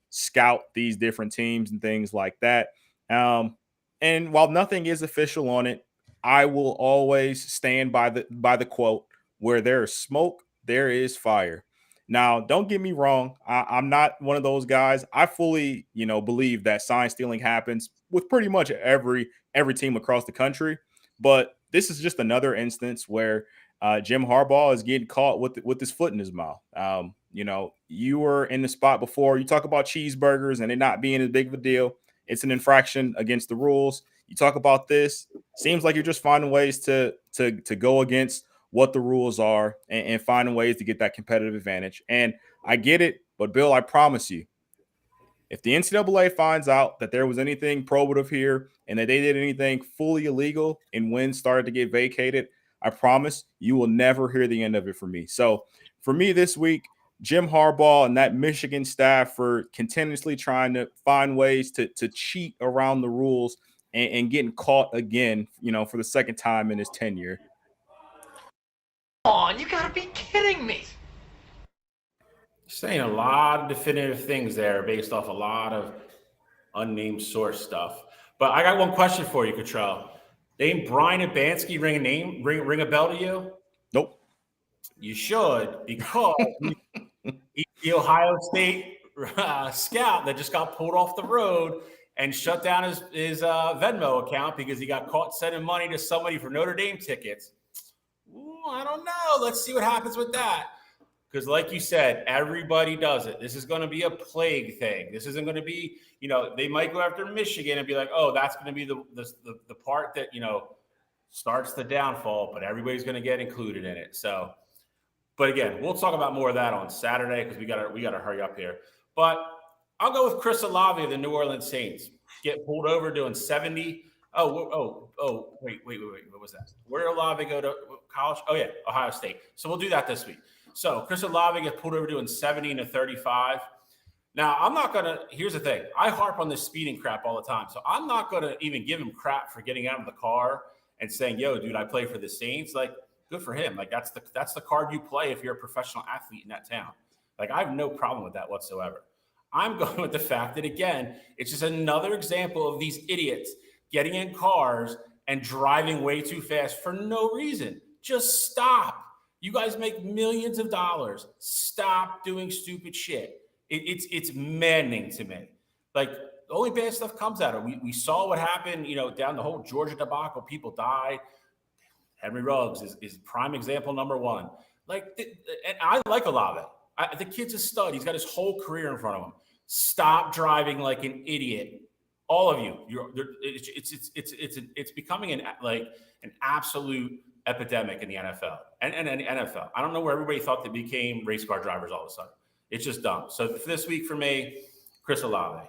scout these different teams and things like that. And while nothing is official on it, I will always stand by the quote, where there is smoke, there is fire. Now, don't get me wrong. I'm not one of those guys. I fully, believe that sign stealing happens with pretty much every team across the country. But this is just another instance where Jim Harbaugh is getting caught with his foot in his mouth. You were in the spot before. You talk about cheeseburgers and it not being as big of a deal. It's an infraction against the rules. You talk about this. Seems like you're just finding ways to go against what the rules are and finding ways to get that competitive advantage. And I get it, but Bill, I promise you, if the NCAA finds out that there was anything probative here and that they did anything fully illegal and wins started to get vacated, I promise you will never hear the end of it from me. So for me this week, Jim Harbaugh and that Michigan staff for continuously trying to find ways to cheat around the rules and getting caught again, for the second time in his tenure. On, you gotta be kidding me. Saying a lot of definitive things there based off a lot of unnamed source stuff. But I got one question for you, Cottrell. Name Brian Abansky ring a bell to you? Nope. You should, because he's the Ohio State scout that just got pulled off the road and shut down his Venmo account because he got caught sending money to somebody for Notre Dame tickets. Ooh, I don't know. Let's see what happens with that. Because like you said, everybody does it. This is going to be a plague thing. This isn't going to be, they might go after Michigan and be like, oh, that's going to be the part that, starts the downfall, but everybody's going to get included in it. So, but again, we'll talk about more of that on Saturday because we got to hurry up here. But I'll go with Chris Olave of the New Orleans Saints. Get pulled over doing 70 Wait. What was that? Where did Olave go to college? Oh, yeah, Ohio State. So we'll do that this week. So Chris Olave gets pulled over doing 70 to 35. Now, I'm not going to – here's the thing. I harp on this speeding crap all the time. So I'm not going to even give him crap for getting out of the car and saying, yo, dude, I play for the Saints. Like, good for him. Like, that's the card you play if you're a professional athlete in that town. Like, I have no problem with that whatsoever. I'm going with the fact that, again, it's just another example of these idiots getting in cars and driving way too fast for no reason. Just stop. You guys make millions of dollars. Stop doing stupid shit. It's maddening to me. Like, the only bad stuff comes out of it. We saw what happened, down the whole Georgia debacle. People died. Henry Ruggs is prime example number one. Like, and I like Olave. The kid's a stud. He's got his whole career in front of him. Stop driving like an idiot. All of you. It's becoming an absolute epidemic in the NFL and the NFL. I don't know where everybody thought they became race car drivers all of a sudden. It's just dumb. So this week for me, Chris Olave.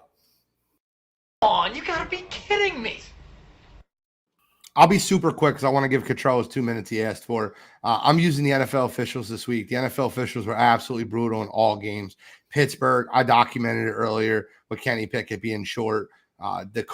Come on, you gotta be kidding me. I'll be super quick because I want to give Cottrell his 2 minutes he asked for. I'm using the NFL officials this week. The NFL officials were absolutely brutal in all games. Pittsburgh, I documented it earlier with Kenny Pickett being short. The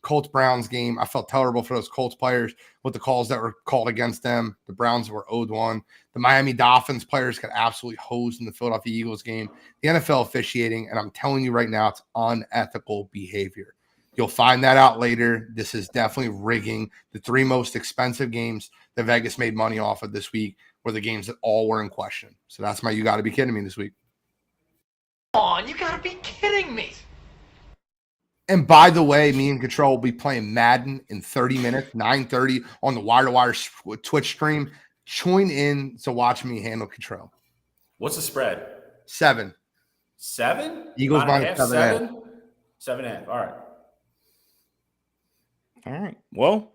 Colts-Browns game, I felt terrible for those Colts players with the calls that were called against them. The Browns were owed one. The Miami Dolphins players got absolutely hosed in the Philadelphia Eagles game. The NFL officiating, and I'm telling you right now, it's unethical behavior. You'll find that out later. This is definitely rigging. The 3 most expensive games that Vegas made money off of this week were the games that all were in question. So that's my you got to be kidding me this week. Come on, you gotta be kidding me. And by the way, me and Cottrell will be playing Madden in 30 minutes, 9:30 on the Wire2Wire Twitch stream. Join in to watch me handle Cottrell. What's the spread? 7. 7? Eagles minus 7.5. 7.5. All right. All right. Well,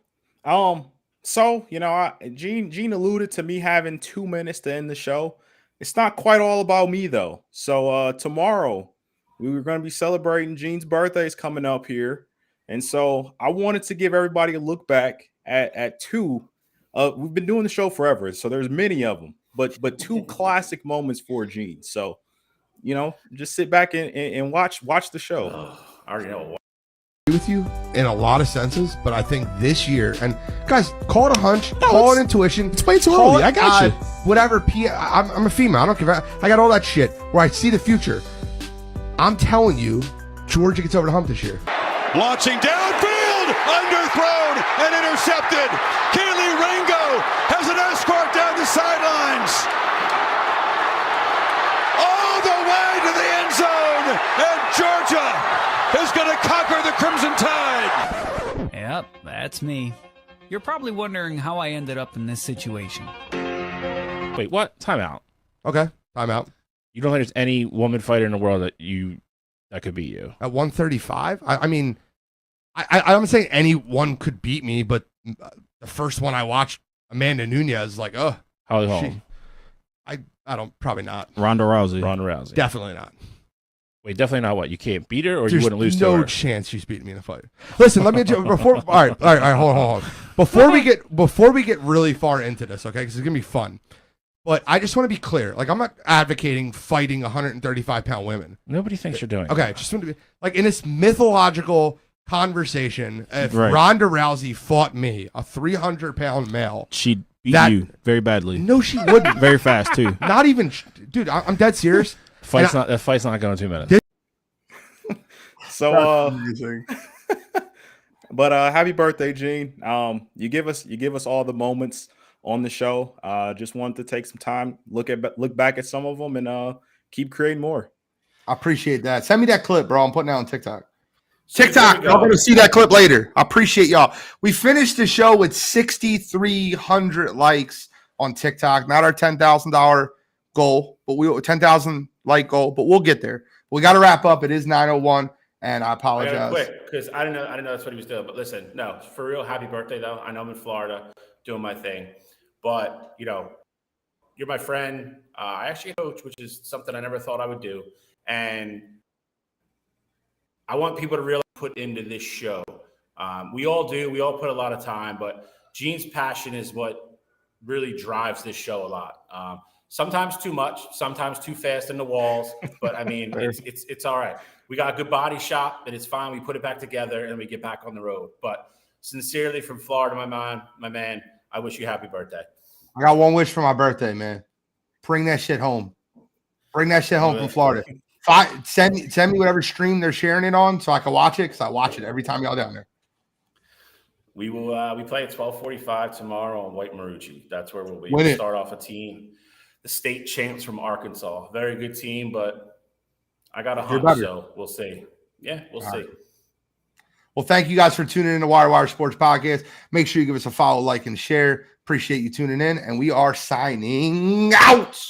so Gene alluded to me having 2 minutes to end the show. It's not quite all about me though. So tomorrow we were going to be celebrating Gene's birthday is coming up here, and so I wanted to give everybody a look back at 2. We've been doing the show forever, so there's many of them, but 2 classic moments for Gene. So just sit back and watch the show. I already know. With you in a lot of senses, but I think this year, and guys, call it a hunch, call it intuition. It's way too early. I got you. Whatever. I'm a female. I don't give a. I got all that shit where I see the future. I'm telling you, Georgia gets over the hump this year. Launching downfield, underthrown and intercepted. Keely Ringo has an escort down the sidelines. All the way to the end zone, and Georgia is going to conquer the Crimson Tide. Yep, that's me. You're probably wondering how I ended up in this situation. Wait, what? Time out. Okay, time out. You don't think there's any woman fighter in the world that could beat you? At 135? I mean, I'm saying anyone could beat me, but the first one I watched, Amanda Nunes, like, Holly Holm. I don't, probably not. Ronda Rousey. Definitely not. Wait, definitely not what? You can't beat her, or There's you wouldn't lose to her? no chance she's beating me in a fight. Listen, let me before. All right, hold on. Before we get really far into this, okay? Because it's gonna be fun. But I just want to be clear. Like, I'm not advocating fighting 135-pound women. Nobody thinks you're doing. Okay, just want to be like in this mythological conversation. If Ronda Rousey fought me, a 300-pound male, she'd beat you very badly. No, she wouldn't. Very fast too. Not even, dude. I'm dead serious. That fight's not going 2 minutes. So, amazing. But happy birthday, Gene. You give us all the moments on the show. Just wanted to take some time, look back at some of them, and keep creating more. I appreciate that. Send me that clip, bro. I'm putting that on TikTok. I'm going to see that clip later. I appreciate y'all. We finished the show with 6,300 likes on TikTok. Not our $10,000 goal, but 10,000 like goal, but we'll get there. We got to wrap up. It is 9:01, and I apologize. Quick, because I didn't know that's what he was doing. But listen, no, for real, happy birthday though. I know I'm in Florida doing my thing, but you're my friend. I actually coach, which is something I never thought I would do, and I want people to really put into this show. We all do. We all put a lot of time, but Gene's passion is what really drives this show a lot. Sometimes too much, sometimes too fast in the walls, but I mean, it's all right. We got a good body shop, and it's fine. We put it back together, and we get back on the road. But sincerely, from Florida, my man, I wish you happy birthday. I got one wish for my birthday, man. Bring that shit home. Bring that shit home from Florida. Send me whatever stream they're sharing it on so I can watch it, because I watch it every time y'all down there. We will. We play at 12:45 tomorrow on White Marucci. That's where we'll be. Win it. Start off a team, the state champs from Arkansas. Very good team, but I got a hunch, so we'll see. Yeah, we'll see. Right. Well, thank you guys for tuning in to Wire2Wire Sports Podcast. Make sure you give us a follow, like, and share. Appreciate you tuning in, and we are signing out.